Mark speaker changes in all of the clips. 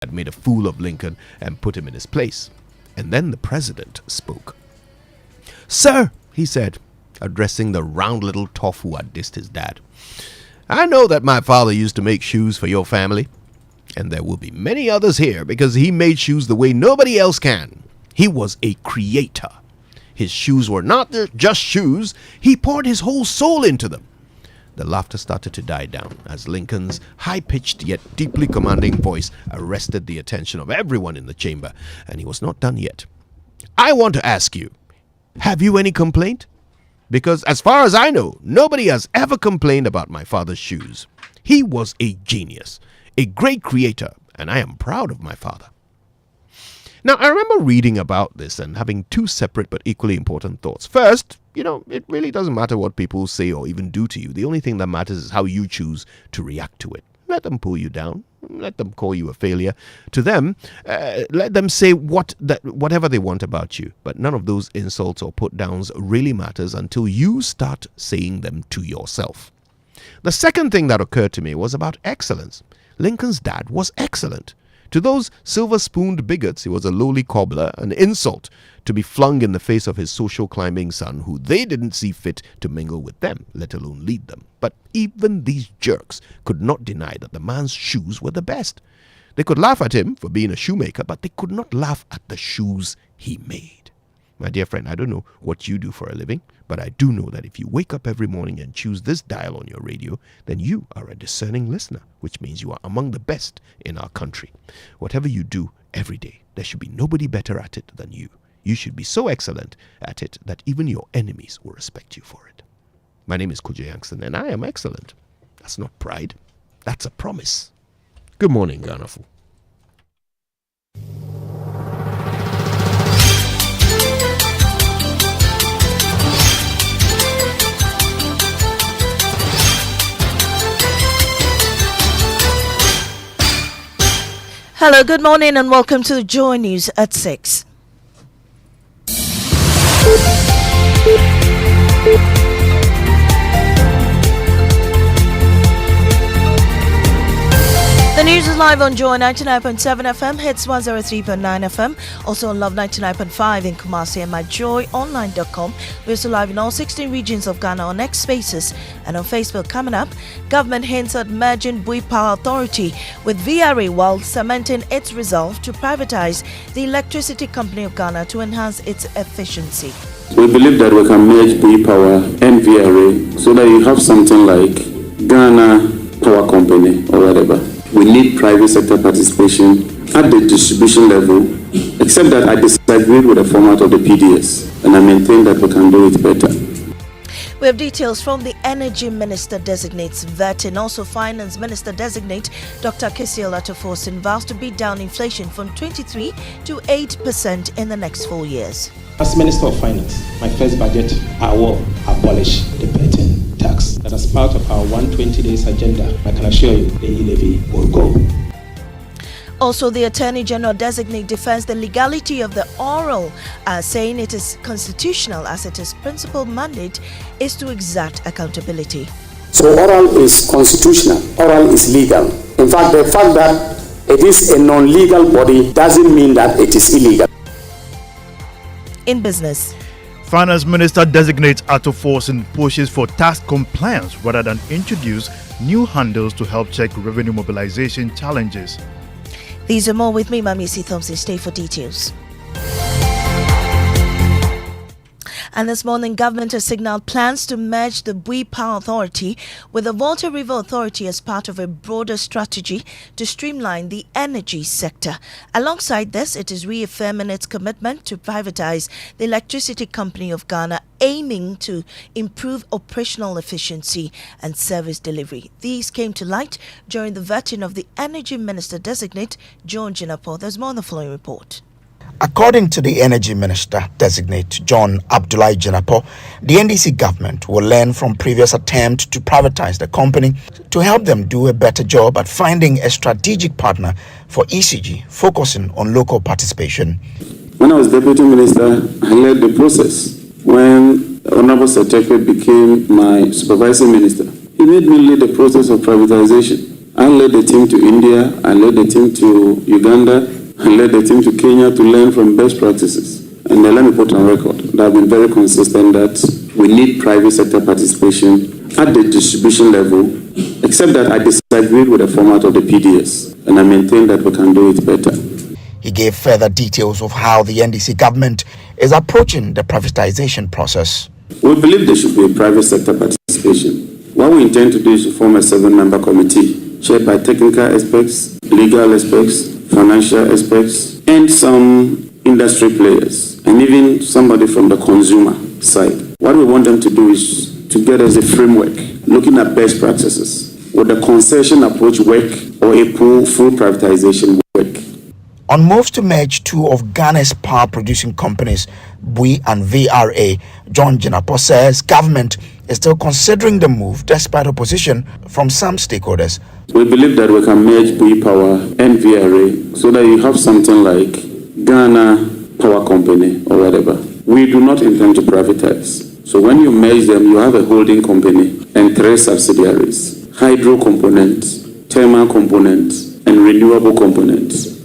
Speaker 1: had made a fool of Lincoln and put him in his place. And then the president spoke. "Sir," he said, addressing the round little toff who had dissed his dad, "I know that my father used to make shoes for your family, and there will be many others here because he made shoes the way nobody else can. He was a creator. His shoes were not just shoes, he poured his whole soul into them." The laughter started to die down as Lincoln's high-pitched yet deeply commanding voice arrested the attention of everyone in the chamber, and he was not done yet. "I want to ask you, have you any complaint? Because as far as I know, nobody has ever complained about my father's shoes. He was a genius, a great creator, and I am proud of my father." Now, I remember reading about this and having two separate but equally important thoughts. First, it really doesn't matter what people say or even do to you. The only thing that matters is how you choose to react to it. Let them pull you down. Let them call you a failure. To them, let them say whatever they want about you. But none of those insults or put-downs really matters until you start saying them to yourself. The second thing that occurred to me was about excellence. Lincoln's dad was excellent. To those silver-spooned bigots, he was a lowly cobbler, an insult to be flung in the face of his social climbing son, who they didn't see fit to mingle with them, let alone lead them. But even these jerks could not deny that the man's shoes were the best. They could laugh at him for being a shoemaker, but they could not laugh at the shoes he made. My dear friend, I don't know what you do for a living, but I do know that if you wake up every morning and choose this dial on your radio, then you are a discerning listener, which means you are among the best in our country. Whatever you do every day, there should be nobody better at it than you. You should be so excellent at it that even your enemies will respect you for it. My name is Kojo Yankson, and I am excellent. That's not pride. That's a promise. Good morning, Ghanafu.
Speaker 2: Hello, good morning and welcome to the Joy News at 6. The news is live on Joy 99.7 FM, hits 103.9 FM, also on Love 99.5 in Kumasi and myjoyonline.com. We're also live in all 16 regions of Ghana on X Spaces and on Facebook. Coming up, government hints at merging Bui Power Authority with VRA while cementing its resolve to privatize the Electricity Company of Ghana to enhance its efficiency.
Speaker 3: We believe that we can merge Bui Power and VRA so that you have something like Ghana Power Company or whatever. We need private sector participation at the distribution level, except that I disagree with the format of the PDS, and I maintain that we can do it better.
Speaker 2: We have details from the Energy Minister Designate's vet and also Finance Minister Designate Dr. Cassiel Ato Forson vows to beat down inflation from 23 to 8% in the next 4 years.
Speaker 4: As Minister of Finance, my first budget, I will abolish the petting tax. That as part of our 120 days agenda, I can assure you the e-levy will go.
Speaker 2: Also, the Attorney General Designate defends the legality of the oral, saying it is constitutional as its principal mandate is to exact accountability.
Speaker 5: So oral is constitutional, oral is legal. In fact, the fact that it is a non-legal body doesn't mean that it is illegal.
Speaker 2: In business,
Speaker 6: Finance Minister Designate Ato Forson pushes for tax compliance rather than introduce new handles to help check revenue mobilization challenges.
Speaker 2: These are more with me, Mamisi Thompson. Stay for details. And this morning, government has signaled plans to merge the Bui Power Authority with the Volta River Authority as part of a broader strategy to streamline the energy sector. Alongside this, it is reaffirming its commitment to privatize the Electricity Company of Ghana, aiming to improve operational efficiency and service delivery. These came to light during the vetting of the Energy Minister Designate, John Jinapor. There's more on the following report.
Speaker 7: According to the Energy Minister Designate John Abdullahi Jinapor, the NDC government will learn from previous attempts to privatize the company to help them do a better job at finding a strategic partner for ECG, focusing on local participation.
Speaker 3: When I was Deputy Minister, I led the process. When the Honorable Secretary became my supervising minister, he made me lead the process of privatization. I led the team to India, I led the team to Uganda, I led the team to Kenya to learn from best practices. And let me put on record that I've been very consistent that we need private sector participation at the distribution level, except that I disagreed with the format of the PDS, and I maintain that we can do it better.
Speaker 7: He gave further details of how the NDC government is approaching the privatization process.
Speaker 3: We believe there should be a private sector participation. What we intend to do is to form a 7-member committee chaired by technical experts, legal experts, financial experts, and some industry players, and even somebody from the consumer side. What we want them to do is to get us a framework, looking at best practices. Would the concession approach work or a full privatization work?
Speaker 7: On moves to merge two of Ghana's power-producing companies, BUI and VRA, John Jinapor says government is still considering the move despite opposition from some stakeholders.
Speaker 3: We believe that we can merge BUI Power and VRA so that you have something like Ghana Power Company or whatever. We do not intend to privatize. So when you merge them, you have a holding company and 3 subsidiaries: hydro components, thermal components, and renewable components.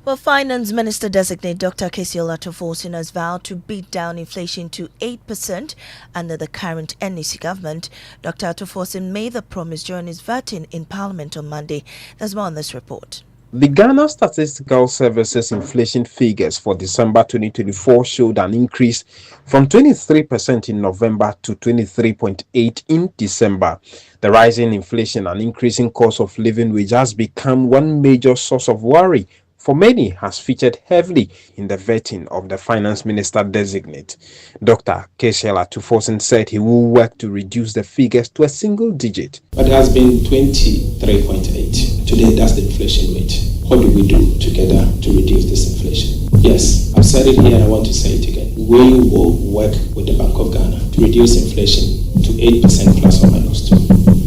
Speaker 2: Well, Finance Minister Designate Dr. Cassiel Ato Forson has vowed to beat down inflation to 8% under the current NDC government. Dr. Ato Forson made the promise during his vetting in Parliament on Monday. There's more on this report.
Speaker 8: The Ghana Statistical Services inflation figures for December 2024 showed an increase from 23% in November to 23.8% in December. The rising inflation and increasing cost of living, which has become one major source of worry for many, has featured heavily in the vetting of the Finance Minister designate. Dr. Cassiel Ato Forson said he will work to reduce the figures to a single digit.
Speaker 4: But it has been 23.8. Today, that's the inflation rate. What do we do together to reduce this inflation? Yes, I've said it here and I want to say it again. We will work with the Bank of Ghana to reduce inflation to 8% plus or minus 2,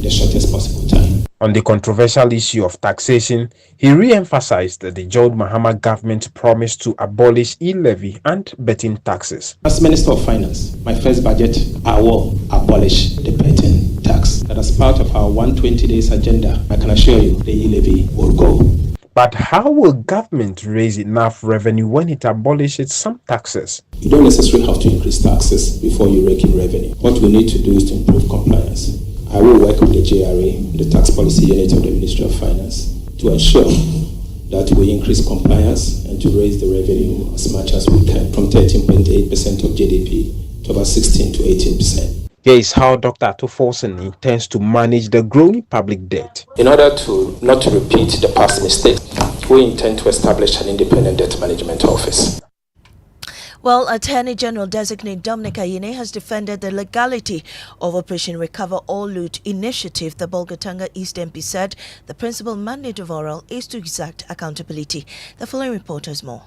Speaker 4: the shortest possible time.
Speaker 8: On the controversial issue of taxation, he re-emphasized the John Mahama government's promise to abolish e-levy and betting taxes.
Speaker 4: As Minister of Finance, my first budget, I will abolish the betting tax. That as part of our 120 days agenda, I can assure you the e-levy will go.
Speaker 8: But how will government raise enough revenue when it abolishes some taxes?
Speaker 4: You don't necessarily have to increase taxes before you rake in revenue. What we need to do is to improve compliance. I will work with the JRA, the tax policy unit of the Ministry of Finance, to ensure that we increase compliance and to raise the revenue as much as we can, from 13.8% of GDP to about 16 to 18%.
Speaker 8: Here is how Dr. Ato Forson intends to manage the growing public debt.
Speaker 4: In order to not to repeat the past mistakes, we intend to establish an independent debt management office.
Speaker 2: Well, Attorney General Designate Dominic Ayine has defended the legality of Operation Recover All Loot initiative. The Bolgatanga East MP said the principal mandate of oral is to exact accountability. The following report has more.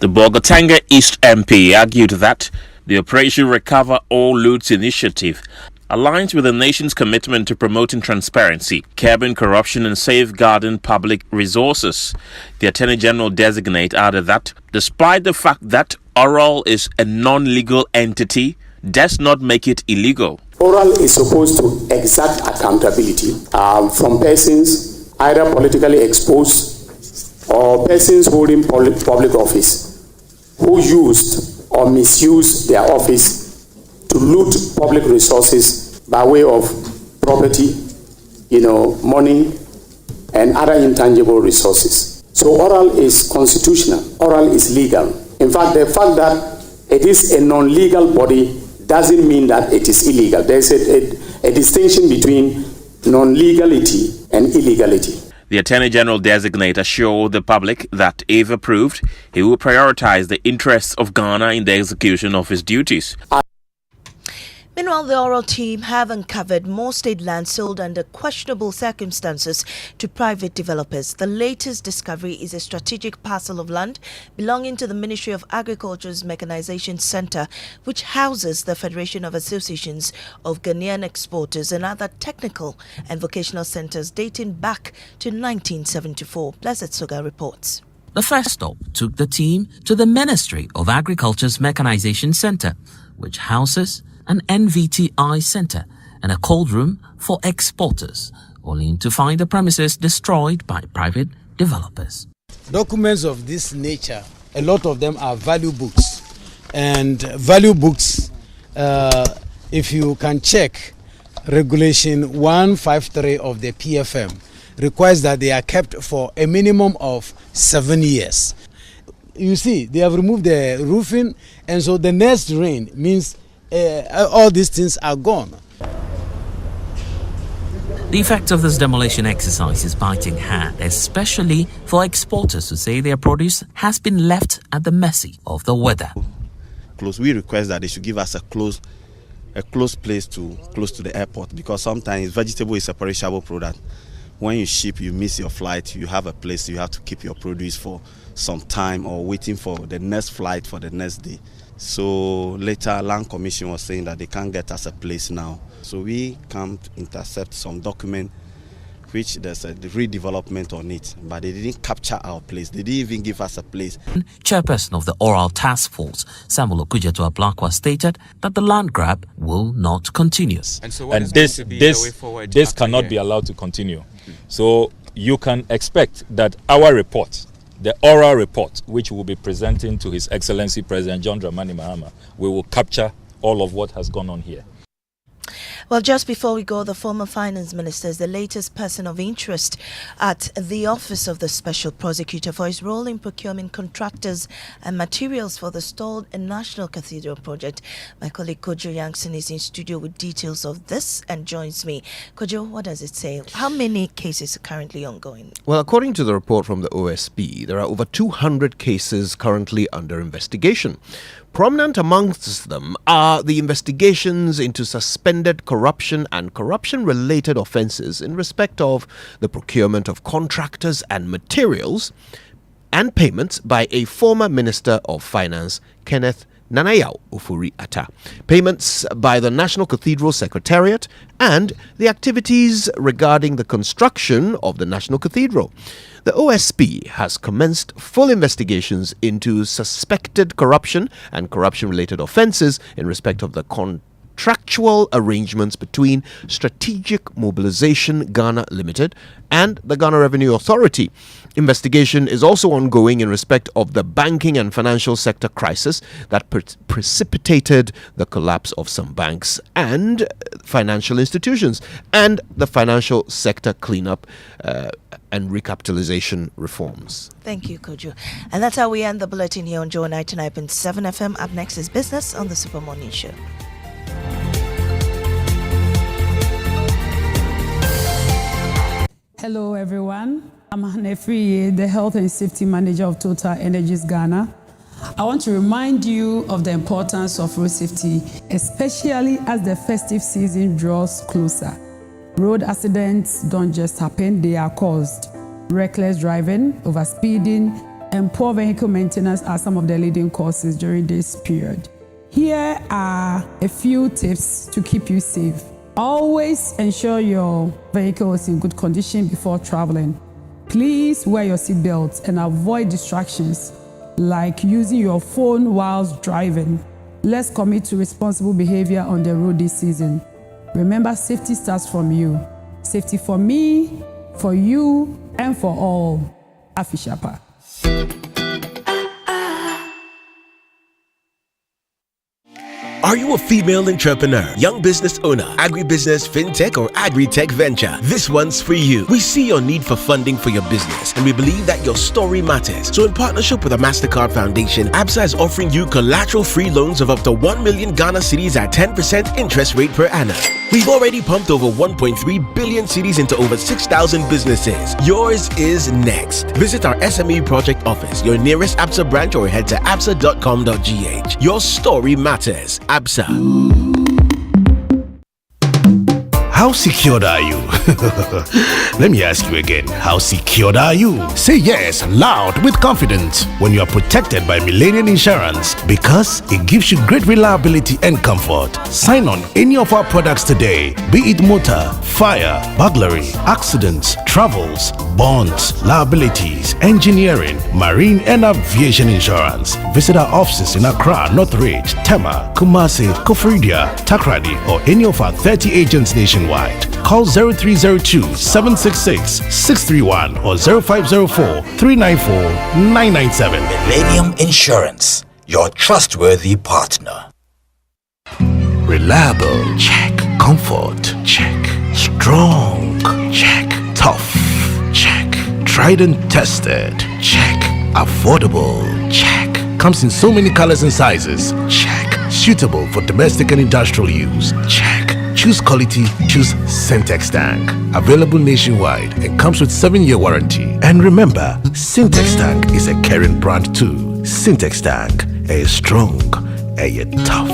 Speaker 9: The Bolgatanga East MP argued that the Operation Recover All Loots initiative aligns with the nation's commitment to promoting transparency, curbing corruption and safeguarding public resources. The Attorney General designate added that despite the fact that oral is a non-legal entity, does not make it illegal.
Speaker 5: Oral is supposed to exact accountability from persons either politically exposed or persons holding public office who used or misused their office to loot public resources by way of property, money, and other intangible resources. So oral is constitutional, oral is legal. In fact, the fact that it is a non-legal body doesn't mean that it is illegal. There is a distinction between non-legality and illegality.
Speaker 9: The Attorney General designate assured the public that, if approved, he will prioritize the interests of Ghana in the execution of his duties.
Speaker 2: Meanwhile, the oral team have uncovered more state land sold under questionable circumstances to private developers. The latest discovery is a strategic parcel of land belonging to the Ministry of Agriculture's Mechanization Center, which houses the Federation of Associations of Ghanaian Exporters and other technical and vocational centers dating back to 1974. Blessed Soga reports.
Speaker 10: The first stop took the team to the Ministry of Agriculture's Mechanization Center, which houses an NVTI center and a cold room for exporters, only to find the premises destroyed by private developers.
Speaker 11: Documents of this nature, a lot of them are value books. And value books, if you can check, Regulation 153 of the PFM requires that they are kept for a minimum of 7 years. You see, they have removed the roofing, and so the next rain means all these things are gone.
Speaker 10: The effect of this demolition exercise is biting hard, especially for exporters who say their produce has been left at the mercy of the weather.
Speaker 12: We request that they should give us a close place close to the airport, because sometimes vegetable is a perishable product. When you ship, you miss your flight, you have a place you have to keep your produce for some time, or waiting for the next flight for the next day. So later, Land Commission was saying that they can't get us a place now. So we come to intercept some document which there's a redevelopment on it, but they didn't capture our place. They didn't even give us a place.
Speaker 10: Chairperson of the Oral Task Force, Samuel Okujeto Ablakwa, stated that the land grab will not continue.
Speaker 13: And this cannot be allowed to continue. So you can expect that our report, the oral report, which we'll be presenting to His Excellency President John Dramani Mahama, we will capture all of what has gone on here.
Speaker 2: Well, just before we go, the former finance minister is the latest person of interest at the office of the special prosecutor for his role in procuring contractors and materials for the stalled National Cathedral project. My colleague Kojo Yankson is in studio with details of this and joins me. Kojo, what does it say? How many cases are currently ongoing?
Speaker 1: Well, according to the report from the OSP, there are over 200 cases currently under investigation. Prominent amongst them are the investigations into suspended corruption and corruption-related offences in respect of the procurement of contractors and materials and payments by a former Minister of Finance, Kenneth Nanayao Ofori-Atta, payments by the National Cathedral Secretariat, and the activities regarding the construction of the National Cathedral. The OSP has commenced full investigations into suspected corruption and corruption-related offences in respect of the contractual arrangements between Strategic Mobilization Ghana Limited and the Ghana Revenue Authority. Investigation is also ongoing in respect of the banking and financial sector crisis that precipitated the collapse of some banks and financial institutions, and the financial sector cleanup and recapitalization reforms.
Speaker 2: Thank you, Kojo. And that's how we end the bulletin here on Joe 99.7 FM. Up next is Business on the Super Morning Show.
Speaker 14: Hello, everyone. I'm Hanefri, the Health and Safety Manager of Total Energies Ghana. I want to remind you of the importance of road safety, especially as the festive season draws closer. Road accidents don't just happen, they are caused. Reckless driving, overspeeding, and poor vehicle maintenance are some of the leading causes during this period. Here are a few tips to keep you safe. Always ensure your vehicle is in good condition before traveling. Please wear your seatbelt and avoid distractions like using your phone whilst driving. Let's commit to responsible behavior on the road this season. Remember, safety starts from you. Safety for me, for you, and for all. Afishapa.
Speaker 15: Are you a female entrepreneur, young business owner, agribusiness, fintech, or agri-tech venture? This one's for you. We see your need for funding for your business, and we believe that your story matters. So in partnership with the MasterCard Foundation, ABSA is offering you collateral-free loans of up to 1 million Ghana cedis at 10% interest rate per annum. We've already pumped over 1.3 billion cedis into over 6,000 businesses. Yours is next. Visit our SME project office, your nearest ABSA branch, or head to absa.com.gh. Your story matters. ABSA.
Speaker 16: How secured are you? Let me ask you again. How secured are you? Say yes loud with confidence when you are protected by Millennium Insurance, because it gives you great reliability and comfort. Sign on any of our products today, be it motor, fire, burglary, accidents, travels, bonds, liabilities, engineering, marine and aviation insurance. Visit our offices in Accra, Northridge, Tema, Kumasi, Kofridia, Takrady, or any of our 30 agents nationwide. Call 0302 766 631 or 0504 394 997.
Speaker 17: Millennium Insurance, your trustworthy partner.
Speaker 16: Reliable, check. Comfort, check. Strong, check. Tough, check. Tried and tested, check. Affordable, check. Comes in so many colors and sizes, check. Suitable for domestic and industrial use, check. Choose quality, choose Syntex Tank. Available nationwide and comes with 7-year warranty. And remember, Syntex Tank is a caring brand too. Syntex Tank, a strong, a tough.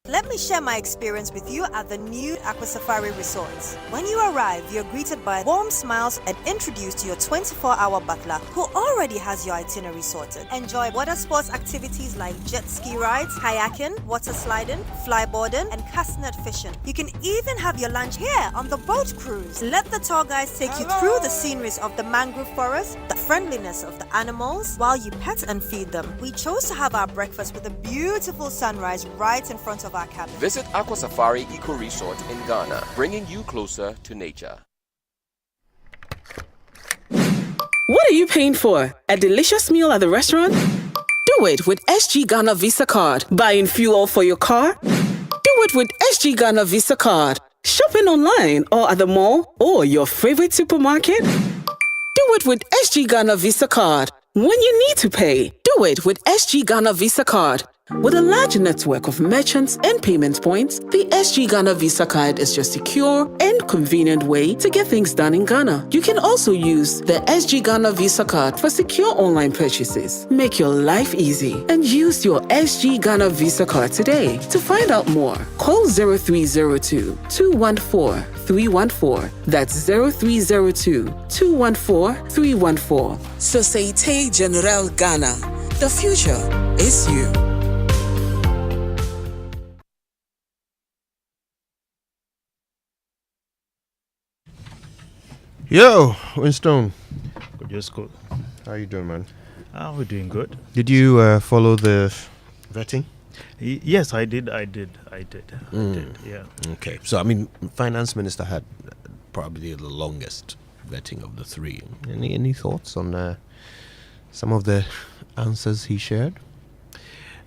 Speaker 18: Let me share my experience with you at the new Aqua Safari Resorts. When you arrive, you're greeted by warm smiles and introduced to your 24-hour butler who already has your itinerary sorted. Enjoy water sports activities like jet ski rides, kayaking, water sliding, flyboarding, and castanet fishing. You can even have your lunch here on the boat cruise. Let the tour guides take you through the sceneries of the mangrove forest, the friendliness of the animals, while you pet and feed them. We chose to have our breakfast with a beautiful sunrise right in front of our cabin.
Speaker 19: Visit Aqua Safari Eco Resort in Ghana, bringing you closer to nature.
Speaker 20: What are you paying for? A delicious meal at the restaurant? Do it with SG Ghana Visa Card. Buying fuel for your car? Do it with SG Ghana Visa Card. Shopping online or at the mall or your favorite supermarket? Do it with SG Ghana Visa Card. When you need to pay, do it with SG Ghana Visa Card. With a large network of merchants and payment points, the SG Ghana Visa Card is your secure and convenient way to get things done in Ghana. You can also use the SG Ghana Visa Card for secure online purchases. Make your life easy and use your SG Ghana Visa Card today. To find out more, call 0302 214 314. That's 0302 214 314. Société Générale Ghana. The future is you.
Speaker 1: Yo, Winston.
Speaker 6: Good, just good.
Speaker 1: How you doing, man?
Speaker 6: We're doing good.
Speaker 1: Did you follow the vetting?
Speaker 6: Yes, I did. I did. Yeah.
Speaker 1: Okay. So, I mean, Finance Minister had probably the longest vetting of the three. Any thoughts on some of the answers he shared?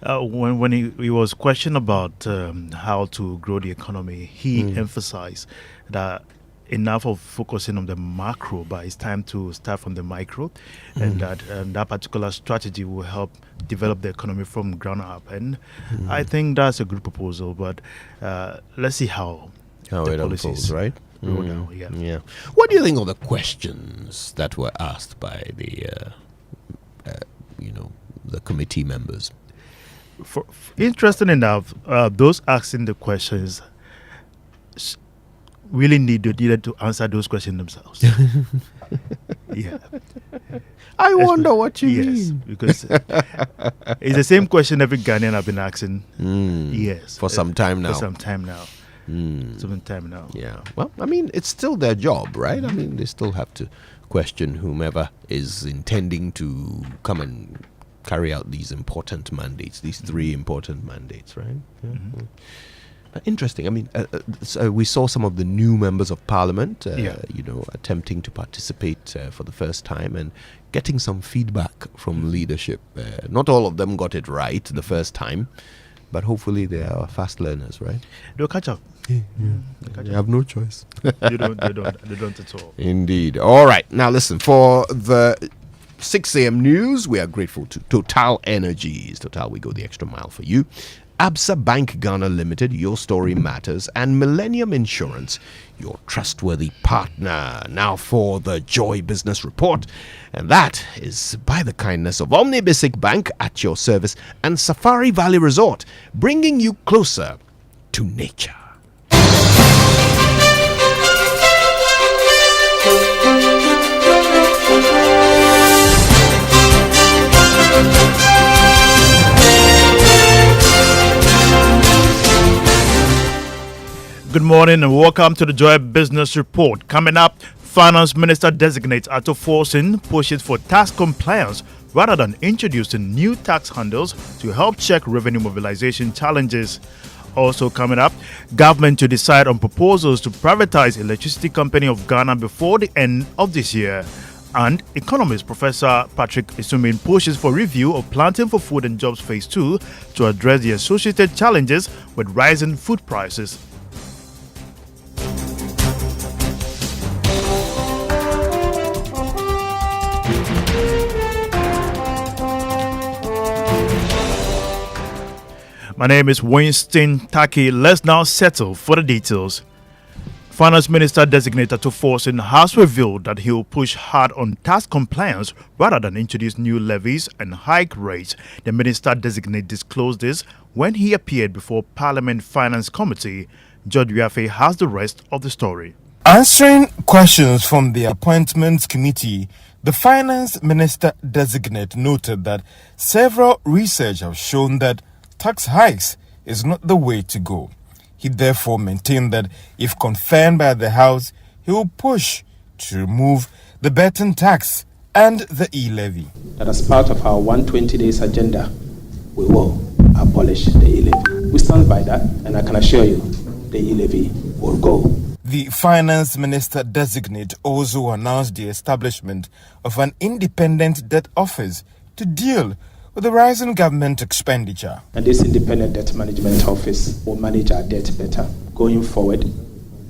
Speaker 6: When he was questioned about how to grow the economy, he emphasized that enough of focusing on the macro, but it's time to start from the micro, and that particular strategy will help develop the economy from ground up. And I think that's a good proposal, but let's see how the
Speaker 1: it
Speaker 6: policies
Speaker 1: unfolds, right?
Speaker 6: roll down. Yeah.
Speaker 1: What do you think of the questions that were asked by the the committee members?
Speaker 6: Interesting enough, those asking the questions really needed to answer those questions themselves. Yeah.
Speaker 1: I wonder what you mean.
Speaker 6: Yes, because it's the same question every Ghanaian have been asking. Yes.
Speaker 1: For some time now.
Speaker 6: Yeah.
Speaker 1: Well, I mean, it's still their job, right? I mean, they still have to question whomever is intending to come and carry out these important mandates, these three important mandates, right? Yeah. Interesting. I mean, so we saw some of the new members of Parliament, attempting to participate for the first time and getting some feedback from leadership. Not all of them got it right the first time, but hopefully they are fast learners, right?
Speaker 6: They'll catch up.
Speaker 1: They have no choice.
Speaker 6: They don't at all.
Speaker 1: Indeed. All right. Now listen, for the 6 a.m. news, we are grateful to Total Energies. Total, we go the extra mile for you. Absa Bank Ghana Limited, your story matters, and Millennium Insurance, your trustworthy partner. Now for the Joy Business Report, and that is by the kindness of Omnibasic Bank at your service and Safari Valley Resort, bringing you closer to nature.
Speaker 6: Good morning and welcome to the Joy Business Report. Coming up, Finance Minister designate Ato Forson pushes for tax compliance rather than introducing new tax handles to help check revenue mobilization challenges. Also coming up, government to decide on proposals to privatize Electricity Company of Ghana before the end of this year. And economist Professor Patrick Isumin pushes for review of Planting for Food and Jobs Phase 2 to address the associated challenges with rising food prices. My name is Winston Taki. Let's now settle for the details. Finance Minister designate Ato Forson has revealed that he will push hard on tax compliance rather than introduce new levies and hike rates. The minister designate disclosed this when he appeared before Parliament Finance Committee. George Wiafe has the rest of the story.
Speaker 21: Answering questions from the Appointments Committee, the Finance Minister designate noted that several research have shown that tax hikes is not the way to go. He therefore maintained that if confirmed by the House, he will push to remove the betting tax and the e-levy.
Speaker 4: That as part of our 120 days agenda, we will abolish the e-levy. We stand by that, and I can assure you the e-levy will go.
Speaker 21: The Finance Minister designate also announced the establishment of an independent debt office to deal with the rising government expenditure.
Speaker 4: And this independent debt management office will manage our debt better going forward,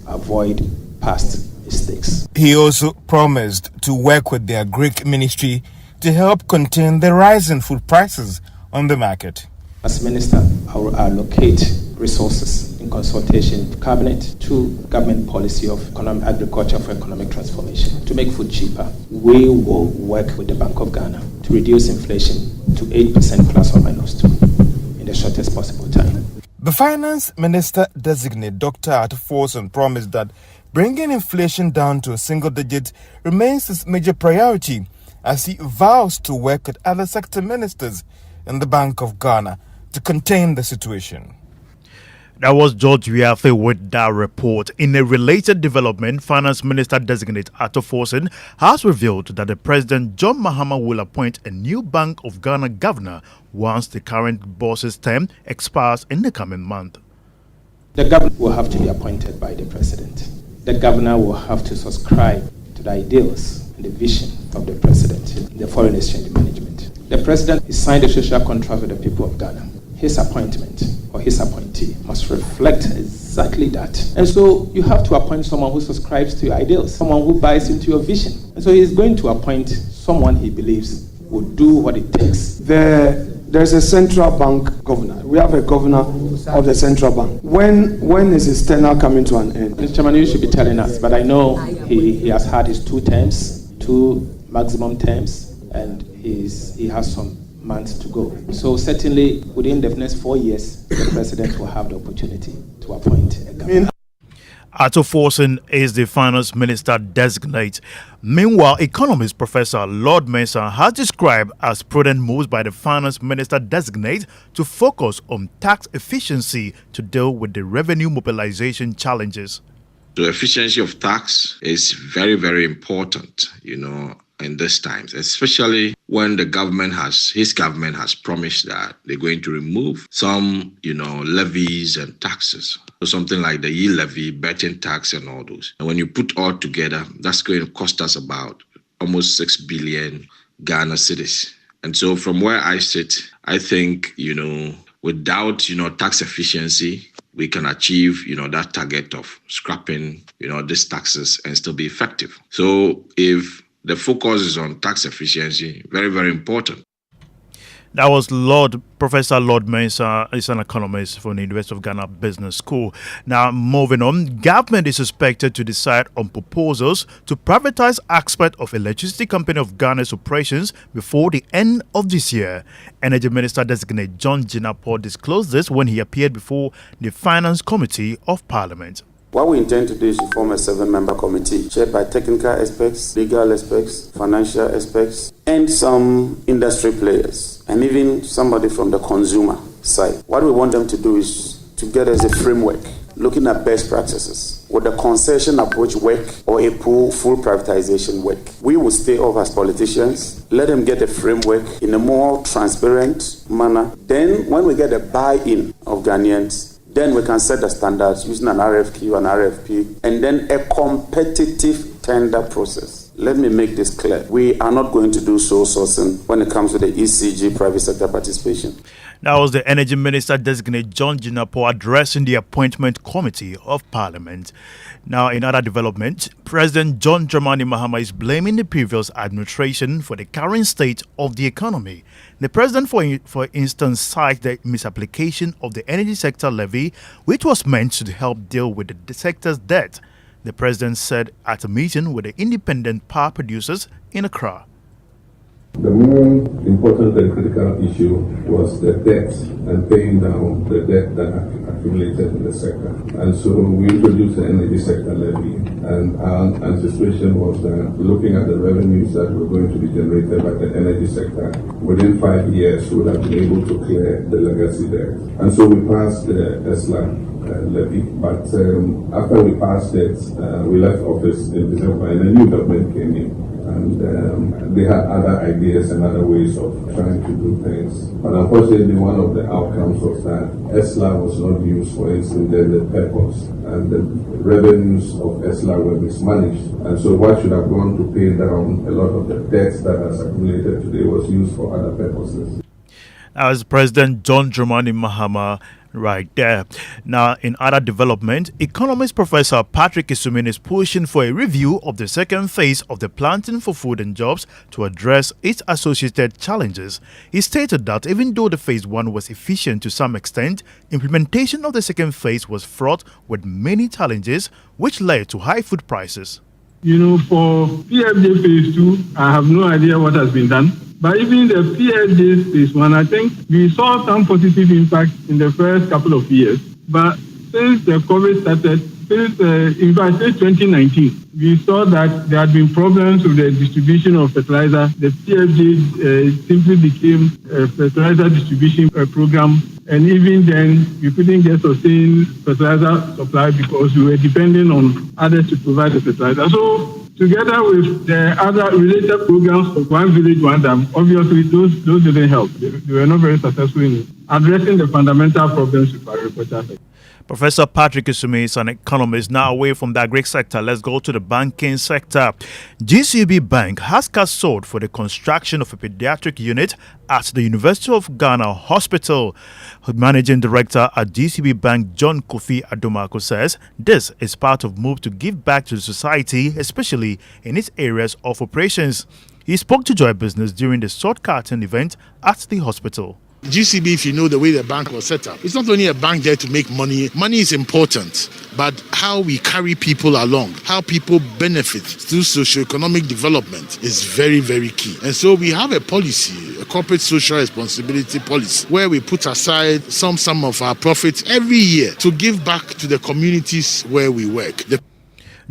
Speaker 4: avoid past mistakes.
Speaker 21: He also promised to work with the Agric Ministry to help contain the rising food prices on the market.
Speaker 4: As Minister, I will allocate resources in consultation with Cabinet to government policy of agriculture for economic transformation to make food cheaper. We will work with the Bank of Ghana to reduce inflation to 8% plus or minus 2 in the shortest possible time.
Speaker 21: The Finance Minister designate Dr. Ato Forson promised that bringing inflation down to a single digit remains his major priority as he vows to work with other sector ministers in the Bank of Ghana to contain the situation.
Speaker 6: That was George Wiafe with that report. In a related development, Finance Minister designate Ato Forson has revealed that the President John Mahama will appoint a new Bank of Ghana governor once the current boss's term expires in the coming month.
Speaker 4: The governor will have to be appointed by the President. The governor will have to subscribe to the ideals and the vision of the President in the foreign exchange management. The President has signed a social contract with the people of Ghana. His appointment or his appointee must reflect exactly that. And so you have to appoint someone who subscribes to your ideals, someone who buys into your vision. And so he's going to appoint someone he believes will do what it takes.
Speaker 22: There's a central bank governor. We have a governor of the central bank. When is his tenure coming to an end?
Speaker 4: Mr. Chairman, you should be telling us, but I know he has had his 2 terms, 2 maximum terms, and he has some months to go. So certainly within the next 4 years, the President will have the opportunity to appoint a governor.
Speaker 6: Ato Forson is the Finance Minister designate. Meanwhile, economist Professor Lord Mensah has described as prudent moves by the Finance Minister designate to focus on tax efficiency to deal with the revenue mobilization challenges.
Speaker 23: The efficiency of tax is very, very important, in these times, especially when his government has promised that they're going to remove some, levies and taxes. So something like the e-levy, betting tax and all those. And when you put all together, that's going to cost us about almost 6 billion Ghana cedis. And so from where I sit, I think, without, tax efficiency, we can achieve, that target of scrapping, these taxes and still be effective. So if the focus is on tax efficiency, very, very important.
Speaker 6: That was Professor Lord Mensah, is an economist from the University of Ghana Business School. Now, moving on, government is expected to decide on proposals to privatize aspect of Electricity Company of Ghana's operations before the end of this year. Energy Minister designate John Jinapor disclosed this when he appeared before the Finance Committee of Parliament.
Speaker 3: What we intend to do is to form a 7-member committee chaired by technical experts, legal experts, financial experts, and some industry players, and even somebody from the consumer side. What we want them to do is to get us a framework, looking at best practices, would the concession approach work or a full privatization work? We will stay off as politicians, let them get a framework in a more transparent manner. Then when we get a buy-in of Ghanaians, then we can set the standards using an RFQ, an RFP, and then a competitive tender process. Let me make this clear. We are not going to do sole sourcing when it comes to the ECG private sector participation.
Speaker 6: That was the Energy Minister designate John Jinapor addressing the Appointment Committee of Parliament. Now, in other development, President John Dramani Mahama is blaming the previous administration for the current state of the economy. The president, for instance, cited the misapplication of the energy sector levy, which was meant to help deal with the sector's debt. The president said at a meeting with the independent power producers in Accra.
Speaker 5: The more important and critical issue was the debt and paying down the debt that accumulated in the sector. And so we introduced the energy sector levy, and our anticipation was that looking at the revenues that were going to be generated by the energy sector, within 5 years we would have been able to clear the legacy debt. And so we passed the ESLA levy, but after we passed it, we left office in December and a new government came in. And they had other ideas and other ways of trying to do things. But unfortunately, one of the outcomes was that ESLA was not used for its intended purpose, and the revenues of ESLA were mismanaged. And so what should have gone to pay down a lot of the debts that has accumulated today was used for other purposes.
Speaker 6: As President John Dramani Mahama right there. Now, in other development, economist Professor Patrick Isumin is pushing for a review of the second phase of the Planting for Food and Jobs to address its associated challenges. He stated that even though the phase 1 was efficient to some extent, implementation of the second phase was fraught with many challenges, which led to high food prices.
Speaker 7: You know, for PFJ phase 2, I have no idea what has been done. But even the PFJ phase 1, I think we saw some positive impact in the first couple of years. But since the COVID started, since 2019, we saw that there had been problems with the distribution of fertilizer. The PFJ simply became a fertilizer distribution program. And even then, we couldn't get sustained fertilizer supply because we were depending on others to provide the fertilizer. So, together with the other related programs of One Village, One Dam, obviously those didn't help. They were not very successful in addressing the fundamental problems with agriculture.
Speaker 6: Professor Patrick Isumin is an economist. Now away from the agri sector, let's go to the banking sector. GCB Bank has cast salt for the construction of a pediatric unit at the University of Ghana Hospital. Managing Director at GCB Bank, John Kofi Adomako, says this is part of move to give back to the society, especially in its areas of operations. He spoke to Joy Business during the sword carton event at the hospital.
Speaker 8: GCB, if you know the way the bank was set up, it's not only a bank there to make money. Money is important, but how we carry people along, how people benefit through socio-economic development is very, very key. And so we have a policy, a corporate social responsibility policy, where we put aside some of our profits every year to give back to the communities where we work.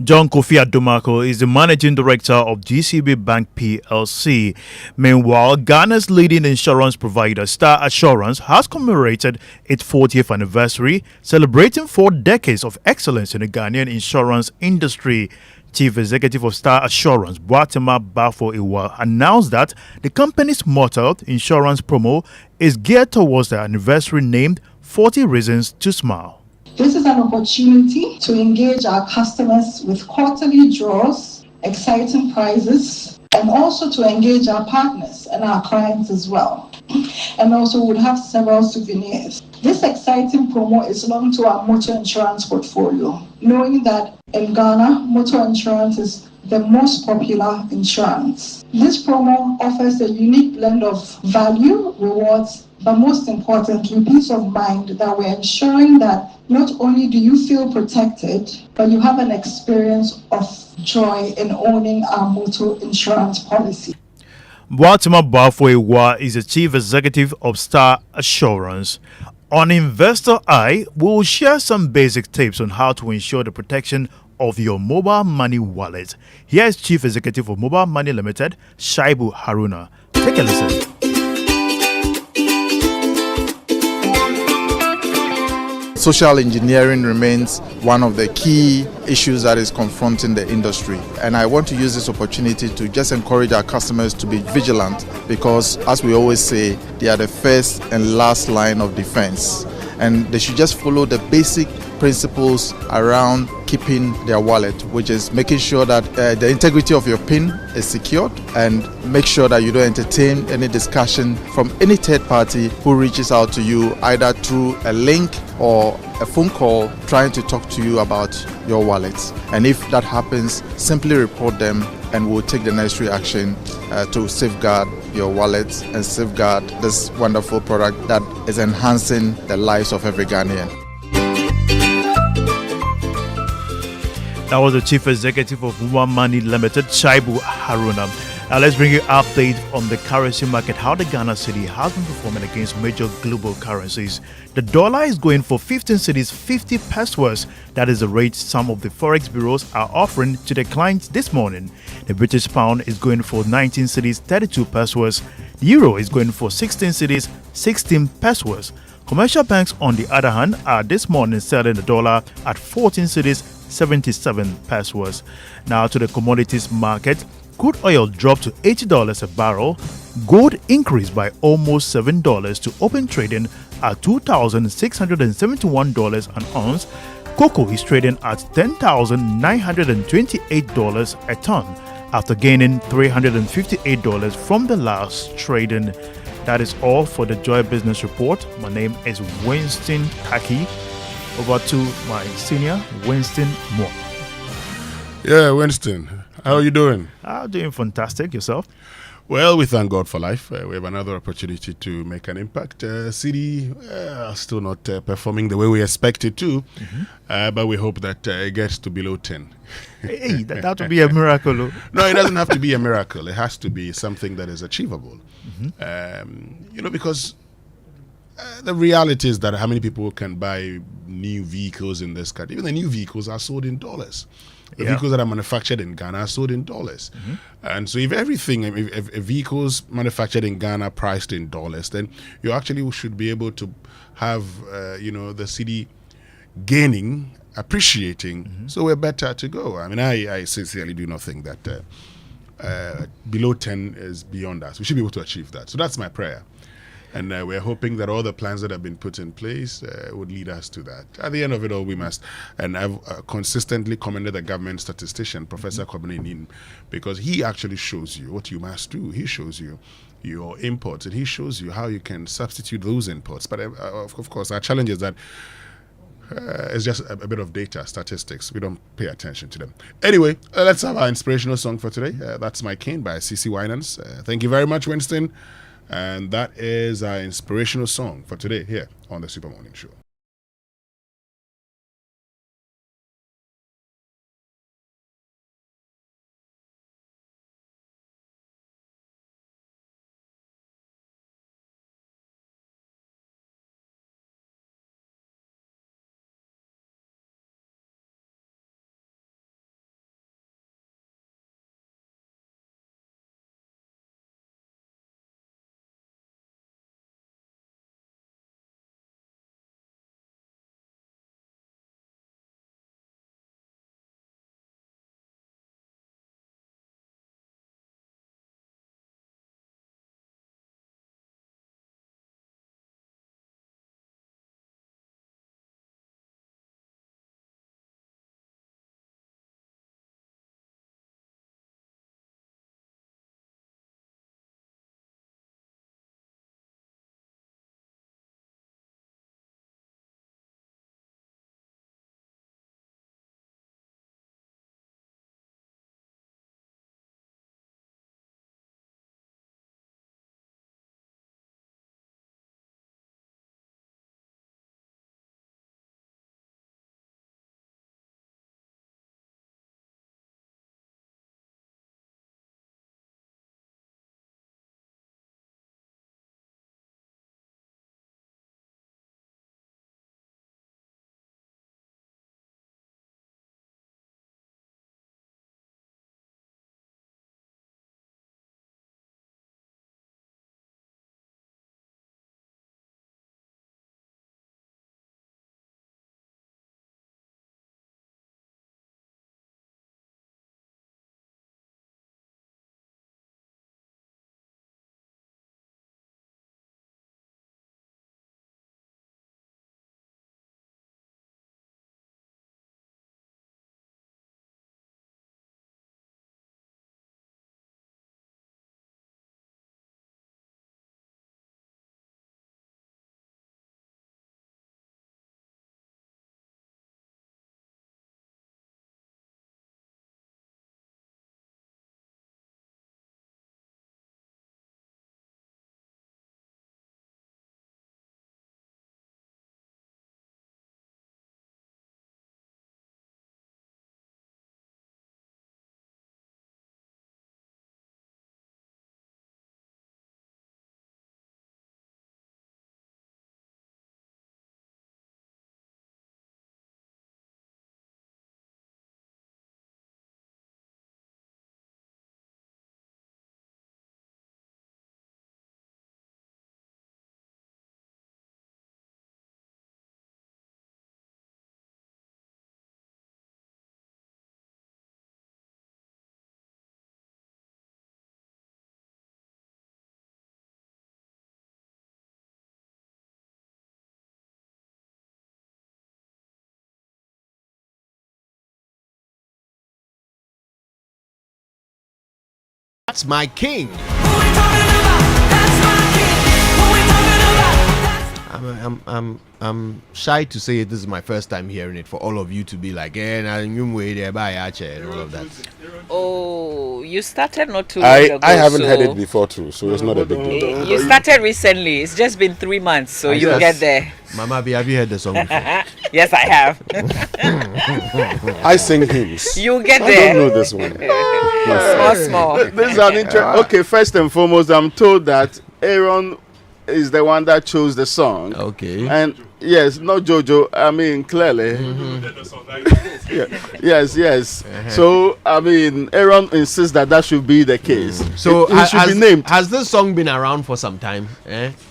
Speaker 6: John Kofi Adomako is the managing director of GCB Bank PLC. Meanwhile, Ghana's leading insurance provider, Star Assurance, has commemorated its 40th anniversary, celebrating 4 decades of excellence in the Ghanaian insurance industry. Chief Executive of Star Assurance, Boatema Bafo-Iwa, announced that the company's motto, Insurance Promo, is geared towards the anniversary named 40 Reasons to Smile.
Speaker 24: This is an opportunity to engage our customers with quarterly draws, exciting prizes, and also to engage our partners and our clients as well. And also we'll have several souvenirs. This exciting promo is linked to our motor insurance portfolio, knowing that in Ghana, motor insurance is the most popular insurance. This promo offers a unique blend of value, rewards, but most importantly, peace of mind that we're ensuring that not only do you feel protected, but you have an experience of joy in owning our motor insurance policy.
Speaker 6: Boatema Bafo-Iwa is the Chief Executive of Star Assurance. On Investor Eye, we will share some basic tips on how to ensure the protection of your mobile money wallet. Here is Chief Executive of Mobile Money Limited, Shaibu Haruna. Take a
Speaker 9: social engineering remains one of the key issues that is confronting the industry. And I want to use this opportunity to just encourage our customers to be vigilant because, as we always say, they are the first and last line of defense. And they should just follow the basic principles around keeping their wallet, which is making sure that the integrity of your PIN is secured, and make sure that you don't entertain any discussion from any third party who reaches out to you either through a link or a phone call trying to talk to you about your wallets. And if that happens, simply report them and we'll take the necessary action to safeguard your wallets and safeguard this wonderful product that is enhancing the lives of every Ghanaian.
Speaker 6: That was the Chief Executive of One Money Limited, Shaibu Haruna. Now let's bring you an update on the currency market, how the Ghana cedi has been performing against major global currencies. The dollar is going for 15 cedis 50 pesos. That is the rate some of the forex bureaus are offering to their clients this morning. The British pound is going for 19 cedis 32 pesos. The euro is going for 16 cedis 16 pesos. Commercial banks, on the other hand, are this morning selling the dollar at 14 cedis 77 pesos. Now to the commodities market. Crude oil dropped to $80 a barrel. Gold increased by almost $7 to open trading at $2,671 an ounce. Cocoa is trading at $10,928 a ton after gaining $358 from the last trading. That is all for the Joy Business Report. My name is Winston Taki. Over to my senior, Winston Moore.
Speaker 16: Yeah, Winston. How are you doing?
Speaker 6: Doing fantastic. Yourself?
Speaker 16: Well, we thank God for life. We have another opportunity to make an impact. City still not performing the way we expect it to, but we hope that it gets to below 10.
Speaker 6: Hey, that would be a miracle.
Speaker 16: No, it doesn't have to be a miracle. It has to be something that is achievable. Because the reality is that how many people can buy new vehicles in this country? Even the new vehicles are sold in dollars. The vehicles that are manufactured in Ghana are sold in dollars. And so if vehicles manufactured in Ghana priced in dollars, then you actually should be able to have, the cedi gaining, appreciating. So we're better to go. I mean, I sincerely do not think that below 10 is beyond us. We should be able to achieve that. So that's my prayer. And we're hoping that all the plans that have been put in place would lead us to that. At the end of it all, we must, and I've consistently commended the government statistician, Professor Ayine, because he actually shows you what you must do. He shows you your imports, and he shows you how you can substitute those imports. But of course, our challenge is that it's just a bit of data, statistics. We don't pay attention to them. Anyway, let's have our inspirational song for today. That's My King by CC Winans. Thank you very much, Winston. And that is our inspirational song for today here on the Super Morning Show.
Speaker 1: That's My King. I'm shy to say this is my first time hearing it, for all of you to be like, and all of that.
Speaker 10: Oh, you started not too long ago.
Speaker 11: I haven't heard it before too, so it's not a big deal.
Speaker 10: You started recently. It's just been 3 months, so you'll get there.
Speaker 1: Mama B, have you heard the song before?
Speaker 10: Yes, I have.
Speaker 11: I sing hymns.
Speaker 10: You'll get there.
Speaker 11: I don't know this one.
Speaker 10: Small.
Speaker 11: This is an okay, first and foremost, I'm told that Aaron is the one that chose the song.
Speaker 1: Okay.
Speaker 11: And yes, not Jojo. I mean, clearly. Yes. So, I mean, Aaron insists that should be the case.
Speaker 1: So,
Speaker 11: it should be named.
Speaker 1: Has this song been around for some time?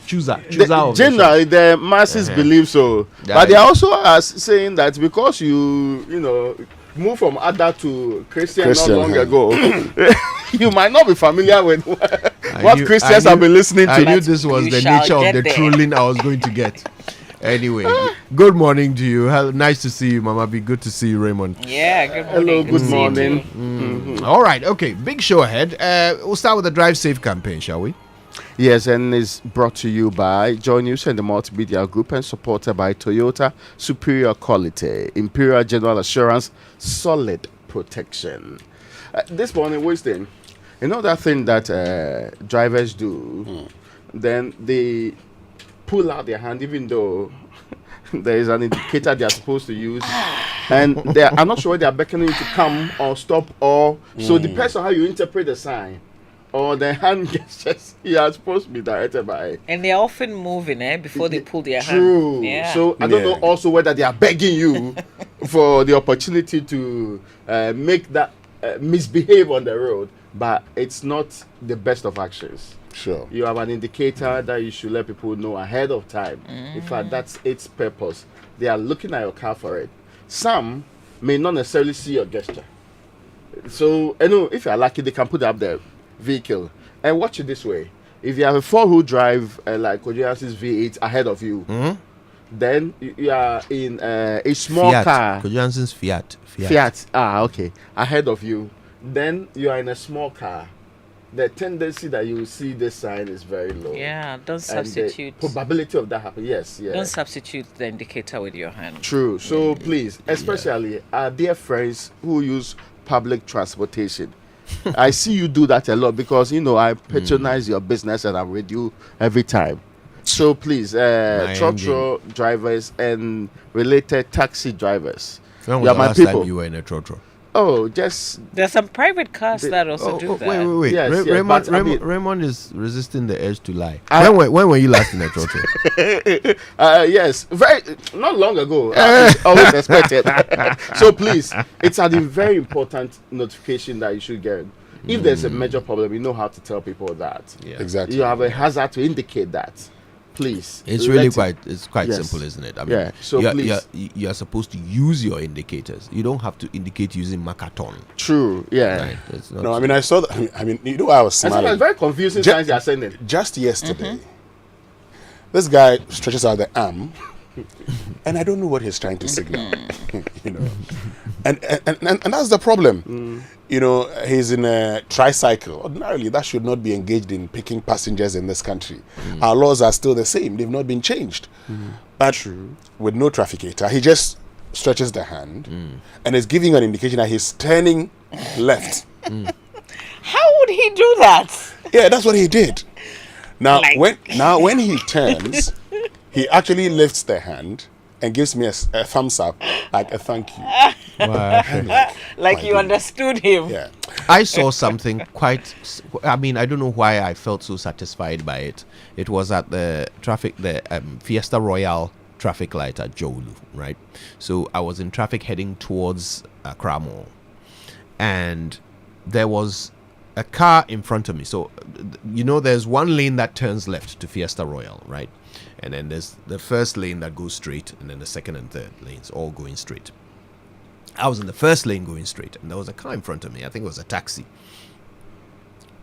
Speaker 1: Chooser.
Speaker 11: Generally, the masses believe so. But they also are saying that because you moved from Ada to Christian not long ago, you might not be familiar with what Christians have been listening to.
Speaker 1: I knew this was the nature of the trolling I was going to get. Anyway, good morning to you. Nice to see you, Mama B. Good to see you, Raymond.
Speaker 10: Yeah, good morning.
Speaker 11: Hello, good morning.
Speaker 1: All right, okay. Big show ahead. We'll start with the Drive Safe campaign, shall we?
Speaker 11: Yes, and it's brought to you by Joy News and the Multimedia Group and supported by Toyota, superior quality, Imperial General Assurance, solid protection. This morning, Winston, you know that thing that drivers do? Then they pull out their hand even though there is an indicator they are supposed to use, and I'm not sure whether they are beckoning you to come or stop, or so depends on how you interpret the sign. Or the hand gestures you are supposed to be directed by.
Speaker 10: And they are often moving before they pull their hand.
Speaker 11: True.
Speaker 10: Yeah.
Speaker 11: So I don't know also whether they are begging you for the opportunity to make that misbehave on the road, but it's not the best of actions. Sure. You have an indicator that you should let people know ahead of time. In fact, that's its purpose. They are looking at your car for it. Some may not necessarily see your gesture. So, if you are lucky, they can put up the vehicle. And watch it this way. If you have a 4-wheel drive like Kojian's V8 ahead of you, then you are in a small car.
Speaker 1: Kojian's Fiat.
Speaker 11: Okay. Ahead of you. Then you are in a small car. The tendency that you will see this sign is very low.
Speaker 10: Yeah, don't substitute.
Speaker 11: And the probability of that happening, yes.
Speaker 10: Don't substitute the indicator with your hand.
Speaker 11: True. So please, especially our dear friends who use public transportation, I see you do that a lot because I patronize your business and I'm with you every time. So please, trotro drivers and related taxi drivers,
Speaker 1: when was the last time you were in a trotro?
Speaker 11: Oh, just
Speaker 10: there's some private cars that also do that.
Speaker 1: Wait.
Speaker 11: Yes,
Speaker 1: Raymond is resisting the urge to lie. When were you last in a trotro?
Speaker 11: Yes, very not long ago. Always expected. So please, it's a very important notification that you should get. If there's a major problem, you know how to tell people that.
Speaker 1: Yeah.
Speaker 11: Exactly. You have a hazard to indicate that. Please.
Speaker 1: It's really quite simple, isn't it? I mean,
Speaker 11: so please.
Speaker 1: You're supposed to use your indicators. You don't have to indicate using Makaton.
Speaker 11: True, yeah.
Speaker 1: Right?
Speaker 11: No,
Speaker 1: I
Speaker 11: mean, I saw that. I mean, I was smiling. It's very confusing signs you are sending.
Speaker 12: Just yesterday, this guy stretches out the arm, and I don't know what he's trying to signal. And that's the problem. He's in a tricycle. Ordinarily, that should not be engaged in picking passengers in this country. Our laws are still the same. They've not been changed. But with no trafficator, he just stretches the hand and is giving an indication that he's turning left.
Speaker 10: How would he do that?
Speaker 12: Yeah, that's what he did. Now, when he turns, he actually lifts the hand and gives me a thumbs up, like a thank you.
Speaker 10: Like you understood him.
Speaker 12: Yeah.
Speaker 1: I saw something I don't know why I felt so satisfied by it. It was at the Fiesta Royale traffic light at Jolu, right? So I was in traffic heading towards Accra Mall, and there was a car in front of me. So, there's one lane that turns left to Fiesta Royale, right? And then there's the first lane that goes straight, and then the second and third lanes all going straight. I was in the first lane going straight, and there was a car in front of me. I think it was a taxi.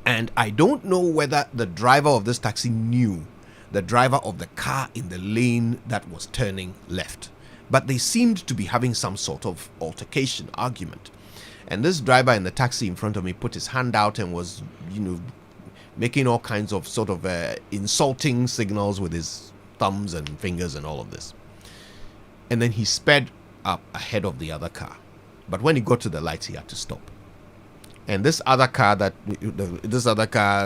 Speaker 1: And I don't know whether the driver of this taxi knew the driver of the car in the lane that was turning left. But they seemed to be having some sort of altercation, argument. And this driver in the taxi in front of me put his hand out and was, making all kinds of sort of insulting signals with his thumbs and fingers and all of this. And then he sped up ahead of the other car. But when he got to the lights, he had to stop. And this other car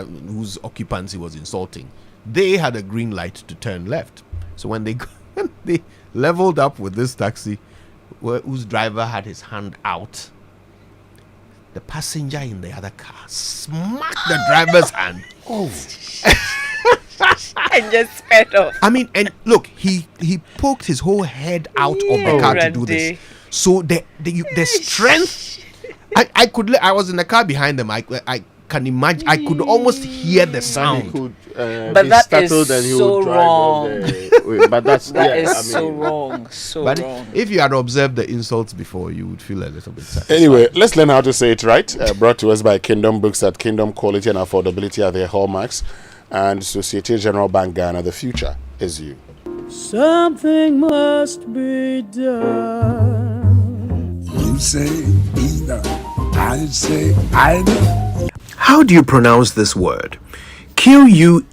Speaker 1: whose occupants he was insulting, they had a green light to turn left. So when they leveled up with this taxi, whose driver had his hand out, the passenger in the other car smacked the driver's hand.
Speaker 10: Oh. And just sped off.
Speaker 1: I mean, and look, he poked his whole head out of the car to do this. So the strength, I was in the car behind them. I can imagine. I could almost hear the sound.
Speaker 10: But that is so wrong.
Speaker 11: But that
Speaker 10: is so wrong. So
Speaker 1: but
Speaker 10: wrong.
Speaker 1: If you had observed the insults before, you would feel a little bit sad.
Speaker 12: Anyway, let's learn how to say it right. Brought to us by Kingdom Books at Kingdom Quality and Affordability are their hallmarks. And Societe Generale Bank Ghana, the future is you.
Speaker 2: Something must be done. You say either. I say either.
Speaker 1: How do you pronounce this word? Question.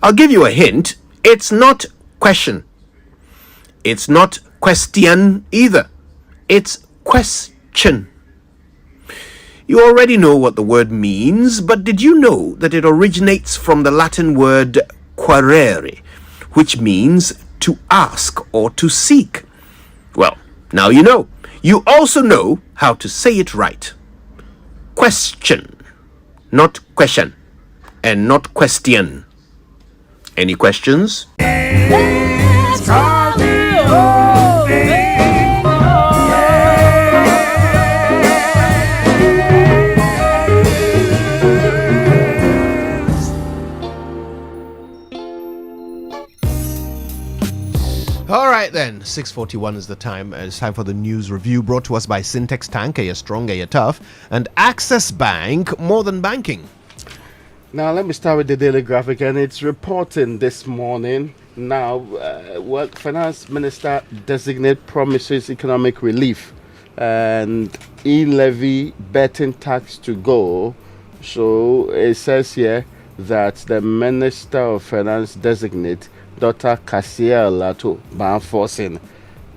Speaker 1: I'll give you a hint. It's not question. It's not question either. It's question. You already know what the word means, but did you know that it originates from the Latin word querere, which means to ask or to seek? Well, now you know. You also know how to say it right. Question, not question, and not question. Any questions? All right then, 6:41 is the time. It's time for the news review brought to us by Syntex Tank, you're strong, you're tough, and Access Bank, more than banking.
Speaker 11: Now let me start with the Daily Graphic, and it's reporting this morning. Now, what Finance Minister designate promises economic relief and e-levy betting tax to go. So it says here that the Minister of Finance designate Dr. Cassiel Ato Forson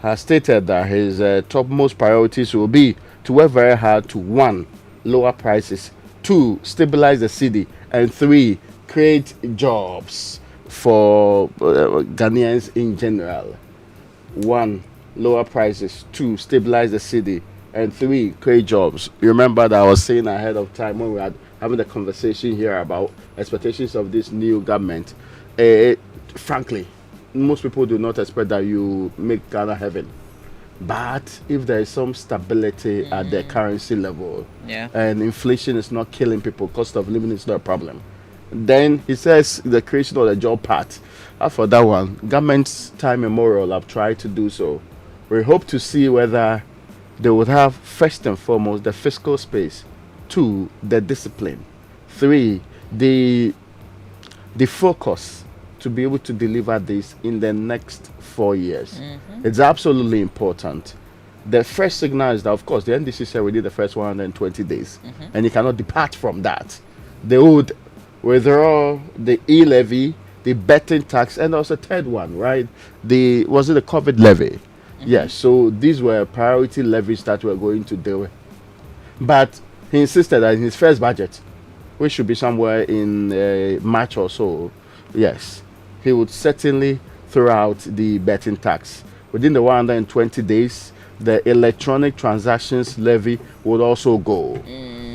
Speaker 11: has stated that his topmost priorities will be to work very hard to 1. Lower prices, 2. Stabilize the city, and 3. Create jobs for Ghanaians in general. 1. Lower prices, 2. Stabilize the city, and 3. Create jobs. You remember that I was saying ahead of time when we had having the conversation here about expectations of this new government. Frankly, most people do not expect that you make Ghana heaven. But if there is some stability at the currency level, and inflation is not killing people, cost of living is not a problem, then he says the creation of the job part. For that one, government's time immemorial have tried to do so. We hope to see whether they would have, first and foremost, the fiscal space, 2, the discipline, 3, the focus to be able to deliver this in the next 4 years. It's absolutely important. The first signal is that, of course, the NDC said we did the first 120 days, and you cannot depart from that. They would withdraw the e-levy, the betting tax, and also third one, right? Was it the COVID levy? Yes, so these were priority levies that we're going to deal with. But he insisted that in his first budget, which should be somewhere in March or so, yes, he would certainly throw out the betting tax. Within the 120 days, the electronic transactions levy would also go.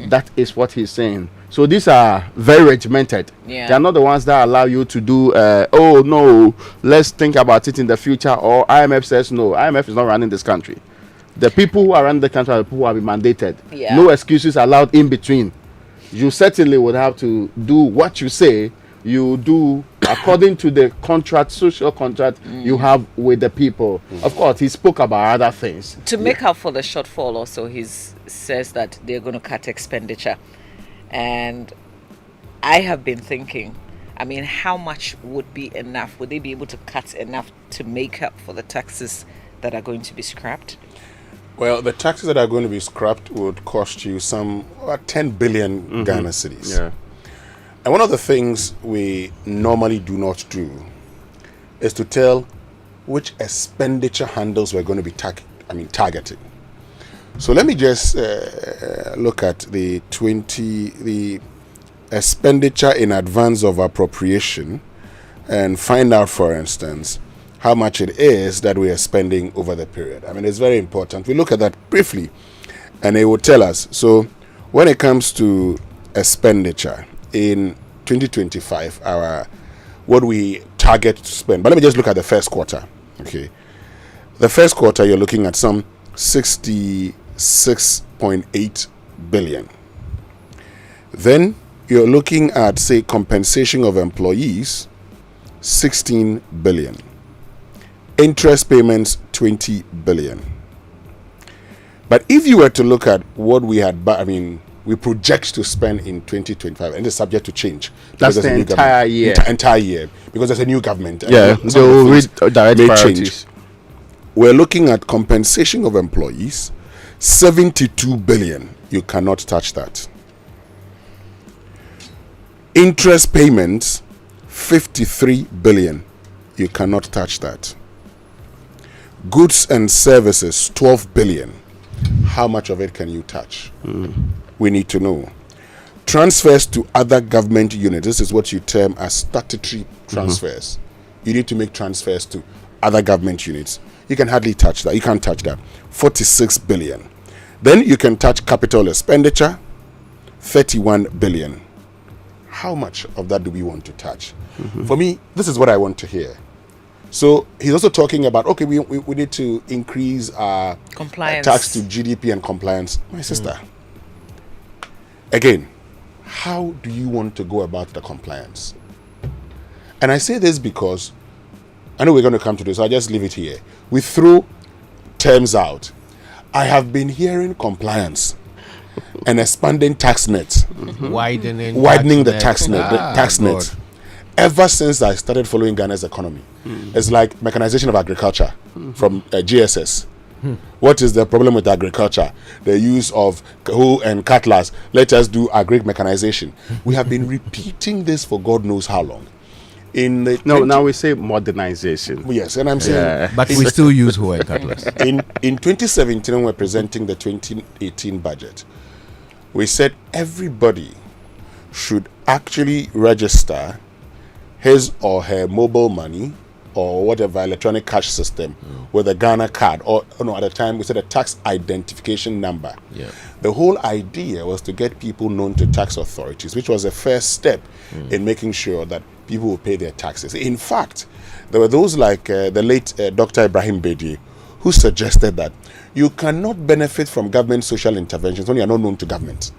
Speaker 11: That is what he's saying. So these are very regimented. They are not the ones that allow you to do, oh no, let's think about it in the future, or IMF says no. IMF is not running this country. The people who are running the country are the people who have been mandated. No excuses allowed in between. You certainly would have to do what you say you do according to the contract, social contract you have with the people. Of course, he spoke about other things.
Speaker 10: To make up for the shortfall also, he says that they're going to cut expenditure. And I have been thinking, I mean, how much would be enough? Would they be able to cut enough to make up for the taxes that are going to be scrapped?
Speaker 12: Well, the taxes that are going to be scrapped would cost you some 10 billion Ghana cedis.
Speaker 11: Yeah.
Speaker 12: And one of the things we normally do not do is to tell which expenditure handles we're going to be targeting. So let me just look at the expenditure in advance of appropriation and find out, for instance, how much it is that we are spending over the period. I mean, it's very important. We look at that briefly, and it will tell us. So when it comes to expenditure in 2025, what we target to spend. But let me just look at the first quarter. Okay. The first quarter, you're looking at some 66.8 billion. Then you're looking at, say, compensation of employees, 16 billion. Interest payments, 20 billion. But if you were to look at what we project to spend in 2025, and it's subject to change.
Speaker 11: That's the entire year.
Speaker 12: Entire year, because there's a new government.
Speaker 11: Yeah, they will read direct priorities.
Speaker 12: Change. We're looking at compensation of employees, 72 billion. You cannot touch that. Interest payments, 53 billion. You cannot touch that. Goods and services, 12 billion. How much of it can you touch? We need to know. Transfers to other government units. This is what you term as statutory transfers. You need to make transfers to other government units. You can hardly touch that. You can't touch that. 46 billion. Then you can touch capital expenditure, 31 billion. How much of that do we want to touch? For me, this is what I want to hear. So he's also talking about, okay, we need to increase our
Speaker 10: compliance,
Speaker 12: tax to GDP and compliance. My sister, again, how do you want to go about the compliance? And I say this because I know we're going to come to this, so I'll just leave it here. We throw terms out. I have been hearing compliance and expanding tax net, widening the tax net. Ever since I started following Ghana's economy. It's like mechanization of agriculture from GSS. What is the problem with agriculture? The use of hoe and cutlass. Let us do agric mechanization. We have been repeating this for God knows how long.
Speaker 11: Now we say modernization.
Speaker 12: Yes, and I'm saying...
Speaker 1: But we still use hoe and cutlass.
Speaker 12: In 2017, when we're presenting the 2018 budget, we said everybody should actually register his or her mobile money or whatever electronic cash system with a Ghana card, or at the time we said a tax identification number.
Speaker 1: Yeah.
Speaker 12: The whole idea was to get people known to tax authorities, which was a first step in making sure that people will pay their taxes. In fact, there were those like the late Dr. Ibrahim Bedi, who suggested that you cannot benefit from government social interventions when you are not known to government.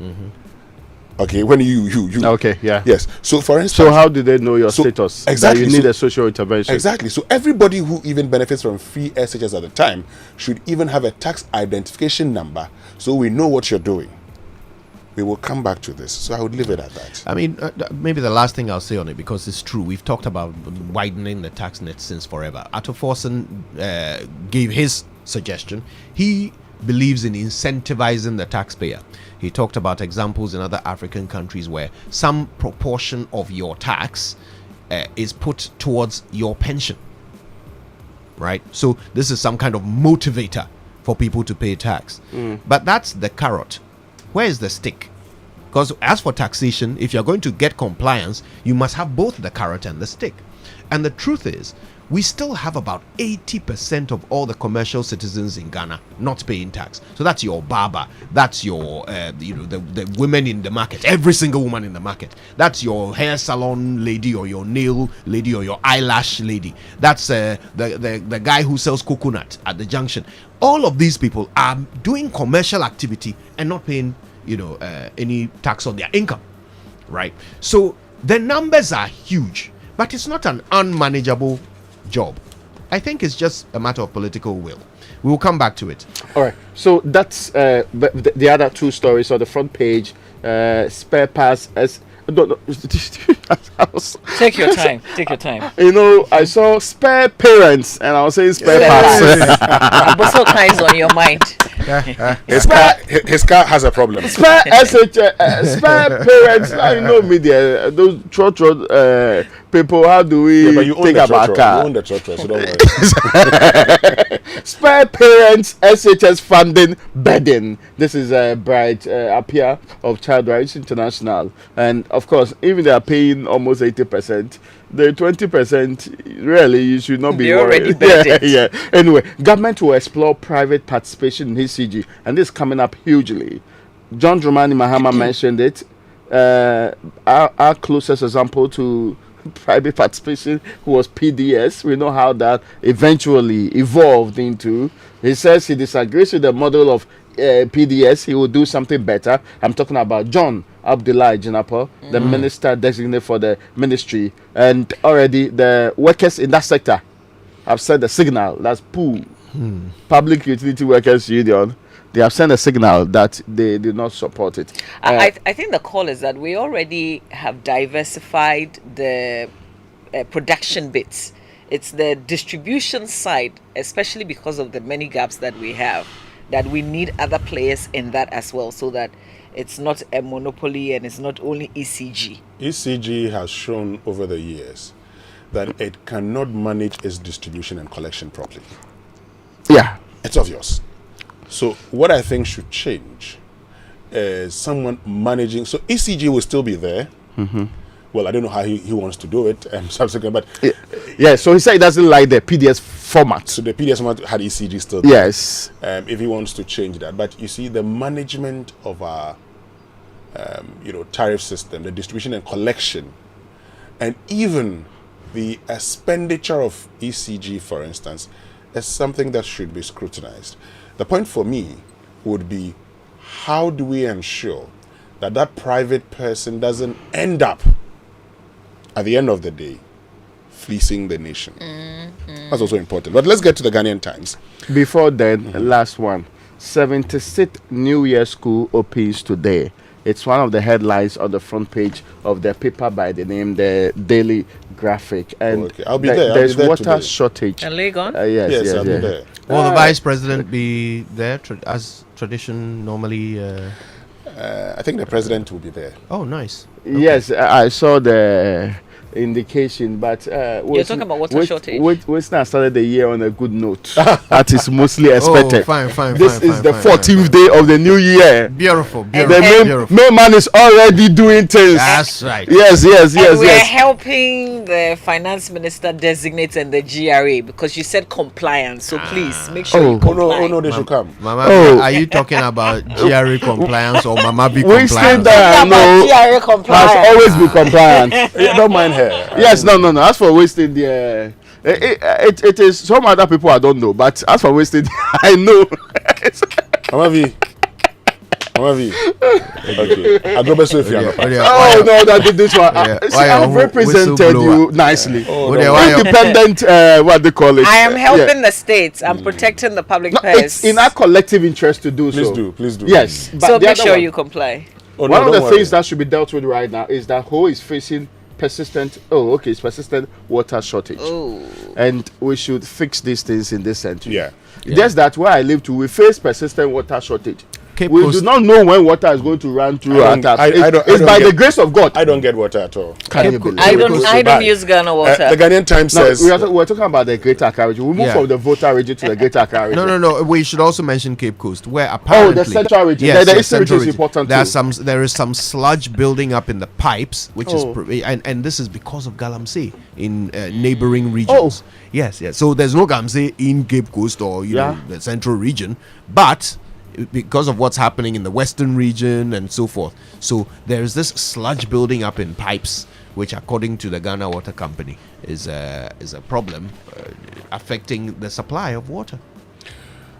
Speaker 12: Okay, when you
Speaker 11: okay, yeah,
Speaker 12: yes. So for instance,
Speaker 11: so how do they know your status?
Speaker 12: Exactly,
Speaker 11: that you need a social intervention.
Speaker 12: Exactly. So everybody who even benefits from free SHS at the time should even have a tax identification number, so we know what you're doing. We will come back to this, so I would leave it at that.
Speaker 1: I mean, maybe the last thing I'll say on it, because it's true, we've talked about widening the tax net since forever. Ato Forson gave his suggestion. He believes in incentivizing the taxpayer. He talked about examples in other African countries where some proportion of your tax is put towards your pension, right? So this is some kind of motivator for people to pay tax. But that's the carrot. Where is the stick? Because as for taxation, if you're going to get compliance, you must have both the carrot and the stick. And the truth is, we still have about 80% of all the commercial citizens in Ghana not paying tax. So that's your barber, that's your the women in the market, every single woman in the market. That's your hair salon lady or your nail lady or your eyelash lady. That's the guy who sells coconut at the junction. All of these people are doing commercial activity and not paying any tax on their income, right? So the numbers are huge, but it's not an unmanageable job. I think it's just a matter of political will. We will come back to it.
Speaker 11: All right. So that's the other two stories on the front page. Spare parts
Speaker 10: Take your time. Take your time.
Speaker 11: You know, I saw spare parents, and I was saying spare parts.
Speaker 10: But so kinds on your mind.
Speaker 12: His car has a problem.
Speaker 11: Spare spare parents. I know media. Those people. How do we think about car?
Speaker 12: You own the trotro, so don't worry.
Speaker 11: Spare parents SHS funding burden. This is Bright Apia of Child Rights International, and of course, even they are paying almost 80%. The 20% really you should not be worried. Yeah. Anyway, government will explore private participation in HCG, and this is coming up hugely. John Dramani Mahama mentioned it. Our closest example to private participation was PDS. We know how that eventually evolved into. He says he disagrees with the model of PDS. He will do something better. I'm talking about John Abdullah Jinapor, the minister designated for the ministry, and already the workers in that sector have sent a signal. That's PUU, Public Utility Workers Union. They have sent a signal that they do not support it.
Speaker 10: I think the call is that we already have diversified the production bits. It's the distribution side, especially because of the many gaps that we have, that we need other players in that as well, so that it's not a monopoly and it's not only ECG.
Speaker 12: ECG has shown over the years that it cannot manage its distribution and collection properly.
Speaker 11: Yeah.
Speaker 12: It's obvious. So what I think should change is someone managing. So ECG will still be there. Well, I don't know how he wants to do it subsequently, but
Speaker 11: yeah. So he said he doesn't like the PDS format.
Speaker 12: So the PDS format had ECG still there.
Speaker 11: Yes.
Speaker 12: If he wants to change that, but you see, the management of our tariff system, the distribution and collection, and even the expenditure of ECG, for instance, is something that should be scrutinized. The point for me would be, how do we ensure that that private person doesn't end up, at the end of the day, fleecing the nation? That's also important. But let's get to the Ghanaian Times.
Speaker 11: Before then, last one. 76th New Year School opens today. It's one of the headlines on the front page of the paper by the name The Daily Graphic. And
Speaker 12: I'll be there.
Speaker 11: There's
Speaker 12: there
Speaker 11: water
Speaker 12: today.
Speaker 11: Shortage.
Speaker 10: And Legon?
Speaker 11: Yes,
Speaker 12: I'll be there.
Speaker 1: Will the Vice President be there as tradition normally?
Speaker 12: I think the President will be there.
Speaker 1: Oh, nice.
Speaker 11: Okay. Yes, I saw the indication, but
Speaker 10: you're talking about water shortage.
Speaker 11: Western started the year on a good note. That is mostly expected.
Speaker 1: Fine.
Speaker 11: This is the 14th day of the new year.
Speaker 1: Beautiful.
Speaker 11: The main man is already doing things.
Speaker 1: That's right.
Speaker 11: Yes.
Speaker 10: We're helping the finance minister designate and the GRA, because you said compliance. So please make sure you comply.
Speaker 12: Oh no, they should come.
Speaker 1: Mama, are you talking about GRA compliance or Mama B compliance?
Speaker 10: GRA compliance
Speaker 11: has always been compliant.
Speaker 12: Don't mind her.
Speaker 11: Yes, no. As for wasting the, it is some other people I don't know, but as for wasting, I know.
Speaker 12: Mama V. Okay. I'll go back to you.
Speaker 11: Oh no, that did this one. I've represented you nicely. Independent, what they call it.
Speaker 10: I am helping the states. I'm protecting the public purse.
Speaker 11: It's in our collective interest to do so.
Speaker 12: Please do.
Speaker 11: Yes, but
Speaker 10: so make sure you comply.
Speaker 11: One of the things that should be dealt with right now is that Ho is facing persistent water shortage. And we should fix these things in this century. Just that where I live to, we face persistent water shortage. We do not know when water is going to run through our taps. It's by the grace of God.
Speaker 12: I don't get water at all.
Speaker 10: I don't use Ghana water.
Speaker 12: The Ghanaian Times says
Speaker 11: we're talking about the Greater Accra region. We move from the Volta region to the Greater Accra region.
Speaker 1: No. We should also mention Cape Coast, where apparently
Speaker 11: the Central region.
Speaker 1: Yes,
Speaker 11: the Eastern region is important too.
Speaker 1: There is some sludge building up in the pipes, which is and this is because of galamsey in neighboring regions. Yes. So there's no galamsey in Cape Coast or the Central region, but because of what's happening in the Western region and so forth. So there's this sludge building up in pipes, which according to the Ghana Water Company is a problem affecting the supply of water.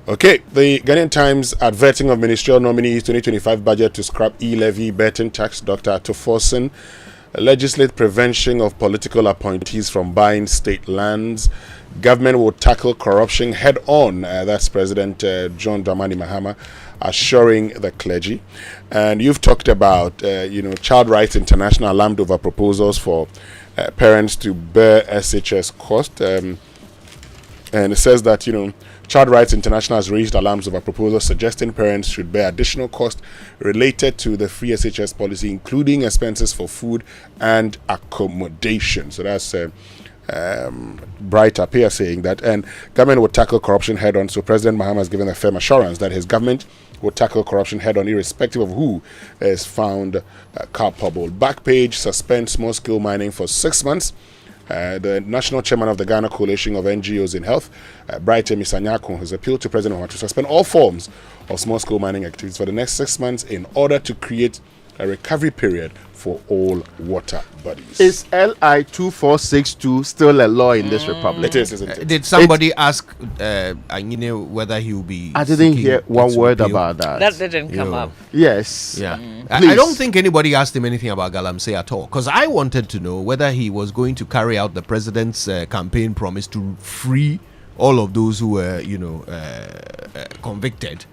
Speaker 12: Okay, the Ghanaian Times adverting of ministerial nominees 2025 budget to scrap e-levy, Burton tax. Dr. Ato Forson legislate prevention of political appointees from buying state lands. Government will tackle corruption head on. That's President John Dramani Mahama assuring the clergy. And you've talked about, Child Rights International alarmed over proposals for parents to bear SHS cost. And it says that, Child Rights International has raised alarms over proposals suggesting parents should bear additional costs related to the free SHS policy, including expenses for food and accommodation. So that's Bright Up here saying that, and government will tackle corruption head on. So President Mahama has given a firm assurance that his government will tackle corruption head on, irrespective of who is found culpable. Backpage suspends small scale mining for 6 months. The national chairman of the Ghana Coalition of NGOs in Health, Bright Misanyako, has appealed to President Mahama to suspend all forms of small scale mining activities for the next 6 months in order to create a recovery period for all water bodies.
Speaker 11: Is LI 2462 still a law in this republic?
Speaker 12: It is, isn't it?
Speaker 1: Did somebody ask Ayine whether he will be?
Speaker 11: I didn't hear one word about that.
Speaker 10: That didn't come up.
Speaker 11: Yes.
Speaker 1: Yeah. I don't think anybody asked him anything about Galamsey at all, because I wanted to know whether he was going to carry out the president's campaign promise to free all of those who were, convicted,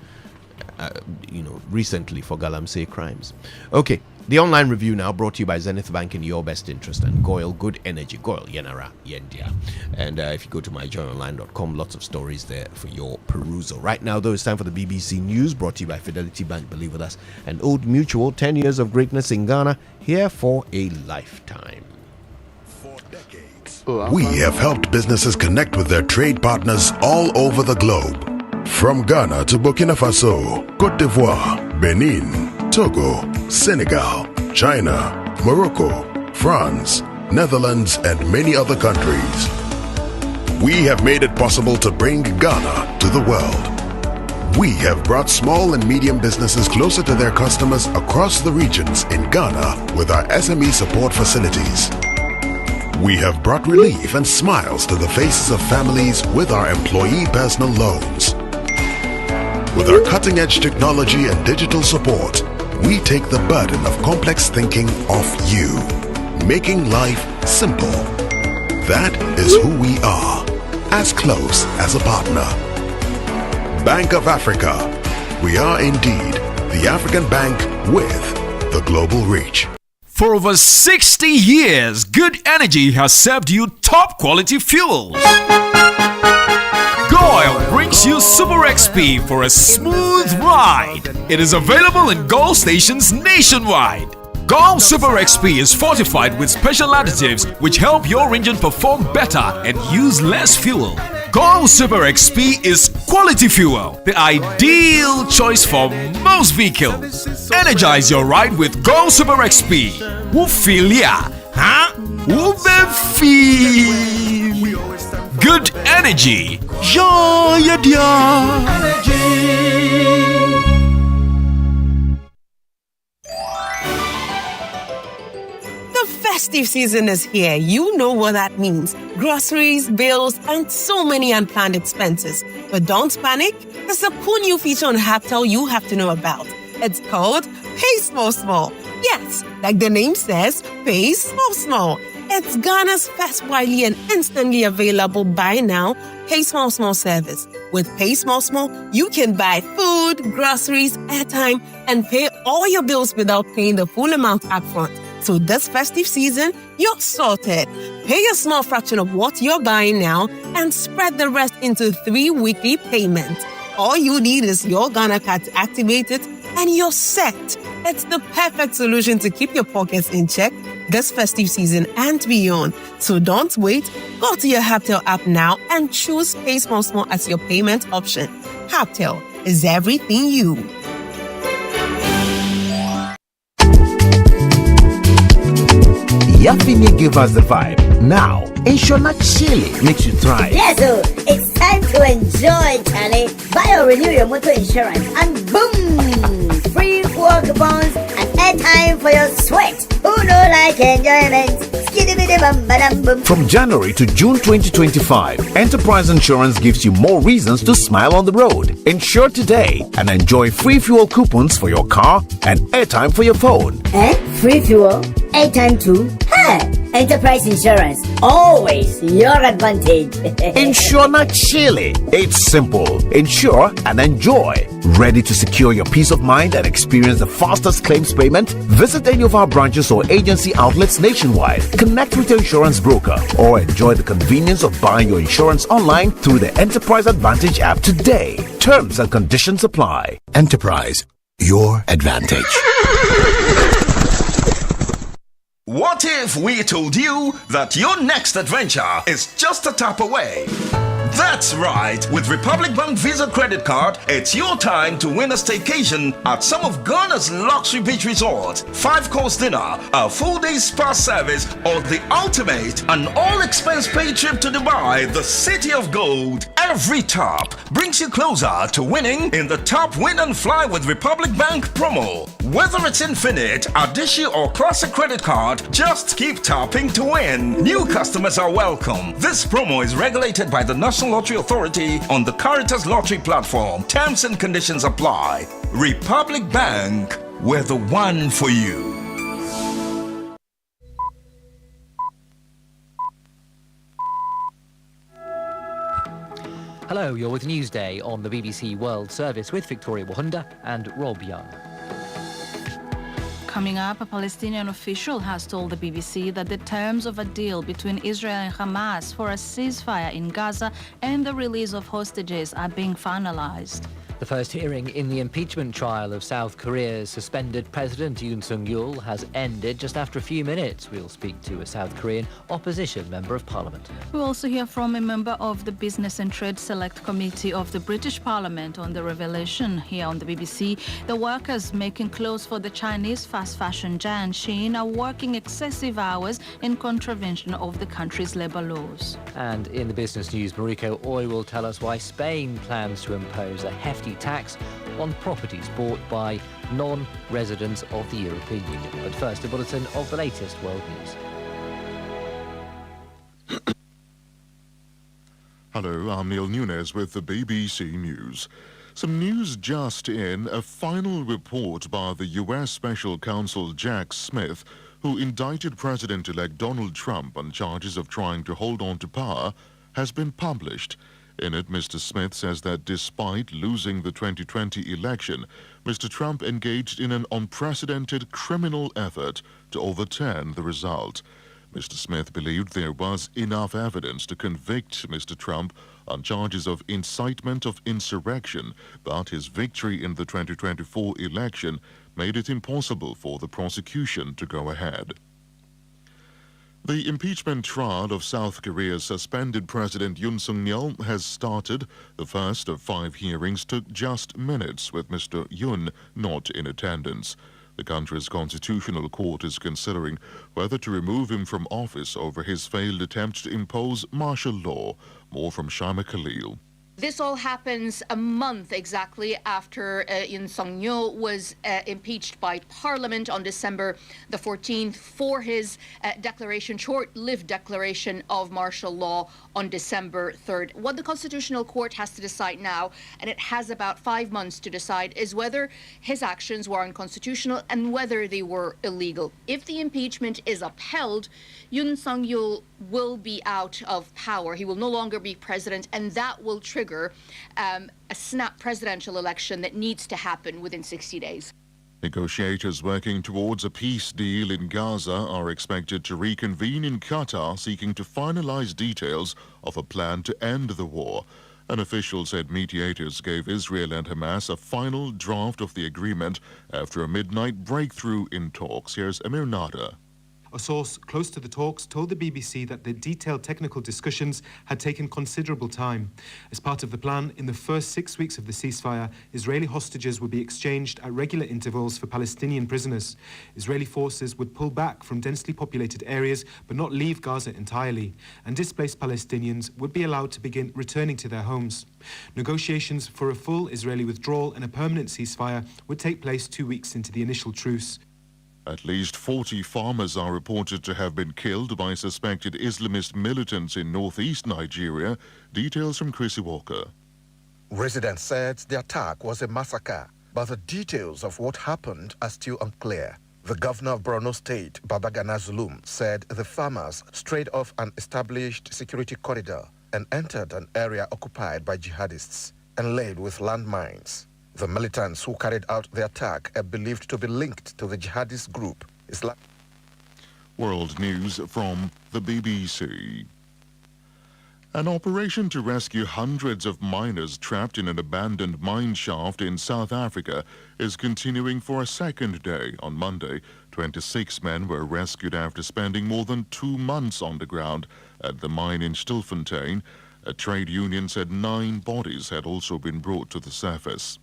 Speaker 1: recently for Galamsey crimes. Okay. The online review now brought to you by Zenith Bank in your best interest and Goil Good Energy. Goil Yenara Yendia. And if you go to myjoyonline.com, lots of stories there for your perusal. Right now, though, it's time for the BBC News brought to you by Fidelity Bank. Believe with us. And Old Mutual, 10 years of greatness in Ghana, here for a lifetime.
Speaker 16: We have helped businesses connect with their trade partners all over the globe. From Ghana to Burkina Faso, Côte d'Ivoire, Benin, Togo, Senegal, China, Morocco, France, Netherlands, and many other countries. We have made it possible to bring Ghana to the world. We have brought small and medium businesses closer to their customers across the regions in Ghana with our SME support facilities. We have brought relief and smiles to the faces of families with our employee personal loans. With our cutting-edge technology and digital support, we take the burden of complex thinking off you, making life simple. That is who we are, as close as a partner. Bank of Africa. We are indeed the African bank with the global reach.
Speaker 13: For over 60 years, Good Energy has served you top quality fuels. Goil brings you Super XP for a smooth ride. It is available in Goil stations nationwide. Goil Super XP is fortified with special additives which help your engine perform better and use less fuel. Goil Super XP is quality fuel, the ideal choice for most vehicles. Energize your ride with Goil Super XP. Who feel ya? Huh? Who be feel? Good energy. Joy dia.
Speaker 14: Festive season is here. You know what that means. Groceries, bills, and so many unplanned expenses. But don't panic. There's a cool new feature on Haptel you have to know about. It's called Pay Small Small. Yes, like the name says, Pay Small Small. It's Ghana's first widely and instantly available buy now, Pay Small Small service. With Pay Small Small, you can buy food, groceries, airtime, and pay all your bills without paying the full amount upfront. So this festive season, you're sorted. Pay a small fraction of what you're buying now and spread the rest into 3 weekly payments. All you need is your Ghana card to activate it and you're set. It's the perfect solution to keep your pockets in check this festive season and beyond. So don't wait. Go to your Haptel app now and choose Pay Small Small as your payment option. Haptel is everything you.
Speaker 15: Yafini give us the vibe. Now, Inshona Chili makes you thrive.
Speaker 17: Yes, so it's time to enjoy, Charlie. Buy or renew your motor insurance and boom! Free fuel coupons and airtime for your sweat. Who no like enjoyment?
Speaker 15: From January to June 2025, Enterprise Insurance gives you more reasons to smile on the road. Insure today and enjoy free fuel coupons for your car and airtime for your phone.
Speaker 17: Free fuel? airtime too? Enterprise insurance, always your advantage.
Speaker 15: Insure not chilly. It's simple. Insure and enjoy. Ready to secure your peace of mind and experience the fastest claims payment? Visit any of our branches or agency outlets nationwide. Connect with your insurance broker or enjoy the convenience of buying your insurance online through the Enterprise Advantage app today. Terms and conditions apply.
Speaker 16: Enterprise, your advantage.
Speaker 13: What if we told you that your next adventure is just a tap away? That's right. With Republic Bank Visa Credit Card, it's your time to win a staycation at some of Ghana's luxury beach resorts, 5-course dinner, a full-day spa service, or the ultimate, an all-expense paid trip to Dubai, the city of gold. Every tap brings you closer to winning in the Tap Win and Fly with Republic Bank promo. Whether it's Infinite, Adishi, or Classic Credit Card, just keep tapping to win. New customers are welcome. This promo is regulated by the National Lottery Authority on the Caritas Lottery platform. Terms and conditions apply. Republic Bank, we're the one for you.
Speaker 18: Hello, you're with Newsday on the BBC World Service with Victoria Wahunda and Rob Young.
Speaker 19: Coming up, a Palestinian official has told the BBC that the terms of a deal between Israel and Hamas for a ceasefire in Gaza and the release of hostages are being finalized.
Speaker 18: The first hearing in the impeachment trial of South Korea's suspended President Yoon Suk-yeol has ended just after a few minutes. We'll speak to a South Korean opposition member of Parliament.
Speaker 19: We'll also hear from a member of the Business and Trade Select Committee of the British Parliament on the revelation here on the BBC. The workers making clothes for the Chinese fast fashion giant Shein are working excessive hours in contravention of the country's labour laws.
Speaker 18: And in the business news, Mariko Oy will tell us why Spain plans to impose a hefty tax on properties bought by non-residents of the European Union. But first, a bulletin of the latest world news.
Speaker 20: Hello, I'm Neil Nunes with the BBC News. Some news just in: a final report by the U.S. Special Counsel Jack Smith, who indicted President-elect Donald Trump on charges of trying to hold on to power, has been published. In it, Mr. Smith says that despite losing the 2020 election, Mr. Trump engaged in an unprecedented criminal effort to overturn the result. Mr. Smith believed there was enough evidence to convict Mr. Trump on charges of incitement of insurrection, but his victory in the 2024 election made it impossible for the prosecution to go ahead. The impeachment trial of South Korea's suspended President Yoon Suk-yeol has started. The first of 5 hearings took just minutes, with Mr. Yoon not in attendance. The country's constitutional court is considering whether to remove him from office over his failed attempt to impose martial law. More from Shaima Khalil.
Speaker 21: This all happens a month exactly after Yoon Suk-yeol was impeached by Parliament on December the 14th for his short-lived declaration of martial law on December 3rd. What the Constitutional Court has to decide now, and it has about 5 months to decide, is whether his actions were unconstitutional and whether they were illegal. If the impeachment is upheld, Yoon Suk-yeol will be out of power. He will no longer be president, and that will trigger a snap presidential election that needs to happen within 60 days.
Speaker 20: Negotiators working towards a peace deal in Gaza are expected to reconvene in Qatar, seeking to finalize details of a plan to end the war. An official said mediators gave Israel and Hamas a final draft of the agreement after a midnight breakthrough in talks. Here's Amir Nada.
Speaker 25: A source close to the talks told the BBC that the detailed technical discussions had taken considerable time. As part of the plan, in the first 6 weeks of the ceasefire, Israeli hostages would be exchanged at regular intervals for Palestinian prisoners. Israeli forces would pull back from densely populated areas but not leave Gaza entirely, and displaced Palestinians would be allowed to begin returning to their homes. Negotiations for a full Israeli withdrawal and a permanent ceasefire would take place 2 weeks into the initial truce.
Speaker 20: At least 40 farmers are reported to have been killed by suspected Islamist militants in northeast Nigeria. Details from Chrissy Walker.
Speaker 26: Residents said the attack was a massacre, but the details of what happened are still unclear.
Speaker 3: The governor of Borno State, Babagana Zulum, said the farmers strayed off an established security corridor and entered an area occupied by jihadists and laid with landmines. The militants who carried out the attack are believed to be linked to the jihadist group
Speaker 20: World news from the BBC. An operation to rescue hundreds of miners trapped in an abandoned mine shaft in South Africa is continuing for a second day. On Monday, 26 men were rescued after spending more than 2 months on the ground at the mine in Stilfontein. A trade union said 9 bodies had also been brought to the surface.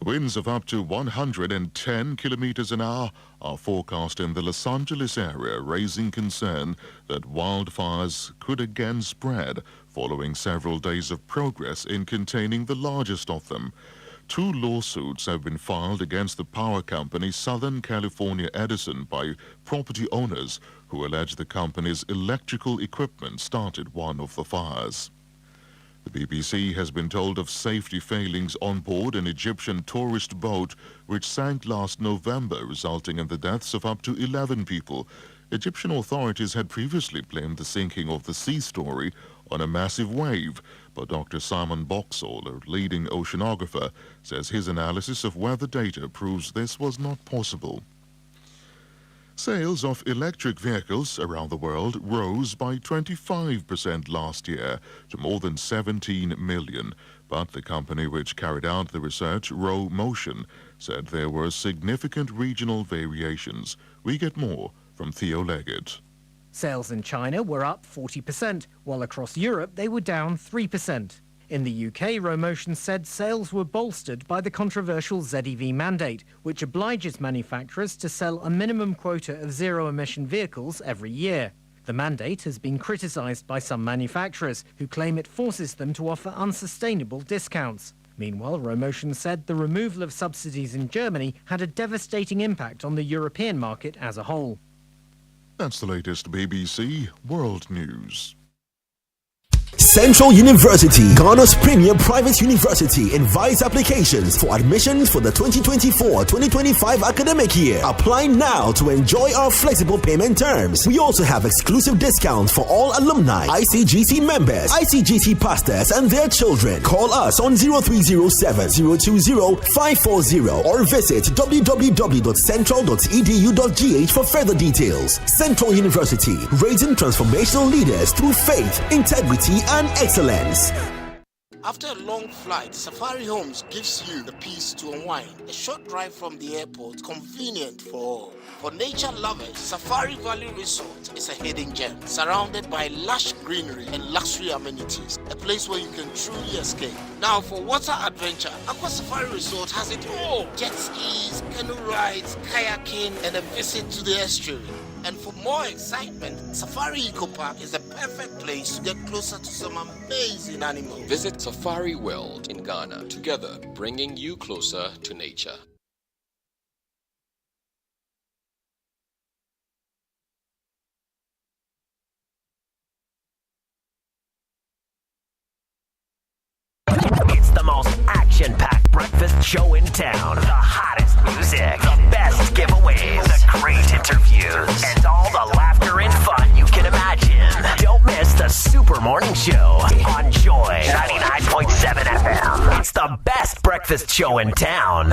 Speaker 20: Winds of up to 110 kilometers an hour are forecast in the Los Angeles area, raising concern that wildfires could again spread following several days of progress in containing the largest of them. 2 lawsuits have been filed against the power company Southern California Edison by property owners who allege the company's electrical equipment started one of the fires. The BBC has been told of safety failings on board an Egyptian tourist boat which sank last November, resulting in the deaths of up to 11 people. Egyptian authorities had previously blamed the sinking of the Sea Story on a massive wave, but Dr. Simon Boxall, a leading oceanographer, says his analysis of weather data proves this was not possible. Sales of electric vehicles around the world rose by 25% last year to more than 17 million. But the company which carried out the research, Row Motion, said there were significant regional variations. We get more from Theo Leggett.
Speaker 4: Sales in China were up 40%, while across Europe they were down 3%. In the UK, Romotion said sales were bolstered by the controversial ZEV mandate, which obliges manufacturers to sell a minimum quota of zero-emission vehicles every year. The mandate has been criticised by some manufacturers, who claim it forces them to offer unsustainable discounts. Meanwhile, Romotion said the removal of subsidies in Germany had a devastating impact on the European market as a whole.
Speaker 20: That's the latest BBC World News.
Speaker 5: Central University, Ghana's premier private university, invites applications for admissions for the 2024-2025 academic year. Apply now to enjoy our flexible payment terms. We also have exclusive discounts for all alumni, ICGC members, ICGC pastors, and their children. Call us on 0307-020-540 or visit www.central.edu.gh for further details. Central University, raising transformational leaders through faith, integrity, and excellence.
Speaker 22: After a long flight, Safari Homes gives you the peace to unwind. A short drive from the airport, convenient for all. For nature lovers, Safari Valley Resort is a hidden gem, surrounded by lush greenery and luxury amenities. A place where you can truly escape. Now, for water adventure, Aqua Safari Resort has it all. Jet skis, canoe rides, kayaking, and a visit to the estuary. And for more excitement, Safari Eco Park is the perfect place to get closer to some amazing animals.
Speaker 23: Visit Safari World in Ghana, together bringing you closer to nature.
Speaker 15: It's the most action-packed breakfast show in town. The hottest music, the best giveaways, the great interviews, and all the laughter and fun you can imagine. Don't miss the Super Morning Show on Joy 99.7 FM. It's the best breakfast show in town.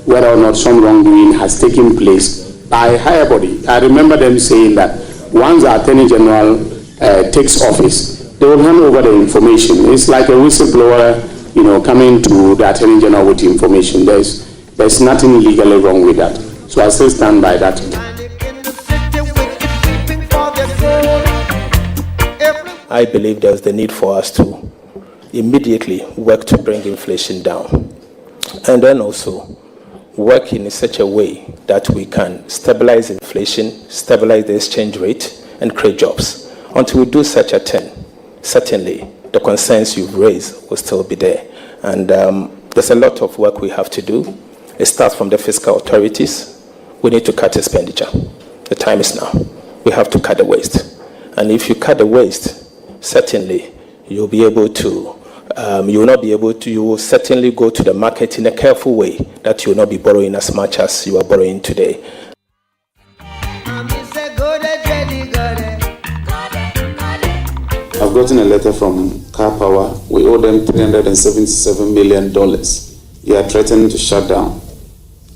Speaker 6: whether or not some wrongdoing has taken place by a higher body. I remember them saying that once the Attorney General takes office, they will hand over the information. It's like a whistleblower, coming to the Attorney General with information. There's nothing legally wrong with that. So I still stand by that.
Speaker 7: I believe there's the need for us to immediately work to bring inflation down, and then also work in such a way that we can stabilize inflation, stabilize the exchange rate, and create jobs. Until we do such a thing, certainly the concerns you've raised will still be there. And there's a lot of work we have to do. It starts from the fiscal authorities. We need to cut expenditure. The time is now. We have to cut the waste. And if you cut the waste, certainly you'll be able to, you will certainly go to the market in a careful way, that you will not be borrowing as much as you are borrowing today.
Speaker 6: I've gotten a letter from Car Power. We owe them $377 million. They are threatening to shut down.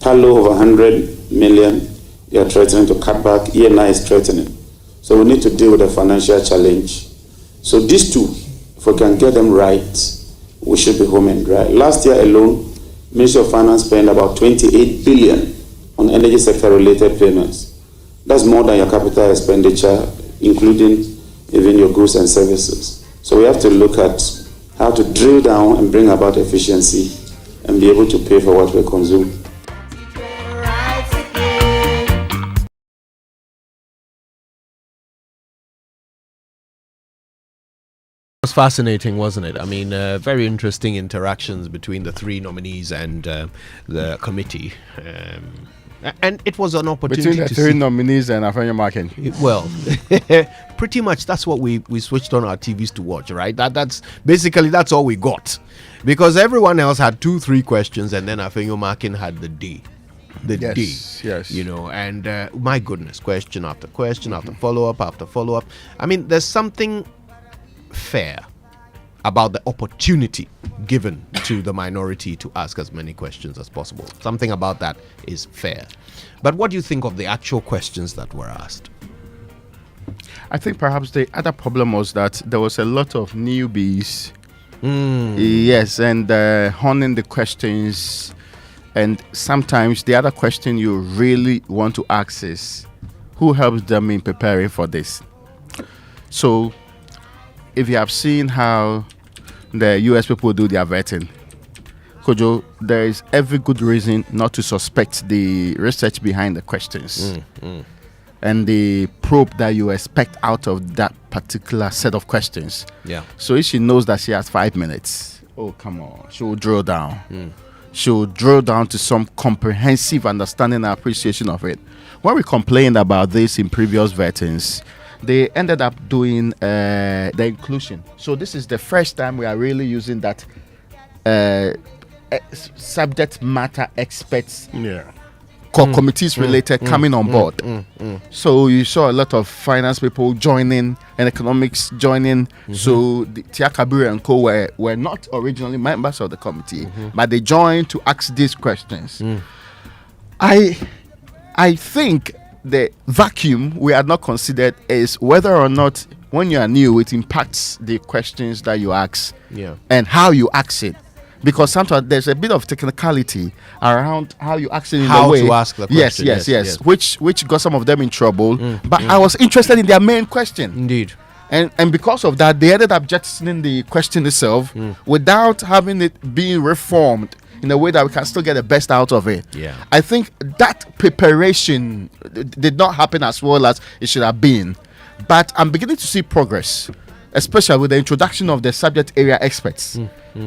Speaker 6: Palo over 100 million. They are threatening to cut back. ENI is threatening. So we need to deal with the financial challenge. So these two, if we can get them right, we should be home and dry. Last year alone, Ministry of Finance spent about 28 billion on energy sector related payments. That's more than your capital expenditure, including even your goods and services. So we have to look at how to drill down and bring about efficiency and be able to pay for what we consume.
Speaker 1: Was fascinating, wasn't it? I mean, very interesting interactions between the three nominees and the committee. And it was an opportunity
Speaker 11: between the three nominees and Afenyo Markin.
Speaker 1: Well, pretty much that's what we switched on our TVs to watch, right? That's basically that's all we got, because everyone else had 2-3 questions, and then Afenyo Markin had the D.
Speaker 11: Yes.
Speaker 1: And my goodness, question after question after follow-up after follow-up. I mean, there's something fair about the opportunity given to the minority to ask as many questions as possible. Something about that is fair. But what do you think of the actual questions that were asked?
Speaker 11: I think perhaps the other problem was that there was a lot of newbies. Yes, and honing the questions. And sometimes the other question you really want to ask is, who helps them in preparing for this? So, if you have seen how the US people do their vetting, Kojo, there is every good reason not to suspect the research behind the questions and the probe that you expect out of that particular set of questions.
Speaker 1: Yeah.
Speaker 11: So if she knows that she has 5 minutes, oh, come on, she will drill down. She will drill down to some comprehensive understanding and appreciation of it. When we complained about this in previous vettings, they ended up doing the inclusion. So this is the first time we are really using that subject matter experts, committees related coming on board. So you saw a lot of finance people joining and economics joining. So Tia Kabir and co were not originally members of the committee, but they joined to ask these questions. I think the vacuum we had not considered is whether or not when you are new it impacts the questions that you ask and how you ask it, because sometimes there's a bit of technicality around how you ask it in
Speaker 1: how
Speaker 11: the way
Speaker 1: to ask the question.
Speaker 11: Yes. Which got some of them in trouble, but I was interested in their main question
Speaker 1: indeed,
Speaker 11: and because of that they ended up jettisoning the question itself without having it being reformed in a way that we can still get the best out of it. I think that preparation did not happen as well as it should have been, but I'm beginning to see progress, especially with the introduction of the subject area experts.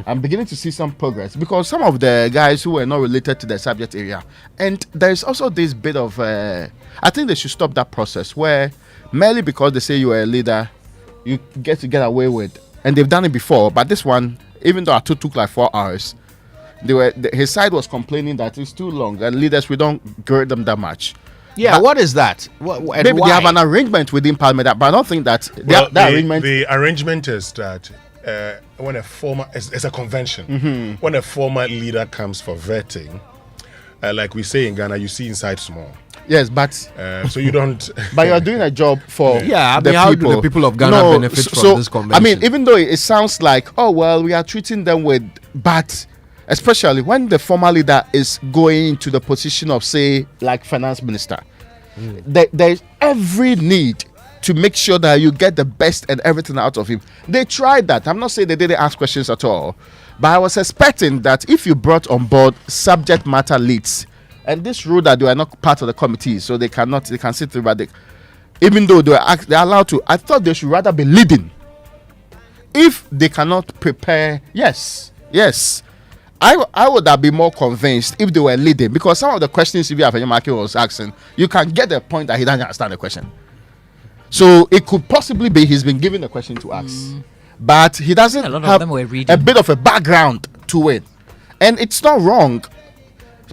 Speaker 11: I'm beginning to see some progress, because some of the guys who were not related to the subject area, and there's also this bit of I think they should stop that process where merely because they say you are a leader you get away with, and they've done it before, but this one, even though it took like 4 hours, his side was complaining that it's too long and leaders, we don't grade them that much. But
Speaker 1: what is that?
Speaker 11: Maybe they have an arrangement within Parliament, but I don't think that
Speaker 8: the arrangement is that when a former, it's a convention, when a former leader comes for vetting, like we say in Ghana, you see inside small.
Speaker 11: Yes, but
Speaker 8: so you don't.
Speaker 11: But you are doing a job for the
Speaker 1: how
Speaker 11: people.
Speaker 1: do the people of Ghana benefit from this convention?
Speaker 11: I mean, even though it sounds like, oh well, we are treating them with, but especially when the former leader is going into the position of, say, like finance minister, there is every need to make sure that you get the best and everything out of him. They tried that. I'm not saying they didn't ask questions at all, but I was expecting that if you brought on board subject matter leads, and this rule that they are not part of the committee, so they can sit through, but even though they're allowed to, I thought they should rather be leading. If they cannot prepare, yes, I would have been more convinced if they were leading, because some of the questions Sylvia Afenimaki was asking, you can get the point that he doesn't understand the question. So it could possibly be he's been given a question to ask, but he doesn't have a bit of a background to it, and it's not wrong.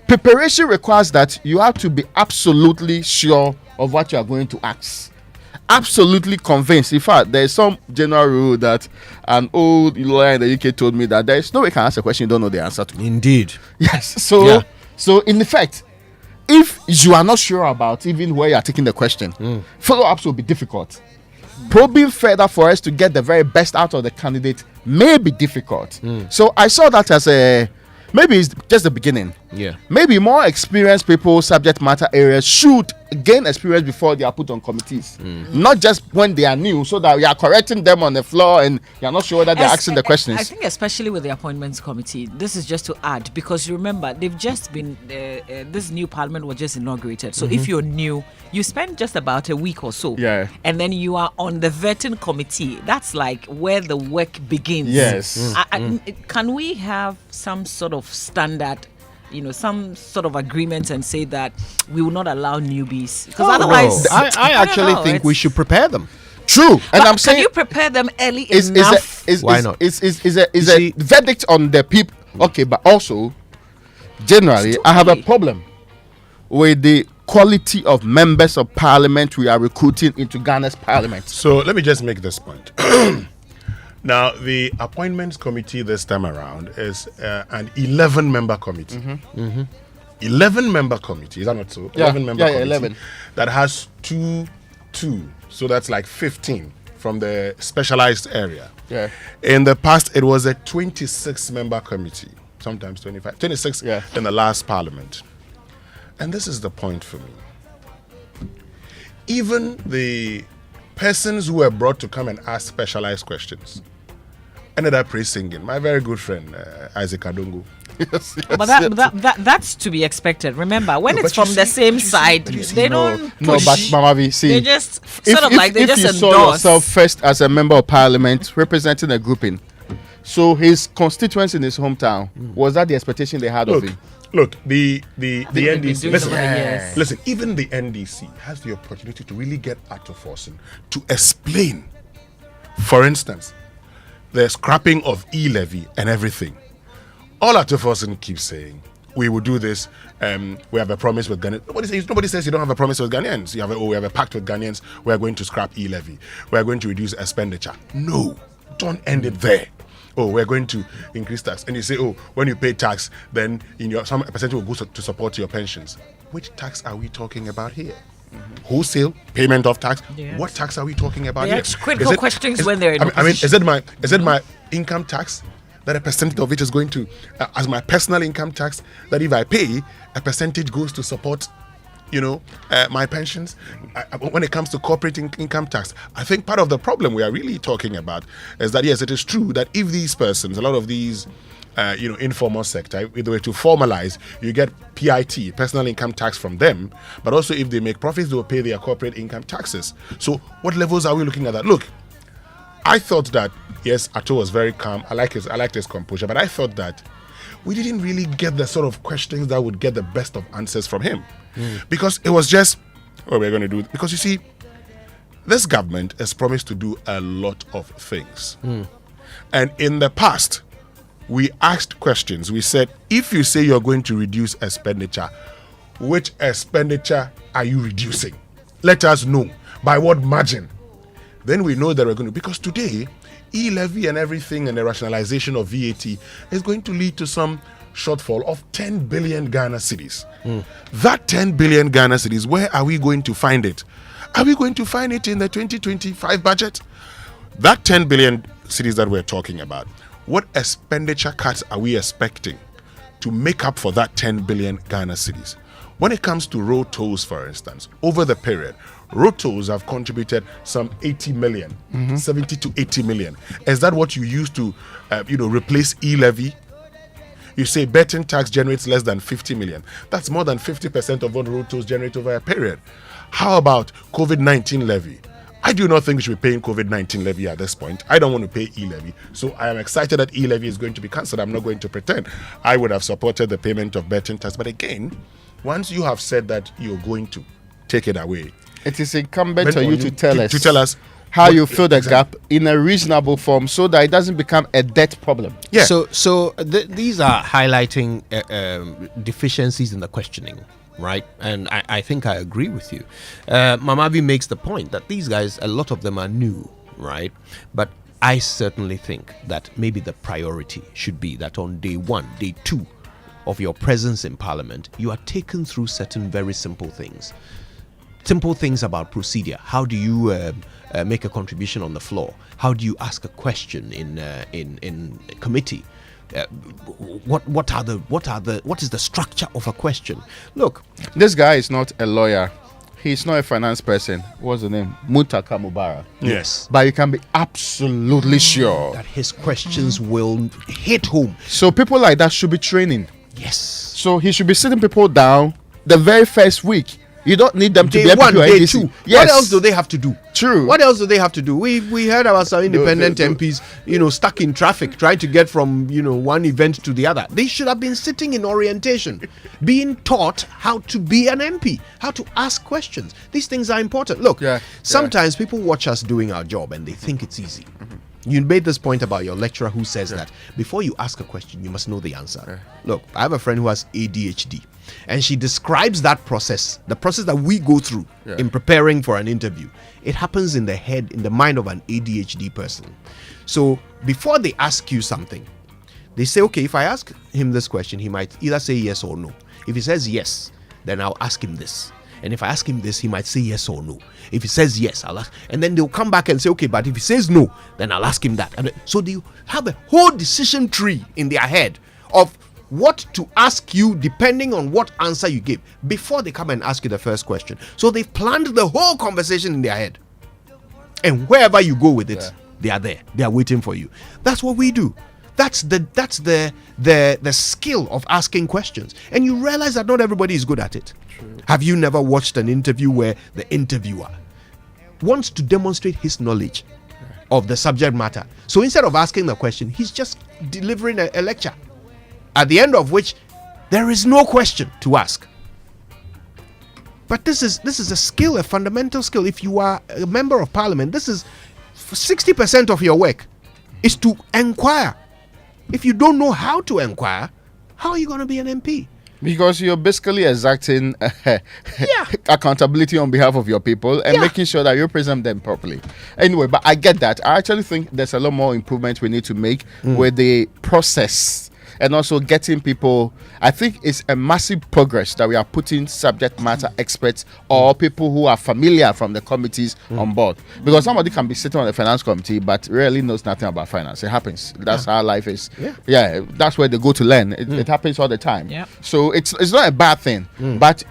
Speaker 11: Preparation requires that you have to be absolutely sure of what you are going to ask. Absolutely convinced. In fact, there is some general rule that an old lawyer in the UK told me that there is no way you can ask a question you don't know the answer to.
Speaker 1: Indeed.
Speaker 11: Yes. So in effect, if you are not sure about even where you are taking the question, follow-ups will be difficult. Probing further for us to get the very best out of the candidate may be difficult. So I saw that as maybe it's just the beginning.
Speaker 1: Yeah.
Speaker 11: Maybe more experienced people, subject matter areas should gain experience before they are put on committees. Not just when they are new, so that we are correcting them on the floor and you're not sure that they're asking the questions.
Speaker 2: I think especially with the appointments committee, this is just to add, because you remember, they've just been, this new parliament was just inaugurated. So if you're new, you spend just about a week or so.
Speaker 11: Yeah.
Speaker 2: And then you are on the vetting committee. That's like where the work begins.
Speaker 11: Yes.
Speaker 2: Can we have some sort of standard, some sort of agreement and say that we will not allow newbies? Because otherwise,
Speaker 1: I actually think we should prepare them.
Speaker 11: True, and I'm saying,
Speaker 2: can you prepare them early enough?
Speaker 1: Why not?
Speaker 11: Is a verdict on the people? Okay, but also, generally, I have a problem with the quality of members of parliament we are recruiting into Ghana's parliament.
Speaker 8: So let me just make this point. Now, the appointments committee this time around is an 11-member committee. 11-member committee, is that not so? 11-member committee
Speaker 11: 11.
Speaker 8: That has two. So that's like 15 from the specialized area.
Speaker 11: Yeah.
Speaker 8: In the past, it was a 26-member committee, sometimes 25, 26 in the last parliament. And this is the point for me. Even the persons who were brought to come and ask specialized questions ended up praising my very good friend Isaac Adongo.
Speaker 2: But that's to be expected. Remember, when it's from the same side, they don't push.
Speaker 11: But Mamavi, see,
Speaker 2: they just sort of like they just
Speaker 11: endorse. If you saw yourself first as a member of parliament representing a grouping, so his constituents in his hometown, was that the expectation they had of him?
Speaker 8: Look, the NDC. Listen, even the NDC has the opportunity to really get Ato Forson to explain. For instance, the scrapping of e-levy and everything. All Ato Forson keeps saying, we will do this. We have a promise with Ghanaians. Nobody says you don't have a promise with Ghanaians. We have a pact with Ghanaians. We are going to scrap e-levy. We are going to reduce expenditure. No, don't end it there. Oh, we're going to increase tax. And you say, oh, when you pay tax, then some percentage will go to support your pensions. Which tax are we talking about here? Wholesale payment of tax? Yes. What tax are we talking about here?
Speaker 2: Critical questions when they're in
Speaker 8: opposition. Is it my income tax that a percentage of it is going to, as my personal income tax, that if I pay, a percentage goes to support my pensions? When it comes to corporate income tax, I think part of the problem we are really talking about is that, yes, it is true that if these persons, a lot of these, informal sector, if they were to formalize, you get PIT, personal income tax from them, but also if they make profits, they will pay their corporate income taxes. So what levels are we looking at that? Look, I thought that, yes, Ato was very calm. I liked his composure, but I thought that we didn't really get the sort of questions that would get the best of answers from him. Because it was just, what we're going to do. Because you see, this government has promised to do a lot of things. And in the past, we asked questions. We said, if you say you're going to reduce expenditure, which expenditure are you reducing? Let us know. By what margin? Then we know that we're going to, because today, e-levy and everything and the rationalization of VAT is going to lead to some shortfall of 10 billion Ghana cedis. That 10 billion Ghana cedis, where are we going to find it? Are we going to find it in the 2025 budget? That 10 billion cedis that we're talking about, what expenditure cuts are we expecting to make up for that 10 billion Ghana cedis? When it comes to road tolls, for instance, over the period, road tolls have contributed some 80 million, 70 to 80 million. Is that what you use to, replace e-levy? You say betting tax generates less than 50 million. That's more than 50% of what road tolls generate over a period. How about COVID-19 levy? I do not think we should be paying COVID-19 levy at this point. I don't want to pay e-levy. So I am excited that e-levy is going to be cancelled. I'm not going to pretend. I would have supported the payment of betting tax. But again, once you have said that you're going to take it away,
Speaker 11: it is incumbent on you to tell us how
Speaker 8: what
Speaker 11: you fill the gap in a reasonable form so that it doesn't become a debt problem.
Speaker 8: Yeah.
Speaker 1: So these are highlighting deficiencies in the questioning, right? And I think I agree with you. Mamavi makes the point that these guys, a lot of them are new, right? But I certainly think that maybe the priority should be that on day 1, day 2 of your presence in Parliament, you are taken through certain very simple things. Simple things about procedure. How do you make a contribution on the floor? How do you ask a question in committee? What is the structure of a question? Look,
Speaker 11: this guy is not a lawyer. He's not a finance person. What's the name? Muntaka Mubara.
Speaker 1: Yes.
Speaker 11: But you can be absolutely sure
Speaker 1: that his questions will hit home.
Speaker 11: So people like that should be training.
Speaker 1: Yes.
Speaker 11: So he should be sitting people down the very first week. You don't need them to
Speaker 1: day
Speaker 11: be
Speaker 1: one, day
Speaker 11: APC.
Speaker 1: two.
Speaker 11: Yes.
Speaker 1: What else do they have to do?
Speaker 11: True.
Speaker 1: What else do they have to do? We heard about some independent MPs, stuck in traffic, trying to get from one event to the other. They should have been sitting in orientation, being taught how to be an MP, how to ask questions. These things are important. Look, sometimes people watch us doing our job and they think it's easy. You made this point about your lecturer who says that before you ask a question, you must know the answer. Look, I have a friend who has ADHD, and she describes that process, the process that we go through in preparing for an interview. It happens in the head, in the mind of an ADHD person. So before they ask you something, they say, okay, if I ask him this question, he might either say yes or no. If he says yes, then I'll ask him this. And if I ask him this, he might say yes or no. If he says yes, I'll ask. And then they'll come back and say, okay, but if he says no, then I'll ask him that. And so they have a whole decision tree in their head of what to ask you depending on what answer you give before they come and ask you the first question. So they've planned the whole conversation in their head. And wherever you go with it, they are there. They are waiting for you. That's what we do. That's the skill of asking questions. And you realize that not everybody is good at it. True. Have you never watched an interview where the interviewer wants to demonstrate his knowledge of the subject matter? So instead of asking the question, he's just delivering a lecture, at the end of which there is no question to ask. But this is a skill, a fundamental skill. If you are a member of Parliament, this is 60% of your work is to inquire. If you don't know how to inquire, how are you going to be an MP?
Speaker 11: Because you're basically exacting accountability on behalf of your people and making sure that you represent them properly. Anyway, but I get that. I actually think there's a lot more improvement we need to make with the process and also getting people. I think it's a massive progress that we are putting subject matter experts or people who are familiar from the committees on board. Because somebody can be sitting on the finance committee but really knows nothing about finance. It happens. That's how life is. Yeah, that's where they go to learn. It happens all the time. Yeah. So it's not a bad thing, but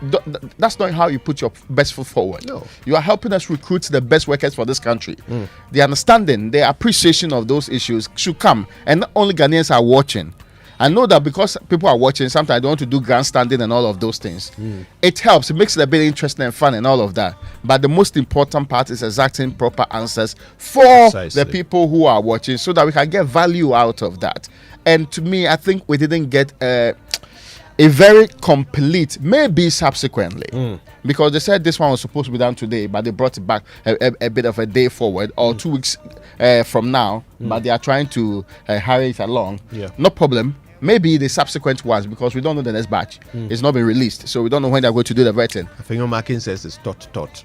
Speaker 11: that's not how you put your best foot forward. No. You are helping us recruit the best workers for this country. The understanding, the appreciation of those issues should come, and not only Ghanaians are watching. I know that because people are watching, sometimes I don't want to do grandstanding and all of those things. It helps. It makes it a bit interesting and fun and all of that. But the most important part is exacting proper answers for the people who are watching so that we can get value out of that. And to me, I think we didn't get a very complete, maybe subsequently, because they said this one was supposed to be done today, but they brought it back a bit of a day forward or 2 weeks from now, but they are trying to hurry it along. No problem. Maybe the subsequent ones, because we don't know the next batch. It's not been released, so we don't know when they're going to do the vetting.
Speaker 1: I think Markin says it's tot.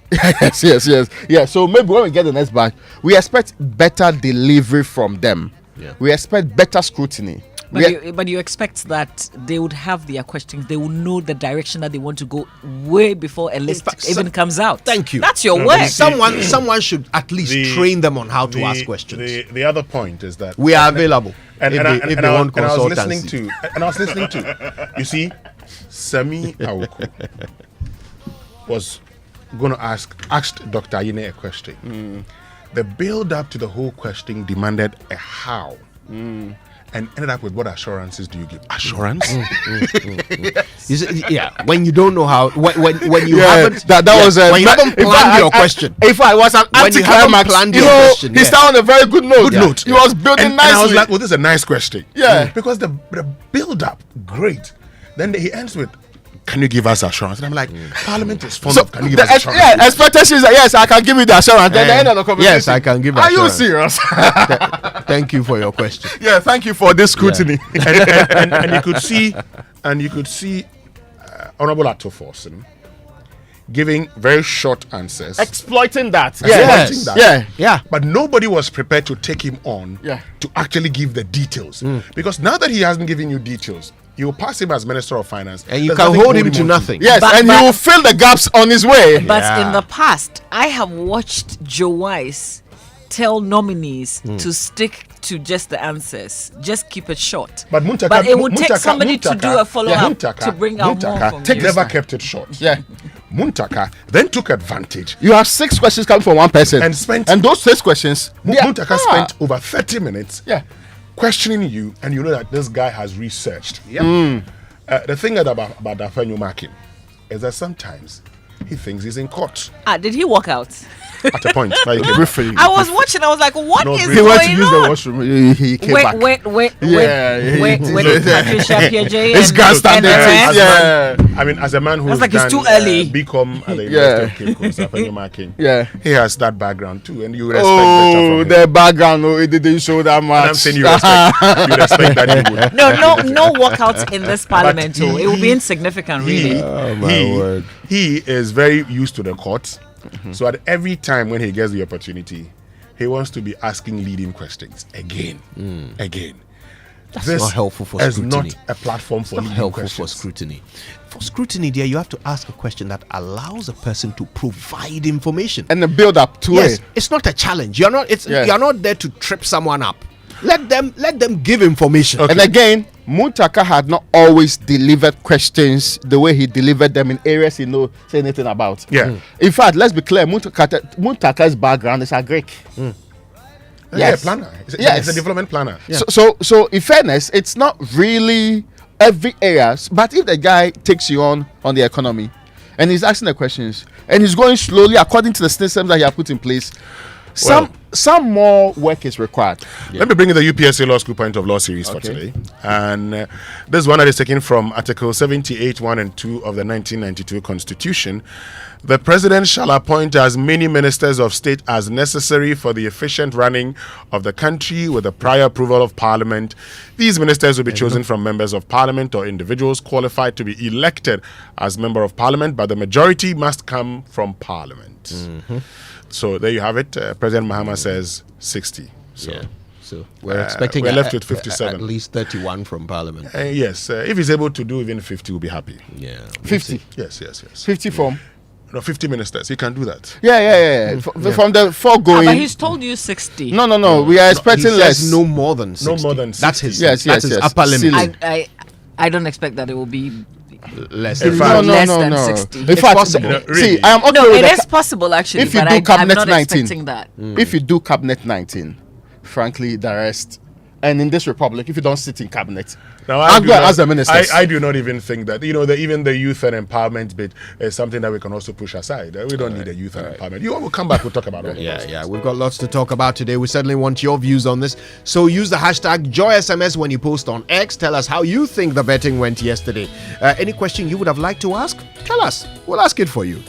Speaker 11: yes. Yeah, so maybe when we get the next batch, we expect better delivery from them. We expect better scrutiny.
Speaker 2: But you expect that they would have their questions. They will know the direction that they want to go way before a list even comes out.
Speaker 1: Thank you.
Speaker 2: That's your work.
Speaker 1: Someone should at least train them on how to ask questions.
Speaker 8: The other point is that
Speaker 1: we are available if they want
Speaker 8: I was
Speaker 1: consultancy.
Speaker 8: listening to, you see, Semi Awuku was going to asked Dr. Ayine a question. The build up to the whole question demanded a how. And ended up with what assurances do you give? Assurance?
Speaker 1: You see, when you don't know how, when you haven't,
Speaker 11: when
Speaker 1: you haven't planned your question.
Speaker 11: If I was an anticlimax, he started on a very good note. He was building nicely.
Speaker 8: And I was like, well, this is a nice question.
Speaker 11: Yeah.
Speaker 8: Because the build up, great. Then he ends with, can you give us assurance? And I'm like, Parliament is fond of, can you give us assurance?
Speaker 11: Yeah, expectations are, yes, I can give you the assurance. Then the end of the conversation.
Speaker 1: Yes, I can give
Speaker 11: Are
Speaker 1: assurance.
Speaker 11: you serious?
Speaker 1: Thank you for your question.
Speaker 11: Yeah, thank you for this scrutiny.
Speaker 8: And you could see Honorable Ato Forson giving very short answers.
Speaker 11: Exploiting that.
Speaker 8: Exploiting that.
Speaker 11: Yeah.
Speaker 8: But nobody was prepared to take him on to actually give the details. Because now that he hasn't given you details, you will pass him as Minister of Finance.
Speaker 1: And you can hold him to nothing.
Speaker 11: Yes, and he will fill the gaps on his way.
Speaker 2: But in the past, I have watched Joe Wise tell nominees to stick to just the answers. Just keep it short.
Speaker 8: But
Speaker 2: it would take somebody to do a follow-up to bring out more from you.
Speaker 8: Never kept it short.
Speaker 11: Yeah.
Speaker 8: Muntaka then took advantage.
Speaker 11: You have 6 questions coming from one person.
Speaker 8: And
Speaker 11: those 6 questions,
Speaker 8: Muntaka spent over 30 minutes questioning you, and you know that this guy has researched. The thing about Dafenyo Makin is that sometimes he thinks he's in court.
Speaker 2: Did he walk out?
Speaker 8: At a point.
Speaker 2: I was watching. I was like, what is
Speaker 11: he
Speaker 2: going
Speaker 11: went to use the
Speaker 2: on?
Speaker 11: washroom. He came back.
Speaker 2: Wait. Patricia PJ
Speaker 11: It's gas standard.
Speaker 8: I mean, as a man who's
Speaker 2: like
Speaker 8: done
Speaker 2: it's too early.
Speaker 8: BCom at the University of Cape Coast, Dafenyo Makin, he has that background too, and you respect better from him.
Speaker 11: The background, it didn't show that much.
Speaker 8: And I'm saying you respect that he would.
Speaker 2: No walkouts in this parliament. It will be insignificant, really.
Speaker 1: Oh my word.
Speaker 8: He is very used to the courts. So at every time when he gets the opportunity, he wants to be asking leading questions again.
Speaker 1: That's
Speaker 8: this
Speaker 1: not helpful for
Speaker 8: is
Speaker 1: scrutiny.
Speaker 8: not a platform for
Speaker 1: It's not
Speaker 8: leading
Speaker 1: helpful
Speaker 8: questions.
Speaker 1: for scrutiny. For scrutiny, dear, you have to ask a question that allows a person to provide information
Speaker 11: And the build up to
Speaker 1: yes,
Speaker 11: it.
Speaker 1: it's not a challenge. You're not there to trip someone up. Let them give information.
Speaker 11: And again, Muntaka had not always delivered questions the way he delivered them in areas he knows say anything about. In fact, let's be clear, Muntaka's background is a Greek.
Speaker 8: Yeah, planner. It's a development planner.
Speaker 11: So in fairness, it's not really every area, but if the guy takes you on the economy and he's asking the questions and he's going slowly according to the systems that he has put in place, some more work is required.
Speaker 8: Let me bring in the UPSA Law School Point of Law series for today. And this one that is taken from Article 78, 1 and 2 of the 1992 Constitution. The President shall appoint as many ministers of state as necessary for the efficient running of the country with the prior approval of Parliament. These ministers will be chosen from members of Parliament or individuals qualified to be elected as member of Parliament, but the majority must come from Parliament. So there you have it. President Mahama says 60.
Speaker 1: So we're expecting
Speaker 8: we're left with 57.
Speaker 1: At least 31 from Parliament.
Speaker 8: Yes, if he's able to do even 50, we'll be happy.
Speaker 11: 50.
Speaker 8: Yes.
Speaker 11: 50 from.
Speaker 8: No, 50 ministers. He can do that.
Speaker 11: Yeah. From the foregoing.
Speaker 2: But he's told you 60.
Speaker 11: No. We are expecting less.
Speaker 1: No more than 60.
Speaker 8: No more than 60.
Speaker 1: That's his.
Speaker 11: Yes.
Speaker 1: That's his upper limit.
Speaker 2: I don't expect that it will be
Speaker 1: less.
Speaker 2: less than 60.
Speaker 11: In fact,
Speaker 1: possible.
Speaker 11: See, I am okay with
Speaker 2: it is possible actually.
Speaker 11: If you
Speaker 2: but
Speaker 11: do
Speaker 2: I'm
Speaker 11: cabinet
Speaker 2: not
Speaker 11: 19,
Speaker 2: expecting that.
Speaker 11: If you do cabinet 19, frankly, the rest. And in this republic, if you don't sit in cabinet,
Speaker 8: now,
Speaker 11: as a minister,
Speaker 8: I do not even think that even the youth and empowerment bit is something that we can also push aside. We don't need a youth and empowerment. You will come back. We'll talk about all of those.
Speaker 1: Yeah. We've got lots to talk about today. We certainly want your views on this. So use the hashtag JoySMS when you post on X. Tell us how you think the betting went yesterday. Any question you would have liked to ask? Tell us. We'll ask it for you.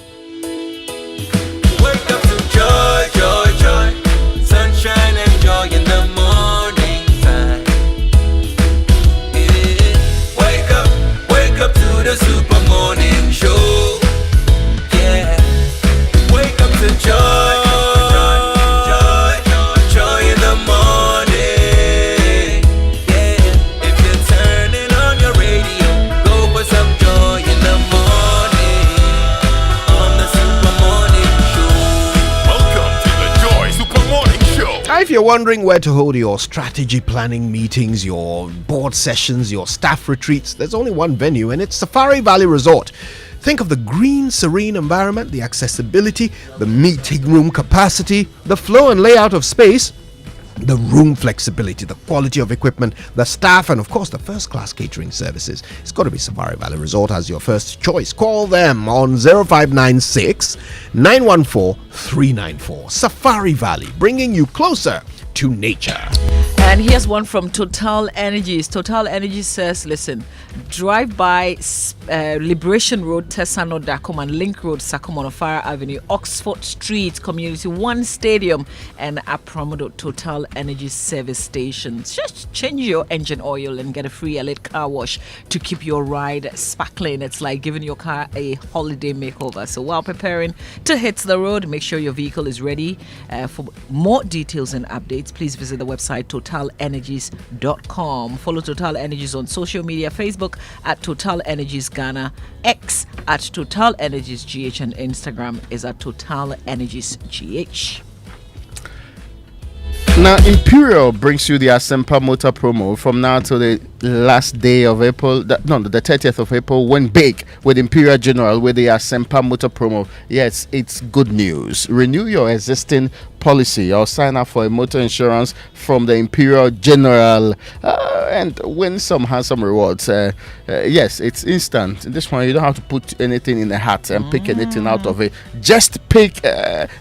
Speaker 9: Wake up to joy, joy, joy. Sunshine and joy in the morning time. Yeah. Wake up to the super morning show. Yeah. Wake up to joy, joy in the morning. Yeah. If you're
Speaker 1: you're wondering where to hold your strategy planning meetings, your board sessions, your staff retreats, there's only one venue, and it's Safari Valley Resort. Think of the green, serene environment, the accessibility, the meeting room capacity, the flow and layout of space, the room flexibility, the quality of equipment, the staff, and of course the first-class catering services. It's got to be Safari Valley Resort as your first choice. Call them on 0596 914 394. Safari Valley, bringing you closer to nature.
Speaker 2: And here's one from Total Energies. Total Energies says, listen, drive by Liberation Road, Tessano, Dakom, and Link Road, Sakomono Fire Avenue, Oxford Street, Community 1 Stadium, and Apromodo Total Energies service stations. Just change your engine oil and get a free elite car wash to keep your ride sparkling. It's like giving your car a holiday makeover. So while preparing to hit the road, make sure your vehicle is ready. For more details and updates, please visit the website totalenergies.com. Follow Total Energies on social media, Facebook at Total Energies Ghana, X at Total Energies GH, and Instagram is at Total Energies GH.
Speaker 11: Now, Imperial brings you the Asempa Motor promo from now to the last day of April. The 30th of April. Went big with Imperial General with the Asempa Motor promo. Yes, it's good news. Renew your existing policy or sign up for a motor insurance from the Imperial General and win some handsome rewards. Yes, it's instant. This one, you don't have to put anything in the hat and pick anything out of it. Just pick,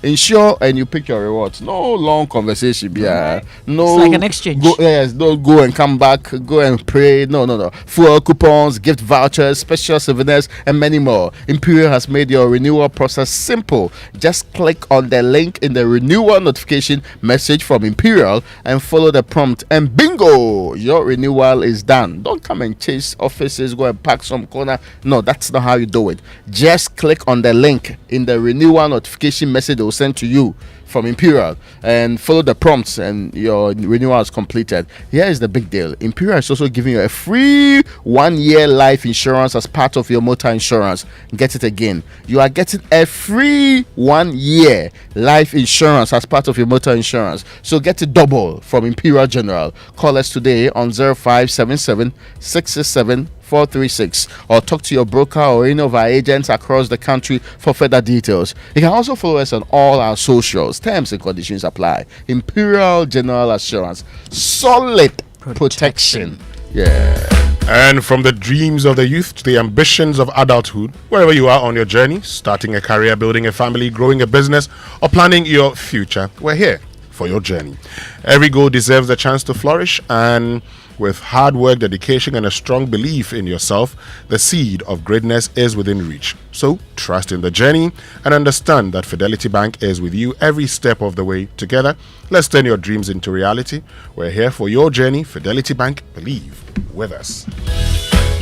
Speaker 11: insure, and you pick your rewards. No long conversation. Yeah, no.
Speaker 2: It's like an exchange.
Speaker 11: Don't go and come back. Go and pray. No. Fuel coupons, gift vouchers, special souvenirs, and many more. Imperial has made your renewal process simple. Just click on the link in the renewal notification message from Imperial and follow the prompt, and bingo, your renewal is done. Don't come and chase offices, go and park some corner. No, that's not how you do it. Just click on the link in the renewal notification message they will send to you from Imperial and follow the prompts, and your renewal is completed. Here is the big deal. Imperial is also giving you a free 1-year life insurance as part of your motor insurance. Get it again. You are getting a free 1-year life insurance as part of your motor insurance. So get it double from Imperial General. Call us today on 0577 667 436 or talk to your broker or any of our agents across the country for further details. You can also follow us on all our socials. Terms and conditions apply. Imperial General Assurance. Solid protection. Yeah.
Speaker 8: And from the dreams of the youth to the ambitions of adulthood, wherever you are on your journey, starting a career, building a family, growing a business, or planning your future, we're here for your journey. Every goal deserves a chance to flourish, and with hard work, dedication, and a strong belief in yourself, the seed of greatness is within reach. So trust in the journey and understand that Fidelity Bank is with you every step of the way. Together, let's turn your dreams into reality. We're here for your journey. Fidelity Bank, believe with us.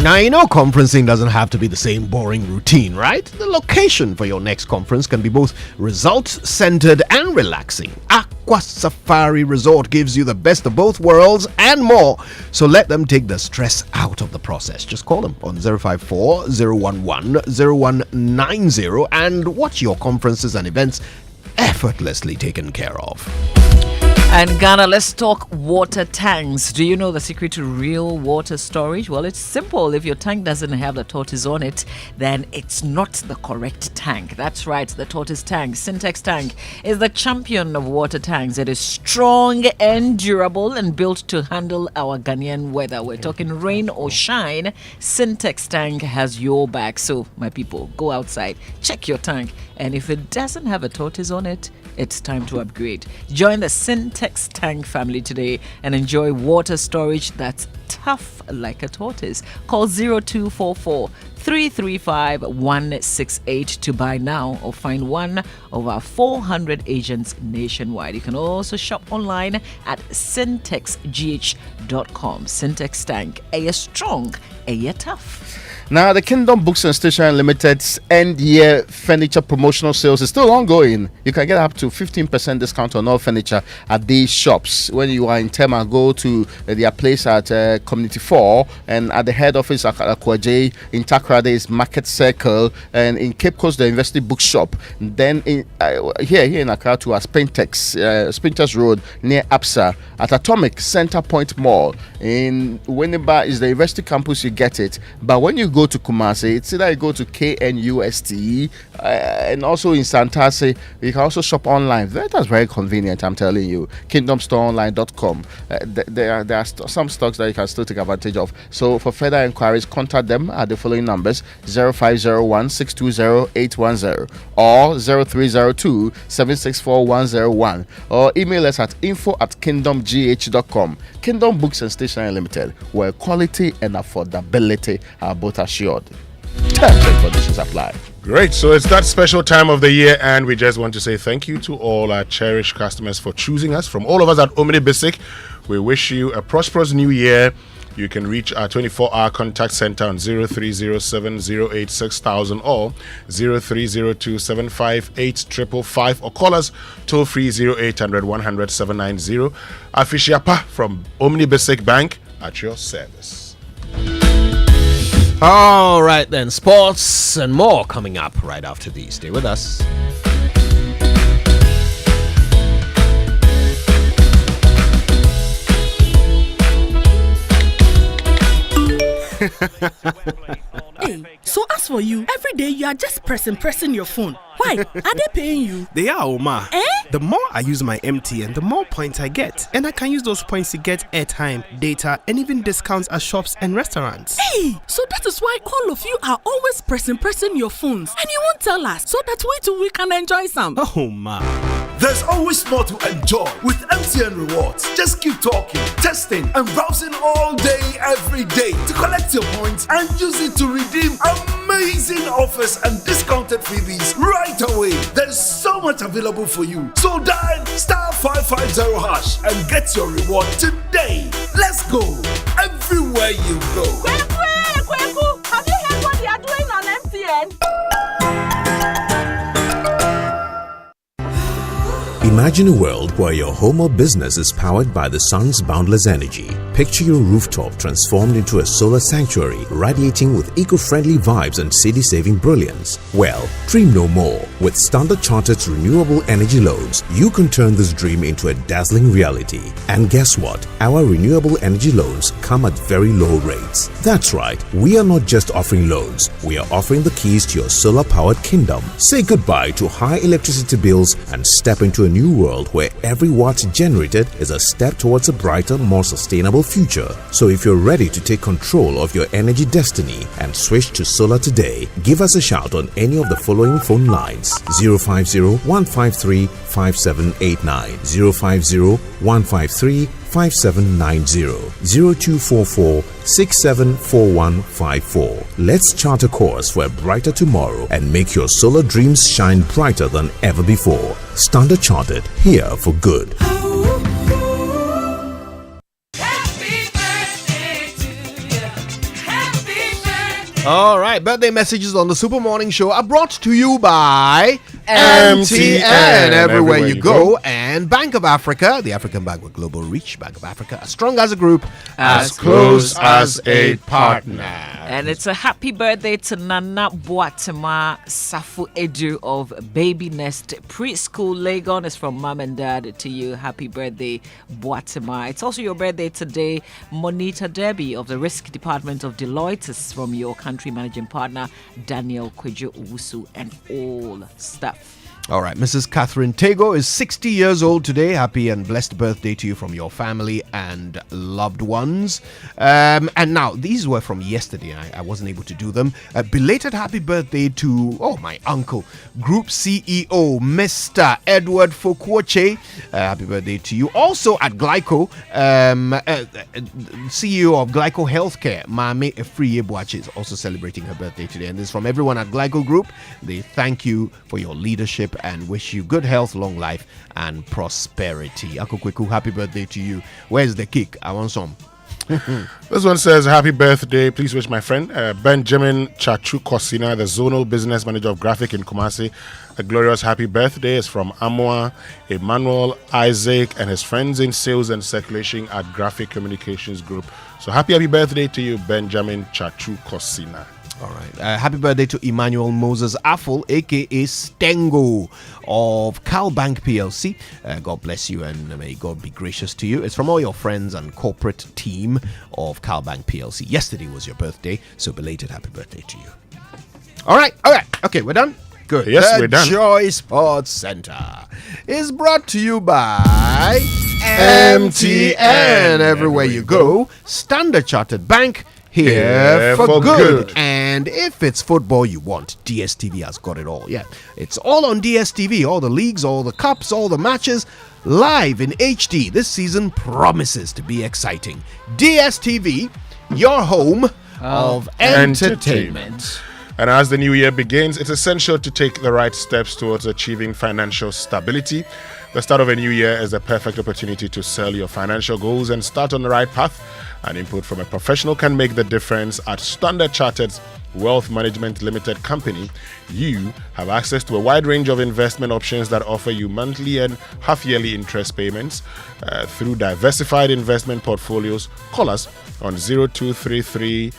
Speaker 1: Now, you know, conferencing doesn't have to be the same boring routine, right? The location for your next conference can be both results-centered and relaxing. Aqua Safari Resort gives you the best of both worlds and more. So let them take the stress out of the process. Just call them on 054 011 0190 and watch your conferences and events effortlessly taken care of.
Speaker 2: And Ghana, let's talk water tanks. Do you know the secret to real water storage? Well, it's simple. If your tank doesn't have the tortoise on it, then it's not the correct tank. That's right, the tortoise tank, Syntex tank, is the champion of water tanks. It is strong and durable and built to handle our Ghanaian weather. We're talking rain or shine. Syntex tank has your back. So, my people, go outside, check your tank, and if it doesn't have a tortoise on it, it's time to upgrade. Join the Syntex tank family today and enjoy water storage that's tough like a tortoise. Call 0244 335 168 to buy now or find one of our 400 agents nationwide. You can also shop online at syntexgh.com. syntex.com. Syntex tank. A strong, a tough.
Speaker 11: Now, the Kingdom Books and Stationery Limited's end-year furniture promotional sales is still ongoing. You can get up to 15% discount on all furniture at these shops. When you are in Tema, go to their place at Community 4, and at the head office at Akwaje. In Takrade is Market Circle, and in Cape Coast, the University Bookshop. Then here in Accra to Spinters Road near APSA. At Atomic Center Point Mall in Winneba is the University Campus. You get it, but when you go to Kumasi, it's either you go to KNUST and also in Santase. You can also shop online. That's very convenient, I'm telling you. KingdomStoreOnline.com. There are some stocks that you can still take advantage of. So for further inquiries, contact them at the following numbers: 0501 620 810 or 0302 764 101, or email us at info@kingdomgh.com. Kingdom Books and Stationery Limited, where quality and affordability are both assured. Terms and conditions apply.
Speaker 8: Great. So it's that special time of the year, and we just want to say thank you to all our cherished customers for choosing us. From all of us at Omni Basic, we wish you a prosperous new year. You can reach our 24-hour contact center on 0307-086000 or 0302-758-555, or call us toll free 0800 100 790. Afishiapa from Omni Basic Bank at your service.
Speaker 1: All right, then. Sports and more coming up right after these. Stay with us.
Speaker 10: Hey, so as for you, every day you are just pressing your phone. Why? Are they paying you?
Speaker 12: They are, Oma. The more I use my MTN, the more points I get. And I can use those points to get airtime, data, and even discounts at shops and restaurants.
Speaker 10: Hey, so that is why all of you are always pressing your phones. And you won't tell us, so that we too we can enjoy some.
Speaker 12: Oh, ma.
Speaker 14: There's always more to enjoy with MTN Rewards. Just keep talking, testing, and browsing all day, every day to collect your points and use it to redeem amazing offers and discounted freebies right away. There's so much available for you. So dial *550# and get your reward today. Let's go everywhere you go.
Speaker 10: Kweku, have you heard what they are doing on MTN?
Speaker 17: Imagine a world where your home or business is powered by the sun's boundless energy. Picture your rooftop transformed into a solar sanctuary, radiating with eco-friendly vibes and city-saving brilliance. Well, dream no more. With Standard Chartered's renewable energy loans, you can turn this dream into a dazzling reality. And guess what? Our renewable energy loans come at very low rates. That's right, we are not just offering loans, we are offering the keys to your solar-powered kingdom. Say goodbye to high electricity bills and step into a new world where every watt generated is a step towards a brighter, more sustainable future. So if you're ready to take control of your energy destiny and switch to solar today, give us a shout on any of the following phone lines: 050-153-5789, 050-153-5790, 0244-674154. Let's chart a course for a brighter tomorrow and make your solar dreams shine brighter than ever before. Standard Chartered, here for good.
Speaker 1: All right, birthday messages on the Super Morning Show are brought to you by MTN. Everywhere you go, and Bank of Africa, the African Bank with global reach. Bank of Africa, as strong as a group, as close as a partner.
Speaker 2: And it's a happy birthday to Nana Boatema Safu Edu of Baby Nest Preschool, Legon. It's from mom and dad to you. Happy birthday, Boatema. It's also your birthday today. Monita Debbie of the Risk Department of Deloitte is from your country managing partner, Daniel Kwejo Owusu, and all staff.
Speaker 1: All right, Mrs. Catherine Tego is 60 years old today. Happy and blessed birthday to you from your family and loved ones. And now, these were from yesterday. I wasn't able to do them. A belated happy birthday to, my uncle, Group CEO, Mr. Edward Fokwoche. Happy birthday to you. Also at Glyco, CEO of Glyco Healthcare, Mame Efriye Boache, is also celebrating her birthday today. And this is from everyone at Glyco Group. They thank you for your leadership and wish you good health, long life, and prosperity. Uncle Kweku, happy birthday to you. Where's the cake? I want some.
Speaker 8: This one says, happy birthday. Please wish my friend Benjamin Chachu Kosina, the Zonal Business Manager of Graphic in Kumasi, a glorious happy birthday. Is from Amwa, Emmanuel, Isaac, and his friends in sales and circulation at Graphic Communications Group. So happy birthday to you, Benjamin Chachu Kosina.
Speaker 1: All right. Happy birthday to Emmanuel Moses Affle, aka Stengo of CalBank PLC. God bless you and may God be gracious to you. It's from all your friends and corporate team of CalBank PLC. Yesterday was your birthday, so belated happy birthday to you. All right. Okay, we're done? Good.
Speaker 8: Yes, we're done.
Speaker 1: Joy Sports Center is brought to you by MTN. Everywhere you go, Standard Chartered Bank. Here for good. And if it's football you want, DSTV has got it all. Yeah, it's all on DSTV. All the leagues, all the cups, all the matches, live in HD. This season promises to be exciting. DSTV, your home of entertainment.
Speaker 8: And as the new year begins, it's essential to take the right steps towards achieving financial stability. The start of a new year is the perfect opportunity to sell your financial goals and start on the right path. An input from a professional can make the difference. At Standard Chartered's Wealth Management Limited Company, you have access to a wide range of investment options that offer you monthly and half-yearly interest payments through diversified investment portfolios. Call us on 0233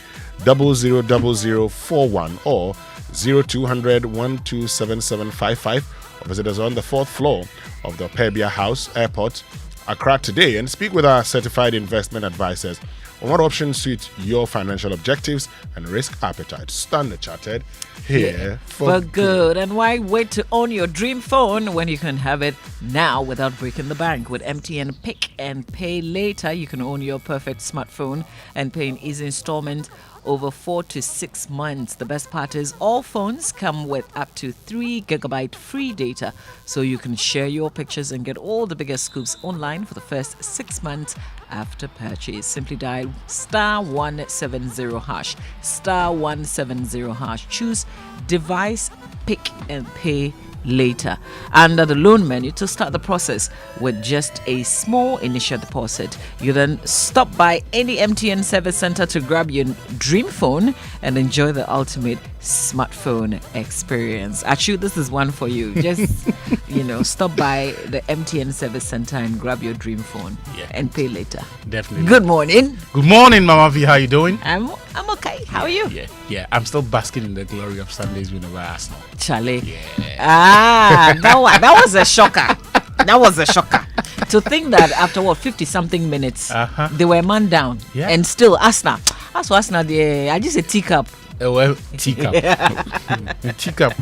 Speaker 8: 000041 or 0200 127755, or visit us on the 4th floor of the Perbia House, Airport, Accra today, and speak with our certified investment advisors on what options suit your financial objectives and risk appetite. Standard Chartered, here for
Speaker 2: good. And why wait to own your dream phone when you can have it now without breaking the bank? With MTN Pick and Pay Later, you can own your perfect smartphone and pay in easy installments over 4 to 6 months. The best part is all phones come with up to 3 gigabyte free data, so you can share your pictures and get all the biggest scoops online for the first 6 months after purchase. Simply dial *170#, *170#. Choose device, pick and pay later under the loan menu to start the process with just a small initial deposit. You then stop by any MTN service center to grab your dream phone and enjoy the ultimate smartphone experience. Actually, this is one for you. Just stop by the MTN service center and grab your dream phone and pay later.
Speaker 13: Definitely.
Speaker 2: Good morning.
Speaker 13: Good morning, Mama V. How you doing?
Speaker 2: I'm okay. How are you?
Speaker 13: Yeah. I'm still basking in the glory of Sunday's win over Arsenal.
Speaker 2: Charlie. That was a shocker. To think that after 50-something minutes, they were man down, and still Arsenal. That's Arsenal. I just a teacup.
Speaker 13: Well, teacup. Teacup.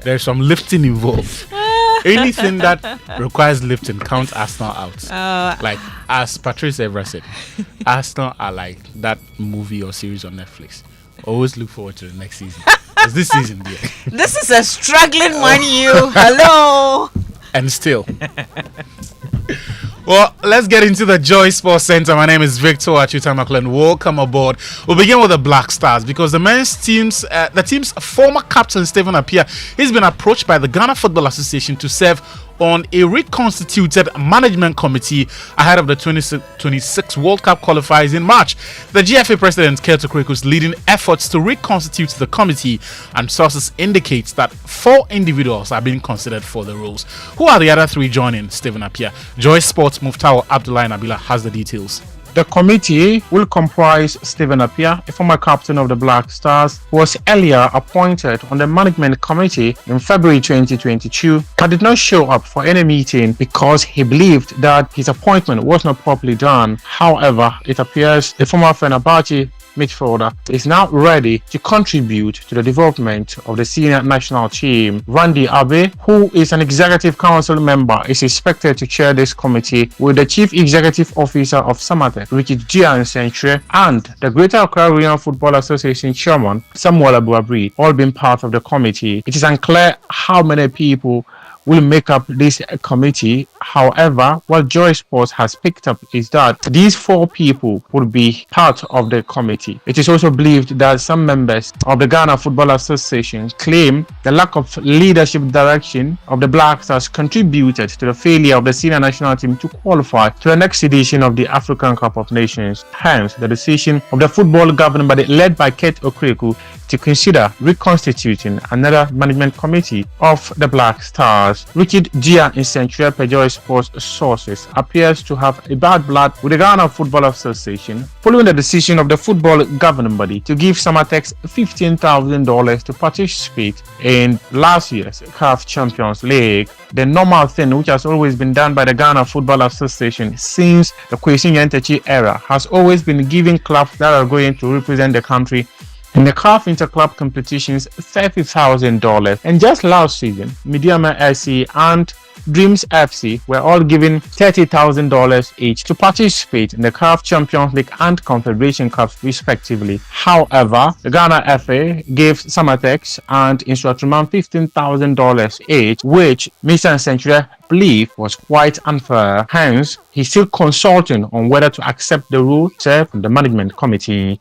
Speaker 13: There's some lifting involved. Anything that requires lifting counts Arsenal out. Like as Patrice ever said, Arsenal are like that movie or series on Netflix. Always look forward to the next season. It's this season, dear.
Speaker 2: This is a struggling one, you. Hello.
Speaker 13: And still. Well, let's get into the Joy Sports Center. My name is Victor Achuta Maclean. Welcome aboard. We'll begin with the Black Stars because the men's team's former captain Stephen Appiah, he's been approached by the Ghana Football Association to serve on a reconstituted management committee ahead of the 2026 World Cup qualifiers in March. The GFA president, Keto Kreko, is leading efforts to reconstitute the committee, and sources indicate that 4 individuals are being considered for the roles. Who are the other 3 joining Stephen Appiah? Joy Sports' Muftau Abdullah Nabila has the details.
Speaker 16: The committee will comprise Stephen Appiah, a former captain of the Black Stars, who was earlier appointed on the management committee in February 2022, but did not show up for any meeting because he believed that his appointment was not properly done. However, it appears the former Fenerbahce midfielder is now ready to contribute to the development of the senior national team. Randy Abe, who is an executive council member, is expected to chair this committee, with the chief executive officer of Samatek, Richard Gian Sentre, and the Greater Accra Regional Football Association chairman, Samuel Abuabri, all being part of the committee. It is unclear how many people will make up this committee. However, what Joy Sports has picked up is that these 4 people would be part of the committee. It is also believed that some members of the Ghana Football Association claim the lack of leadership direction of the Black Stars contributed to the failure of the senior national team to qualify to the next edition of the African Cup of Nations. Hence, the decision of the football governing body led by Kate Okreku to consider reconstituting another management committee of the Black Stars. Richard Gia in Central Joy Sports sources appears to have a bad blood with the Ghana Football Association following the decision of the football governing body to give Samatex $15,000 to participate in last year's CAF Champions League. The normal thing which has always been done by the Ghana Football Association since the Kwesi Nyantakyi era has always been giving clubs that are going to represent the country in the CAF Interclub competitions $30,000. And just last season, Midiama SC and Dreams FC were all given $30,000 each to participate in the CAF Champions League and Confederation Cups respectively. However, the Ghana FA gave Samatex and Instructorman $15,000 each, which Mr. Century believed was quite unfair. Hence, he's still consulting on whether to accept the rule set from the management committee.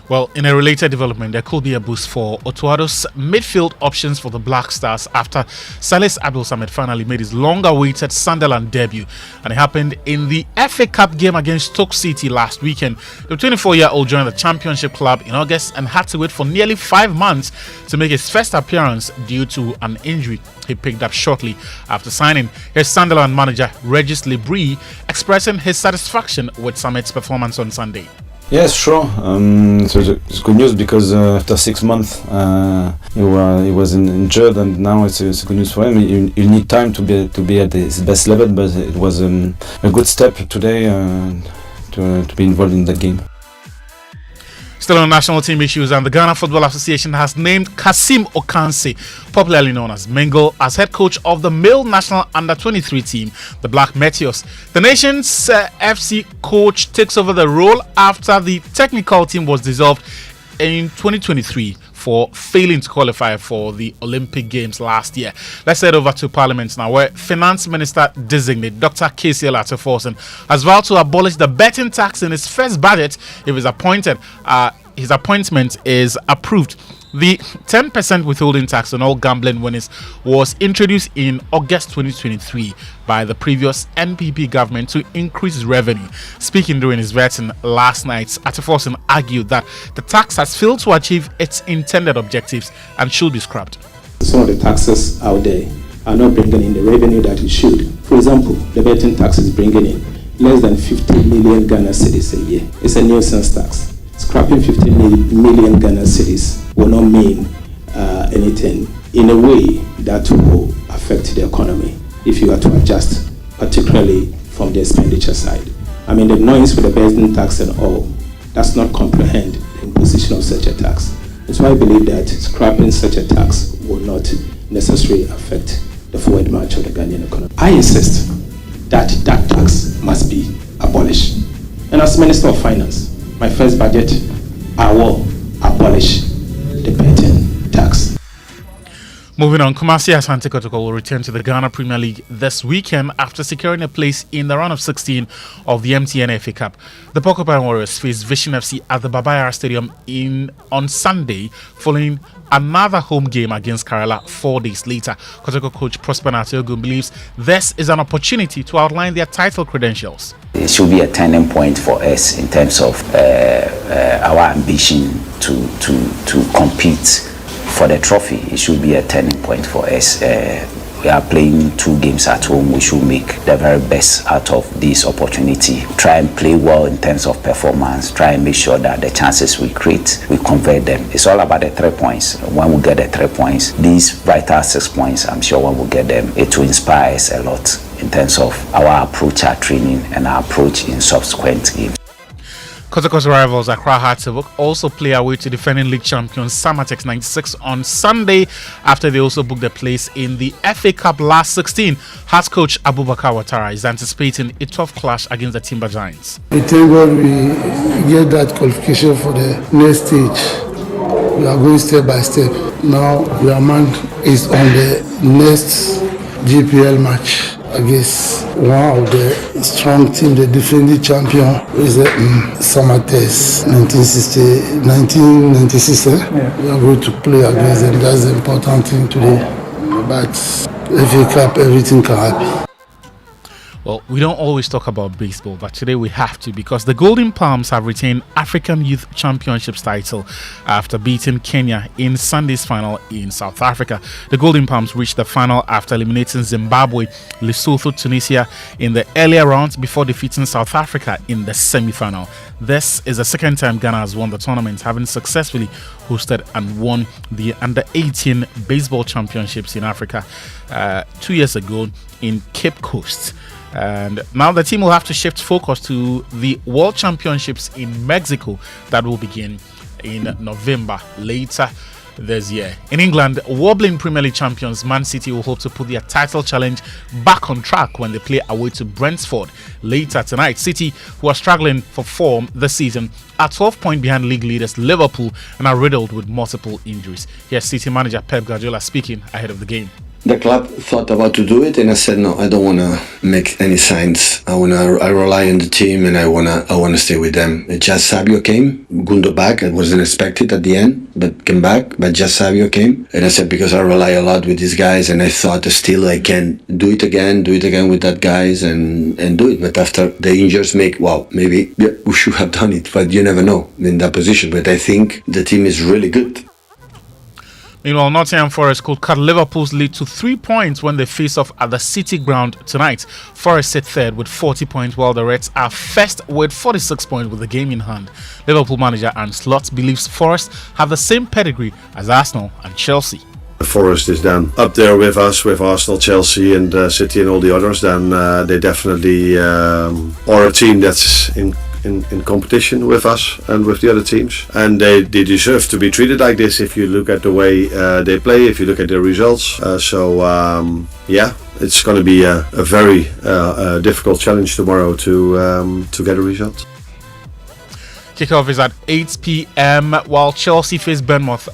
Speaker 13: Well, in a related development, there could be a boost for Otuado's midfield options for the Black Stars after Salis Abdul Samad finally made his long-awaited Sunderland debut, and it happened in the FA Cup game against Stoke City last weekend. The 24-year-old joined the Championship club in August and had to wait for nearly 5 months to make his first appearance due to an injury he picked up shortly after signing. Here's Sunderland manager Regis Lebris expressing his satisfaction with Samad's performance on Sunday.
Speaker 18: Yes, sure. It's good news because after 6 months he was injured, and now it's good news for him. You need time to be at his best level, but it was a good step today to be involved in that game.
Speaker 13: Still on national team issues, and the Ghana Football Association has named Kasim Okanse, popularly known as Mengo, as head coach of the male national under-23 team, the Black Meteors. The nation's FC coach takes over the role after the technical team was dissolved in 2023 for failing to qualify for the Olympic Games last year. Let's head over to Parliament now, where Finance Minister designate Dr. Cassiel Ato Forson has vowed to abolish the betting tax in his first budget if his appointment is approved. The 10% withholding tax on all gambling winnings was introduced in August 2023 by the previous NPP government to increase revenue. Speaking during his vetting last night, Ato Forson argued that the tax has failed to achieve its intended objectives and should be scrapped.
Speaker 7: Some of the taxes out there are not bringing in the revenue that it should. For example, the betting tax is bringing in less than 50 million Ghana cedis a year. It's a nuisance tax. Scrapping 50 million Ghana cedis will not mean anything in a way that will affect the economy if you are to adjust, particularly from the expenditure side. I mean, the noise for the betting tax and all does not comprehend the imposition of such a tax. That's why I believe that scrapping such a tax will not necessarily affect the forward march of the Ghanaian economy. I insist that that tax must be abolished. And as Minister of Finance, my first budget, I will abolish the betting tax.
Speaker 13: Moving on, Kumasi Asante Kotoko will return to the Ghana Premier League this weekend after securing a place in the round of 16 of the MTN FA Cup. The Porcupine Warriors face Vision FC at the Babayara Stadium on Sunday, following another home game against Kerala 4 days later. Kotoko coach Prosper Natiogun believes this is an opportunity to outline their title credentials.
Speaker 19: It should be a turning point for us in terms of our ambition to compete for the trophy. It should be a turning point for us. We are playing 2 games at home. We should make the very best out of this opportunity. Try and play well in terms of performance. Try and make sure that the chances we create, we convert them. It's all about the 3 points. When we get the 3 points, these vital 6 points, I'm sure when we get them, it will inspire us a lot in terms of our approach at training and our approach in subsequent games.
Speaker 13: Kotoko's rivals Accra Hearts will also play away to defending league champions Samatex 96 on Sunday after they also booked a place in the FA Cup last 16. Hearts coach Abubakar Ouattara is anticipating a tough clash against the Timber Giants.
Speaker 21: I thank God we get that qualification for the next stage. We are going step by step. Now our mind is on the next GPL match against one of the strong team, the defending champion, is the Samates 1996. We are going to play against them. That's the important thing today. But FA Cup, everything can happen.
Speaker 13: Well, we don't always talk about baseball, but today we have to, because the Golden Palms have retained African Youth Championships title after beating Kenya in Sunday's final in South Africa. The Golden Palms reached the final after eliminating Zimbabwe, Lesotho, Tunisia in the earlier rounds before defeating South Africa in the semi-final. This is the second time Ghana has won the tournament, having successfully hosted and won the Under-18 Baseball Championships in Africa 2 years ago in Cape Coast. And now the team will have to shift focus to the World Championships in Mexico that will begin in November later this year. In England, wobbling Premier League champions Man City will hope to put their title challenge back on track when they play away to Brentford later tonight. City, who are struggling for form this season, are 12 points behind league leaders Liverpool and are riddled with multiple injuries. Here's City manager Pep Guardiola speaking ahead of the game.
Speaker 3: The club thought about to do it, and I said no. I don't want to make any signs. I rely on the team, and I wanna stay with them. Just Sabio came, Gundo back. It wasn't expected at the end, but came back. But just Sabio came, and I said because I rely a lot with these guys, and I thought still I can do it again with that guys, and do it. But after the injuries maybe we should have done it, but you never know in that position. But I think the team is really good.
Speaker 13: Meanwhile, Nottingham Forest could cut Liverpool's lead to 3 points when they face off at the City ground tonight. Forest sit third with 40 points, while the Reds are first with 46 points with the game in hand. Liverpool manager Arne Slot believes Forest have the same pedigree as Arsenal and Chelsea.
Speaker 4: Forest is then up there with us, with Arsenal, Chelsea and City and all the others. Then they definitely are a team that's in competition with us and with the other teams, and they deserve to be treated like this if you look at the way they play, if you look at their results. It's going to be a very difficult challenge tomorrow to get a result.
Speaker 13: Kickoff is at 8 p.m. while Chelsea face Bournemouth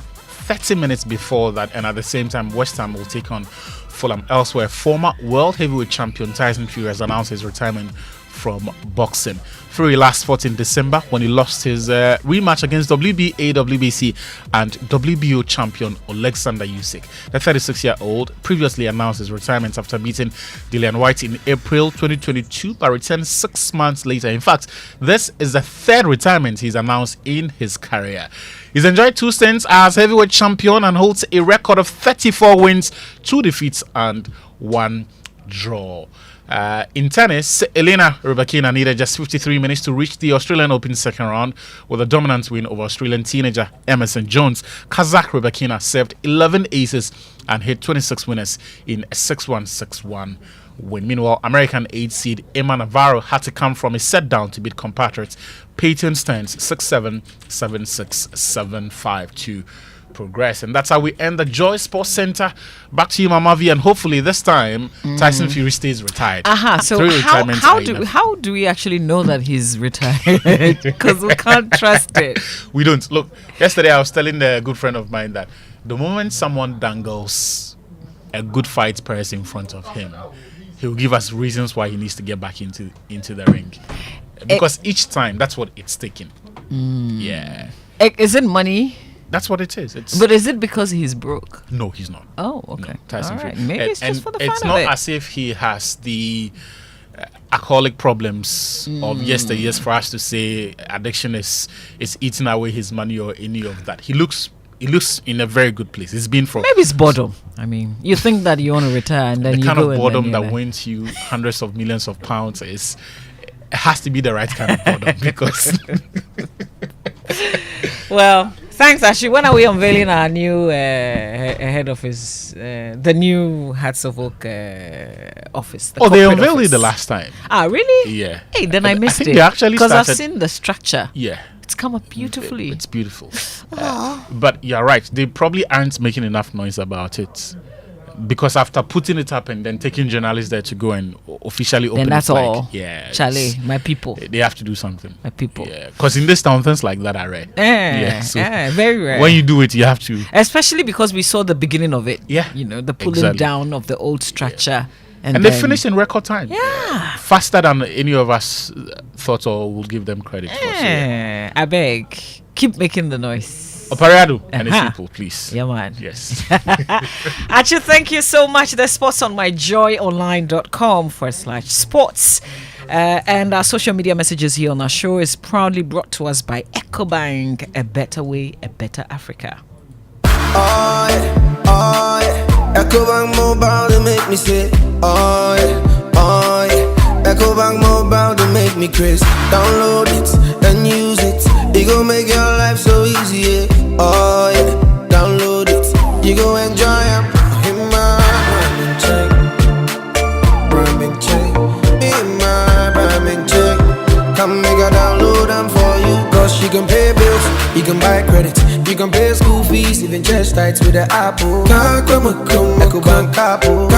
Speaker 13: 30 minutes before that, and at the same time West Ham will take on Fulham. Elsewhere, former world heavyweight champion Tyson Fury has announced his retirement from boxing. Fury last fought in December when he lost his rematch against WBA, WBC and WBO champion Alexander Usyk. The 36-year-old previously announced his retirement after beating Dillian White in April 2022 but returned 6 months later. In fact, this is the third retirement he's announced in his career. He's enjoyed 2 stints as heavyweight champion and holds a record of 34 wins, 2 defeats and 1 draw. In tennis, Elena Rybakina needed just 53 minutes to reach the Australian Open second round with a dominant win over Australian teenager Emerson Jones. Kazakh Rybakina served 11 aces and hit 26 winners in a 6-1, 6-1 win. Meanwhile, American 8 seed Emma Navarro had to come from a set down to beat compatriots Peyton Stearns 6-7, 7-6, 7-5 to progress. And that's how we end the Joy Sports Center. Back to you, Mama V, and hopefully this time Tyson Fury stays retired.
Speaker 2: So how do we actually know that he's retired? Because we can't trust it.
Speaker 13: We don't. Look, yesterday I was telling a good friend of mine that the moment someone dangles a good fight person in front of him, he'll give us reasons why he needs to get back into the ring. Because each time that's what it's taking. Yeah.
Speaker 2: Is it money?
Speaker 13: That's what it is.
Speaker 2: But is it because he's broke?
Speaker 13: No, he's not.
Speaker 2: Oh, okay.
Speaker 13: No, Tyson
Speaker 2: All right.
Speaker 13: Fury.
Speaker 2: Maybe it's just for the fun of it.
Speaker 13: It's not as if he has the alcoholic problems of yesteryears for us to say addiction is eating away his money or any of that. He looks in a very good place. It's been for
Speaker 2: maybe it's boredom. I mean, you think that you want to retire and then
Speaker 13: the
Speaker 2: you
Speaker 13: kind
Speaker 2: go
Speaker 13: of boredom
Speaker 2: and
Speaker 13: that wins you hundreds of millions of pounds it has to be the right kind of boredom because.
Speaker 2: Well, thanks, Ashi. When are we unveiling our new head office, the new Hearts of Oak office?
Speaker 13: They unveiled it the last time.
Speaker 2: Ah, really?
Speaker 13: Yeah.
Speaker 2: Hey, then I missed
Speaker 13: think
Speaker 2: it.
Speaker 13: They actually
Speaker 2: because I've
Speaker 13: started-
Speaker 2: seen the structure.
Speaker 13: Yeah.
Speaker 2: It's come up beautifully.
Speaker 13: It's beautiful. But you're right. They probably aren't making enough noise about it. because after putting it up and then taking journalists there to go and officially open
Speaker 2: Then that's
Speaker 13: it,
Speaker 2: all.
Speaker 13: yeah,
Speaker 2: Charlie, my people.
Speaker 13: they have to do something.
Speaker 2: My people.
Speaker 13: Yeah, because in this town things like that are rare.
Speaker 2: Very rare.
Speaker 13: When you do it, you have to.
Speaker 2: Especially because we saw the beginning of it.
Speaker 13: Yeah,
Speaker 2: the pulling down of the old structure.
Speaker 13: And they finished in record time. Yeah. Faster than any of us thought or would give them credit for.
Speaker 2: I beg. Keep making the noise.
Speaker 13: Operado and his people, please.
Speaker 2: Yeah, man.
Speaker 13: Yes.
Speaker 2: Actually, thank you so much. The sports on myjoyonline.com/sports. And our social media messages here on our show is proudly brought to us by EcoBank. A better way, a better Africa.
Speaker 5: EcoBank Mobile, they make me say, oh yeah. EcoBank Mobile, they make me crazy. Download it and use it. It gon' make your life so easy, yeah. Oh yeah. Download it, you go enjoy it. In my branding check, in my branding check. Come make a download them for you. Cause you can pay bills, you can buy credit, you can pay school fees, even church tights with the Apple. EcoBank Apple.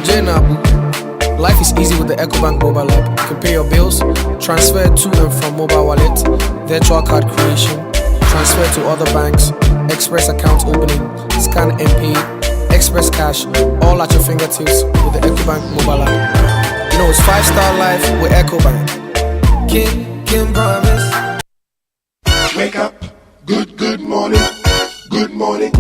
Speaker 5: Jinapor. Life is easy with the EcoBank mobile app. You can pay your bills, transfer to and from mobile wallet, virtual card creation, transfer to other banks, express account opening, scan and pay, express cash, all at your fingertips with the EcoBank mobile app. You know it's 5-star life with EcoBank. Kim promise.
Speaker 14: Wake up, good morning, good morning.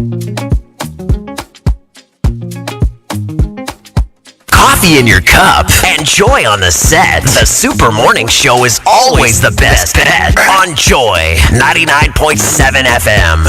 Speaker 20: Coffee in your cup and Joy on the set. The Super Morning Show is always the best bet on Joy 99.7 FM.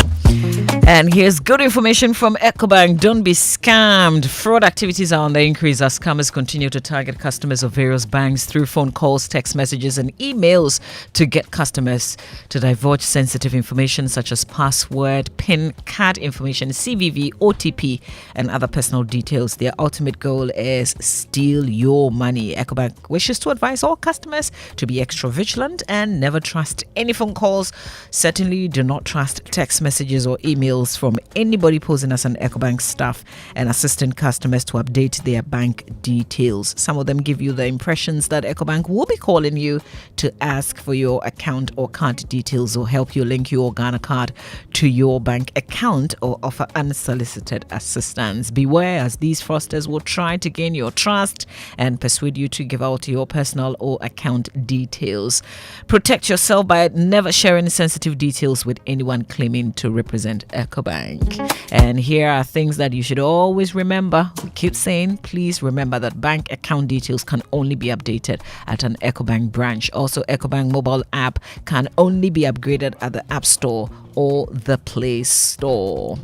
Speaker 2: And here's good information from EcoBank. Don't be scammed. Fraud activities are on the increase as scammers continue to target customers of various banks through phone calls, text messages, and emails to get customers to divulge sensitive information such as password, PIN, card information, CVV, OTP, and other personal details. Their ultimate goal is steal your money. EcoBank wishes to advise all customers to be extra vigilant and never trust any phone calls. Certainly do not trust text messages or emails from anybody posing as an EcoBank staff and assisting customers to update their bank details. Some of them give you the impressions that EcoBank will be calling you to ask for your account or card details or help you link your Ghana card to your bank account or offer unsolicited assistance. Beware, as these fraudsters will try to gain your trust and persuade you to give out your personal or account details. Protect yourself by never sharing sensitive details with anyone claiming to represent EcoBank. And here are things that you should always remember. We keep saying, please remember that bank account details can only be updated at an EcoBank branch. Also, EcoBank mobile app can only be upgraded at the App Store or the Play Store.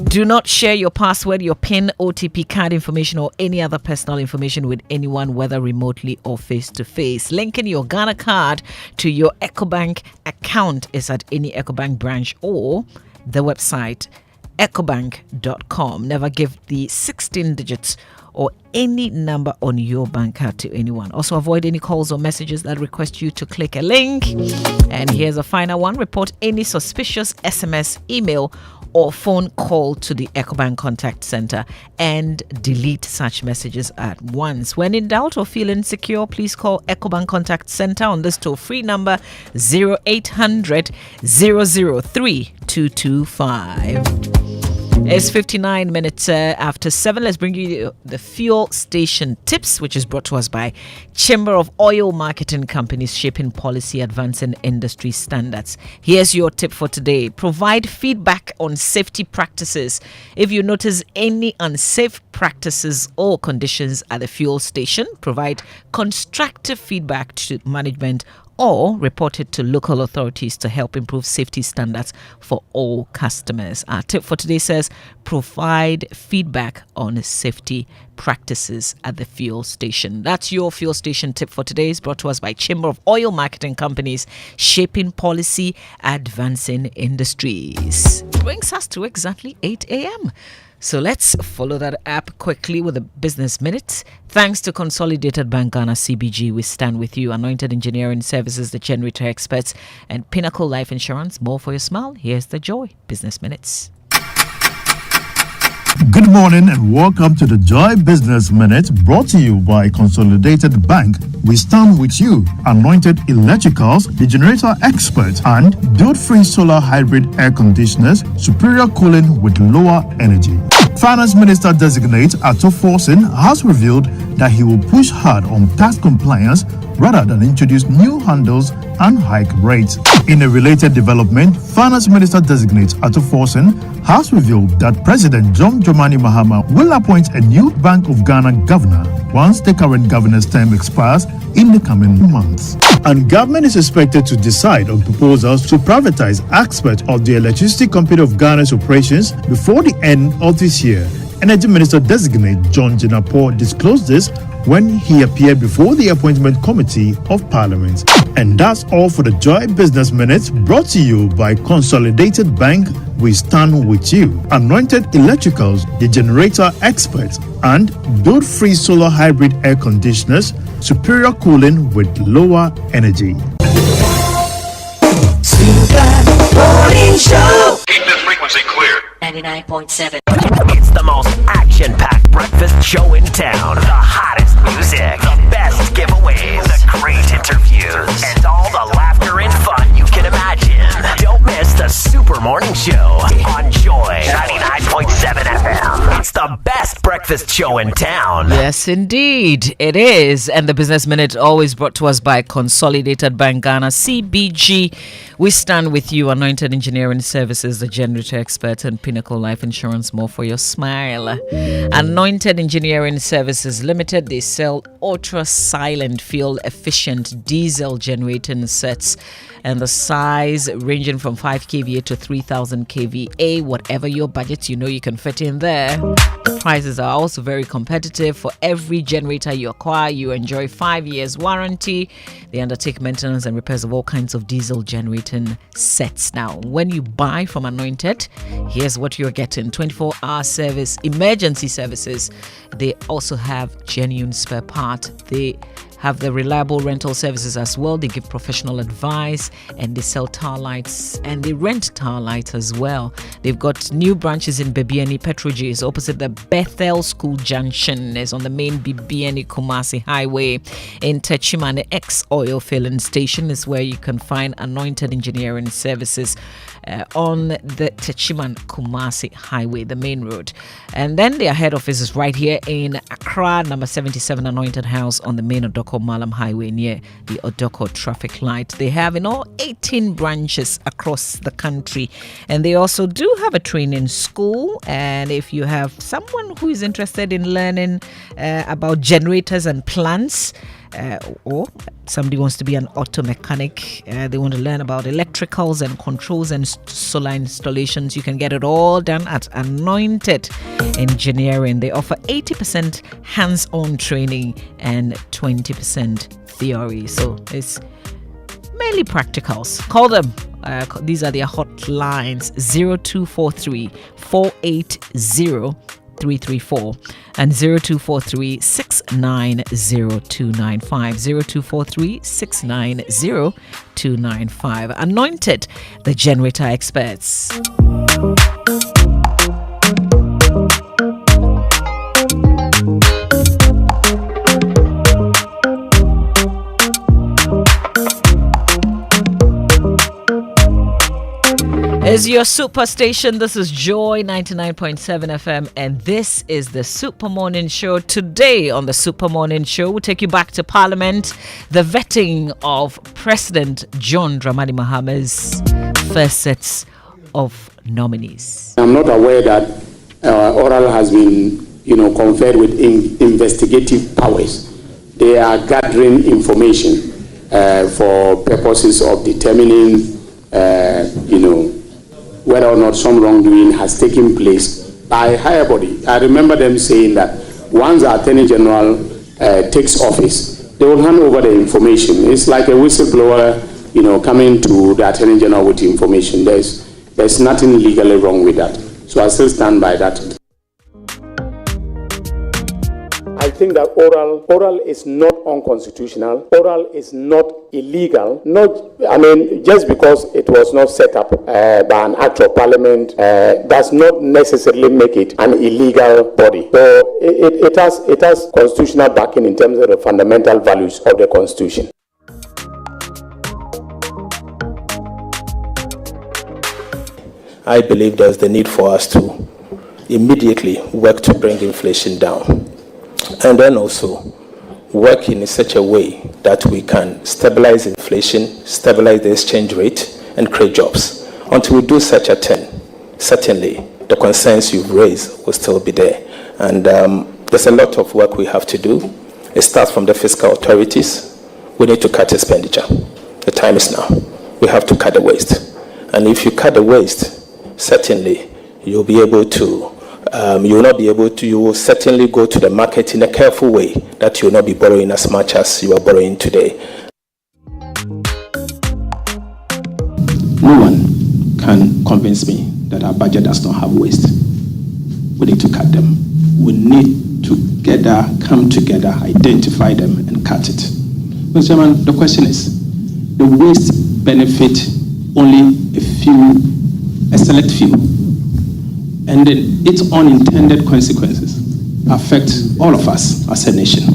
Speaker 2: Do not share your password, your PIN, OTP, card information, or any other personal information with anyone, whether remotely or face-to-face. Linking your Ghana card to your EcoBank account is at any EcoBank branch or the website ecobank.com. Never give the 16 digits or any number on your bank card to anyone. Also, avoid any calls or messages that request you to click a link. And here's a final one. Report any suspicious SMS, email, or phone call to the EcoBank contact center and delete such messages at once. When in doubt or feel insecure, please call EcoBank contact center on this toll-free number 0800 003 225. It's 59 minutes after 7. Let's bring you the fuel station tips, which is brought to us by Chamber of Oil Marketing Companies, shaping policy, advancing industry standards. Here's your tip for today. Provide feedback on safety practices. If you notice any unsafe practices or conditions at the fuel station, provide constructive feedback to management or report it to local authorities to help improve safety standards for all customers. Our tip for today says provide feedback on safety practices at the fuel station. That's your fuel station tip for today. Is brought to us by Chamber of Oil Marketing Companies, shaping policy, advancing industries. Brings us to exactly 8 a.m. So let's follow that up quickly with a business minute. Thanks to Consolidated Bank Ghana CBG, we stand with you. Anointed Engineering Services, the Generator Experts, and Pinnacle Life Insurance. More for your smile. Here's the Joy Business Minutes.
Speaker 15: Good morning and welcome to the Joy Business Minute, brought to you by Consolidated Bank. We stand with you. Anointed Electricals, the Generator Expert, and build-free solar hybrid air conditioners, superior cooling with lower energy. Finance Minister Designate Ato Forson has revealed that he will push hard on tax compliance rather than introduce new handles and hike rates. In a related development, Finance Minister Designate Ato Forson has revealed that President John Dramani Mahama will appoint a new Bank of Ghana governor once the current governor's term expires in the coming months. And government is expected to decide on proposals to privatize aspects of the Electricity Company of Ghana's operations before the end of this year. Energy Minister Designate John Jinapor disclosed this when he appeared before the Appointment Committee of Parliament. And that's all for the Joy Business Minute, brought to you by Consolidated Bank. We stand with you. Anointed Electricals, the Generator Experts, and build-free solar hybrid air conditioners, superior cooling with lower energy.
Speaker 20: Morning Show.
Speaker 22: Keep this frequency clear.
Speaker 20: 99.7. It's the most action-packed breakfast show in town. The hottest music, the best giveaways, the great interviews, and all the laughter and fun you can imagine. Don't miss the Super Morning Show on Joy 99.7 FM. It's the best breakfast show in town.
Speaker 2: Yes, indeed, it is. And the Business Minute always brought to us by Consolidated Bank Ghana CBG. We stand with you. Anointed Engineering Services, the Generator Expert, and Pinnacle Life Insurance. More for your smile. Anointed Engineering Services Limited, they sell ultra silent fuel efficient diesel generating sets, and the size ranging from 5 kVA to 3000 kVA. Whatever your budget, you can fit in there. The prices are also very competitive. For every generator you acquire, you enjoy 5 years warranty. They undertake maintenance and repairs of all kinds of diesel generating sets. Now, when you buy from Anointed, here's what you're getting: 24-hour service, emergency services. They also have genuine spare part. They have the reliable rental services as well. They give professional advice, and they sell tower lights, and they rent tower lights as well. They've got new branches in Bibiani. Petroji is opposite the Bethel School Junction. It's on the main Bibiani Kumasi Highway. In Techima, the ex-oil filling station is where you can find Anointed Engineering Services on the Techiman Kumasi Highway, the main road. And then their head office is right here in Accra, number 77 Anointed House on the main Odoko Malam Highway near the Odoko traffic light. They have in all 18 branches across the country, and they also do have a training school. And if you have someone who is interested in learning about generators and plants, or somebody wants to be an auto mechanic, they want to learn about electricals and controls and solar installations, you can get it all done at Anointed Engineering. They offer 80% hands-on training and 20% theory, so it's mainly practicals. Call them. These are their hotlines: 0243 480 334 and 0243 690 0243 690 Anointed, the Generator Experts. Is your super station. This is Joy 99.7 FM, and this is the Super Morning Show. Today on the Super Morning Show, we'll take you back to Parliament, the vetting of President John Dramani Mahama's first sets of nominees.
Speaker 6: I'm not aware that Oral has been, conferred with investigative powers. They are gathering information. for purposes of determining, whether or not some wrongdoing has taken place by a higher body. I remember them saying that once the Attorney General takes office, they will hand over the information. It's like a whistleblower, coming to the Attorney General with information. There's nothing legally wrong with that. So I still stand by that.
Speaker 7: I think that oral is not unconstitutional. Oral is not illegal. Just because it was not set up by an act of parliament does not necessarily make it an illegal body. So it has constitutional backing in terms of the fundamental values of the Constitution. I believe there's the need for us to immediately work to bring inflation down. And then also work in such a way that we can stabilize inflation, stabilize the exchange rate, and create jobs. Until we do such a thing, certainly the concerns you've raised will still be there. And there's a lot of work we have to do. It starts from the fiscal authorities. We need to cut expenditure. The time is now. We have to cut the waste. And if you cut the waste, certainly you'll be able to you will certainly go to the market in a careful way that you will not be borrowing as much as you are borrowing today. No one can convince me that our budget does not have waste. We need to cut them. We need to come together, identify them, and cut it. Mr. Chairman, the question is, the waste benefit only a select few. And then its unintended consequences affect all of us as a nation.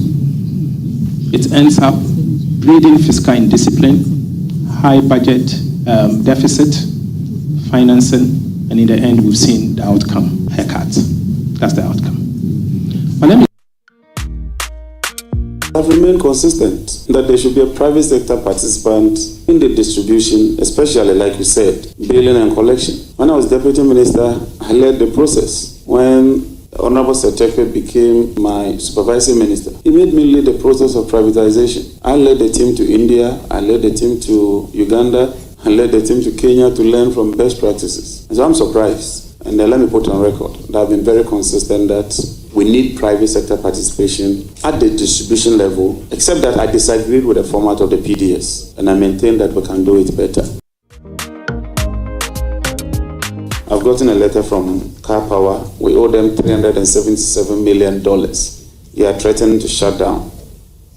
Speaker 7: It ends up breeding fiscal indiscipline, high budget deficit, financing, and in the end, we've seen the outcome, haircuts. That's the outcome. But
Speaker 6: I've remained consistent that there should be a private sector participant in the distribution, especially, like you said, billing and collection. When I was Deputy Minister, I led the process. When Honorable Secretary became my supervising minister, he made me lead the process of privatization. I led the team to India, I led the team to Uganda, I led the team to Kenya to learn from best practices. And so I'm surprised, and let me put on record that I've been very consistent that we need private sector participation at the distribution level, except that I disagreed with the format of the PDS, and I maintain that we can do it better. I've gotten a letter from Car Power. We owe them $377 million. They are threatening to shut down.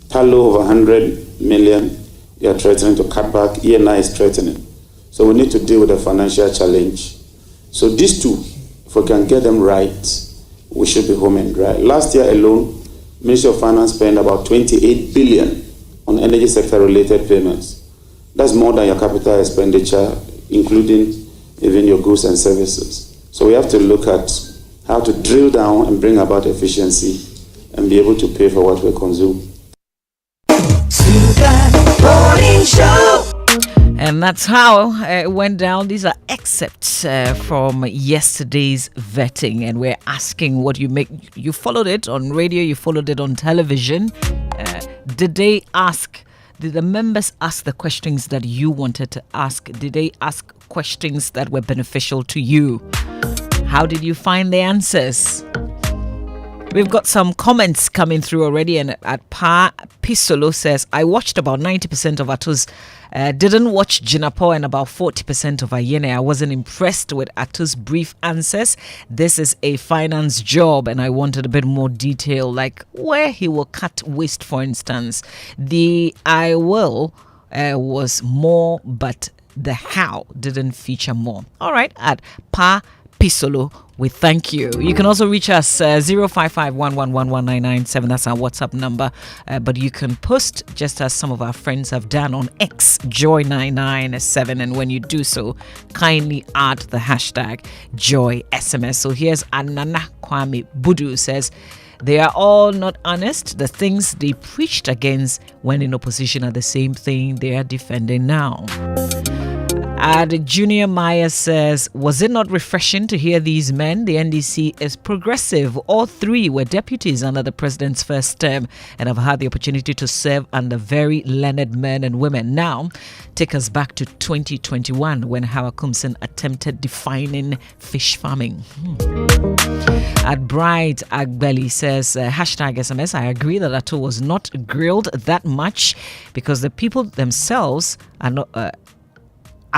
Speaker 6: Tallow over 100 million. They are threatening to cut back. ENI is threatening. So we need to deal with the financial challenge. So these two, if we can get them right, we should be home and dry. Last year alone, Ministry of Finance spent about 28 billion on energy sector related payments. That's more than your capital expenditure, including even your goods and services. So we have to look at how to drill down and bring about efficiency and be able to pay for what we consume.
Speaker 2: And that's how it went down. These are excerpts from yesterday's vetting, and we're asking what you make. You followed it on radio, you followed it on television. Did the members ask the questions that you wanted to ask? Did they ask questions that were beneficial to you? How did you find the answers? We've got some comments coming through already, and at Pa Pisolo says, I watched about 90% of Ato's, didn't watch Jinapor and about 40% of Ayine. I wasn't impressed with Ato's brief answers. This is a finance job, and I wanted a bit more detail, like where he will cut waste, for instance. The I will was more, but the how didn't feature more. All right, at Pa Pisolo, we thank you. You can also reach us 05511119997. That's our WhatsApp number. But you can post just as some of our friends have done on X Joy997. And when you do so, kindly add the hashtag JoySMS. So here's Anana Kwame Budu says, they are all not honest. The things they preached against when in opposition are the same thing they are defending now. And Junior Meyer says, was it not refreshing to hear these men? The NDC is progressive. All three were deputies under the president's first term and have had the opportunity to serve under very learned men and women. Now, take us back to 2021 when Howard Kumson attempted defining fish farming. At Bright Agbeli says, hashtag SMS, I agree that Ato was not grilled that much because the people themselves are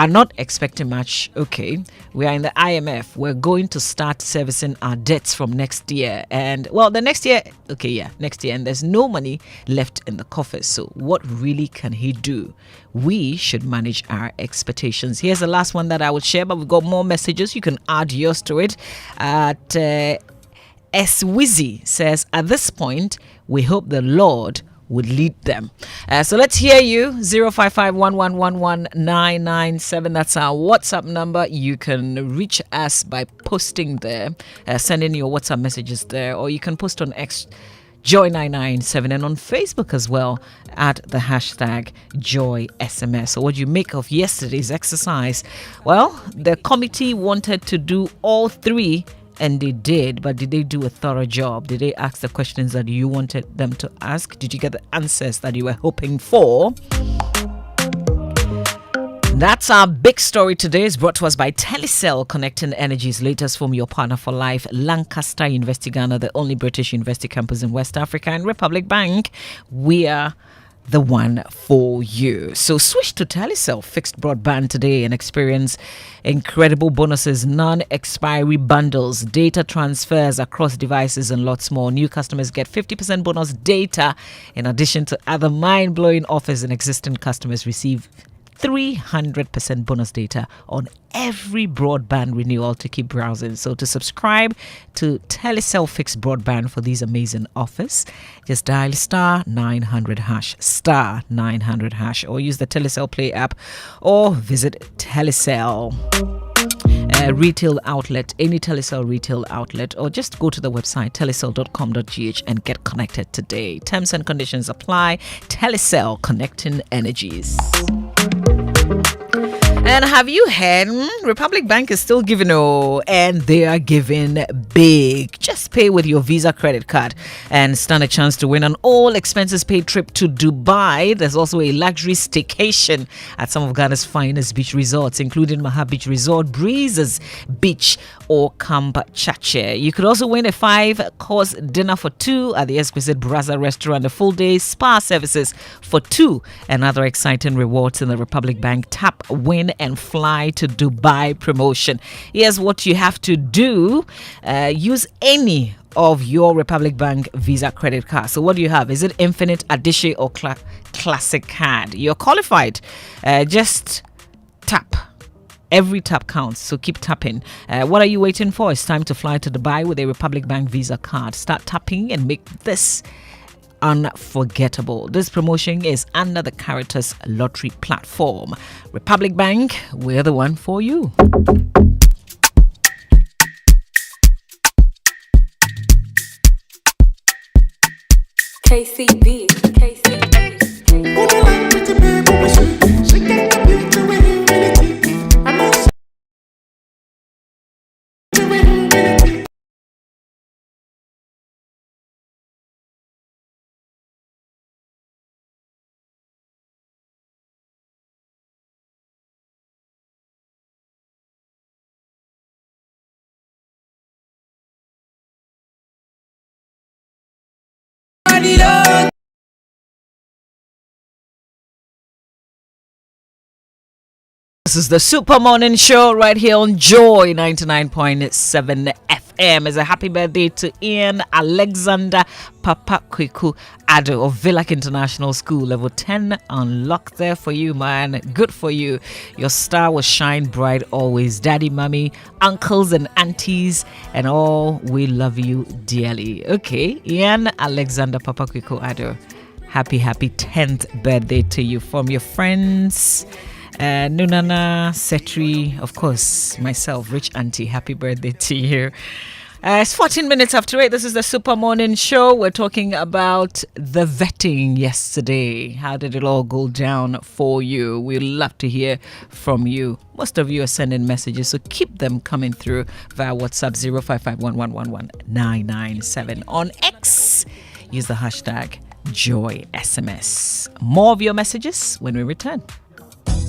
Speaker 2: not expecting much. Okay, we are in the IMF. We're going to start servicing our debts from next year. And, well, the next year, okay, yeah, next year. And there's no money left in the coffers. So what really can he do? We should manage our expectations. Here's the last one that I would share, but we've got more messages. You can add yours to it. At S. Wizzy says, at this point, we hope the Lord would lead them. So let's hear you. 055-1111-997. That's our WhatsApp number. You can reach us by posting there, sending your WhatsApp messages there, or you can post on X Joy997 and on Facebook as well at the hashtag JoySMS. So what do you make of yesterday's exercise? Well, the committee wanted to do all three, and they did, but did they do a thorough job? Did they ask the questions that you wanted them to ask? Did you get the answers that you were hoping for? That's our big story today. It's brought to us by Telecel, connecting energies. Latest from your partner for life, Lancaster University Ghana, the only British university campus in West Africa, and Republic Bank. We are the one for you. So switch to Telecel fixed broadband today and experience incredible bonuses, non-expiry bundles, data transfers across devices, and lots more. New customers get 50% bonus data in addition to other mind-blowing offers, and existing customers receive 300% bonus data on every broadband renewal to keep browsing. So to subscribe to Telecel Fixed Broadband for these amazing offers, just dial star 900 hash, or use the Telecel Play app, or visit Telecel retail outlet, any Telecel retail outlet, or just go to the website telecel.com.gh and get connected today. Terms and conditions apply. Telecel, connecting energies. And have you heard? Republic Bank is still giving, and they are giving big. Just pay with your Visa credit card and stand a chance to win an all expenses paid trip to Dubai. There's also a luxury staycation at some of Ghana's finest beach resorts, including Maha Beach Resort, Breezes Beach, or Camp Chache. You could also win a 5-course dinner for two at the exquisite Brazza restaurant, a full day spa services for two, and other exciting rewards in the Republic Bank Tap, Win and Fly to Dubai promotion. Here's what you have to do. Use any of your Republic Bank Visa credit card. So what do you have? Is it Infinite, Addition, or Classic card? You're qualified. Just tap. Every tap counts, so keep tapping. What are you waiting for? It's time to fly to Dubai with a Republic Bank Visa card. Start tapping and make this unforgettable. This promotion is under the Caritas Lottery platform. Republic Bank, we're the one for you.
Speaker 9: KCB.
Speaker 2: This is the Super Morning Show right here on Joy 99.7 FM. It's a happy birthday to Ian Alexander Papakwiku Ado of Villac International School, level 10 unlocked there for you, man. Good for you. Your star will shine bright always. Daddy, mommy, uncles and aunties, and all, we love you dearly. Okay, Ian Alexander Papakwiku Ado, happy 10th birthday to you from your friends. Nunana, Setri, of course, myself, Rich Auntie, happy birthday to you. It's 14 minutes after 8. This is the Super Morning Show. We're talking about the vetting yesterday. How did it all go down for you? We'd love to hear from you. Most of you are sending messages, so keep them coming through via WhatsApp 0551111997. On X, use the hashtag JoySMS. More of your messages when we return.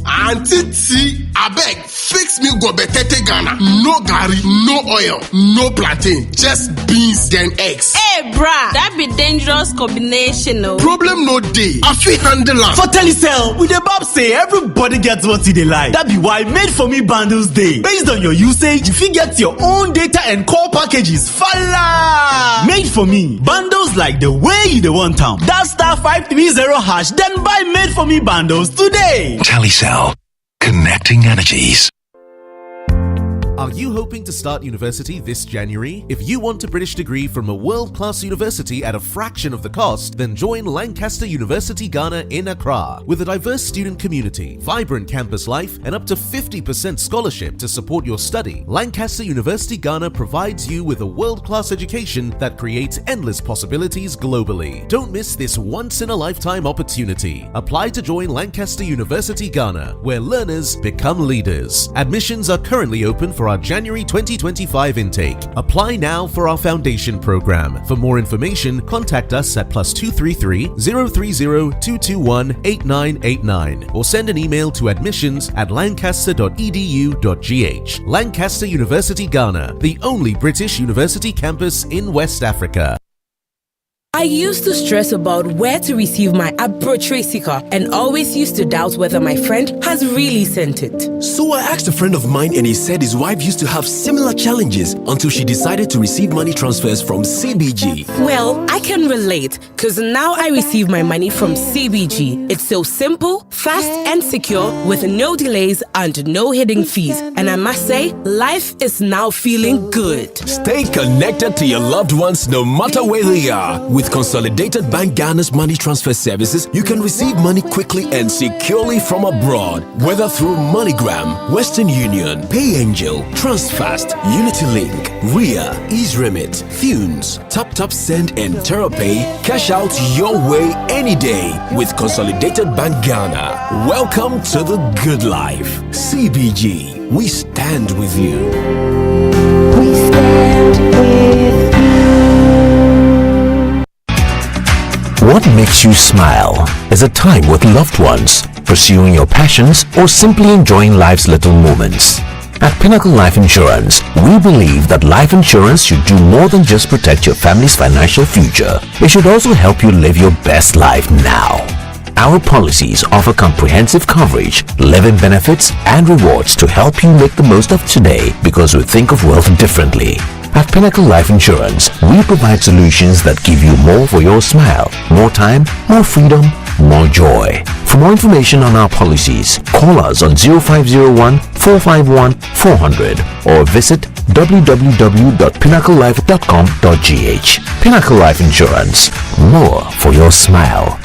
Speaker 14: Auntie T, abeg, fix me gobetete Ghana. No garri, no oil, no plantain, just beans then eggs.
Speaker 9: Hey, bruh, that be dangerous combination, no?
Speaker 14: Problem no day. I fit handle am.
Speaker 22: For Telecel, we the Bob say everybody gets what they like. That be why Made For Me bundles day. Based on your usage, you fit get your own data and call packages. Fala! Made For Me bundles like the way you the want them. That *530#, then buy Made For Me bundles today.
Speaker 23: Telecel, connecting energies.
Speaker 24: Are you hoping to start university this January? If you want a British degree from a world-class university at a fraction of the cost, then join Lancaster University Ghana in Accra. With a diverse student community, vibrant campus life, and up to 50% scholarship to support your study, Lancaster University Ghana provides you with a world-class education that creates endless possibilities globally. Don't miss this once-in-a-lifetime opportunity. Apply to join Lancaster University Ghana, where learners become leaders. Admissions are currently open for our January 2025 intake. Apply now for our foundation program. For more information, contact us at +233 030 221 8989 or send an email to admissions@lancaster.edu.gh. Lancaster University Ghana, the only British university campus in West Africa.
Speaker 25: I used to stress about where to receive my Abroad Seeker and always used to doubt whether my friend has really sent it.
Speaker 26: So I asked a friend of mine and he said his wife used to have similar challenges until she decided to receive money transfers from CBG.
Speaker 25: Well, I can relate because now I receive my money from CBG. It's so simple, fast and secure with no delays and no hidden fees. And I must say, life is now feeling good.
Speaker 26: Stay connected to your loved ones no matter where they are. With Consolidated Bank Ghana's money transfer services, you can receive money quickly and securely from abroad, whether through MoneyGram, Western Union, PayAngel, TransFast, UnityLink, Ria, EaseRemit, Thunes, TapTap Send, and TerraPay. Cash out your way any day with Consolidated Bank Ghana. Welcome to the good life. CBG, we stand with you.
Speaker 27: We stand with you.
Speaker 17: What makes you smile? Is it time with loved ones, pursuing your passions, or simply enjoying life's little moments? At Pinnacle Life Insurance, we believe that life insurance should do more than just protect your family's financial future. It should also help you live your best life now. Our policies offer comprehensive coverage, living benefits, and rewards to help you make the most of today because we think of wealth differently. At Pinnacle Life Insurance, we provide solutions that give you more for your smile, more time, more freedom, more joy. For more information on our policies, call us on 0501 451 400 or visit www.pinnaclelife.com.gh. Pinnacle Life Insurance, more for your smile.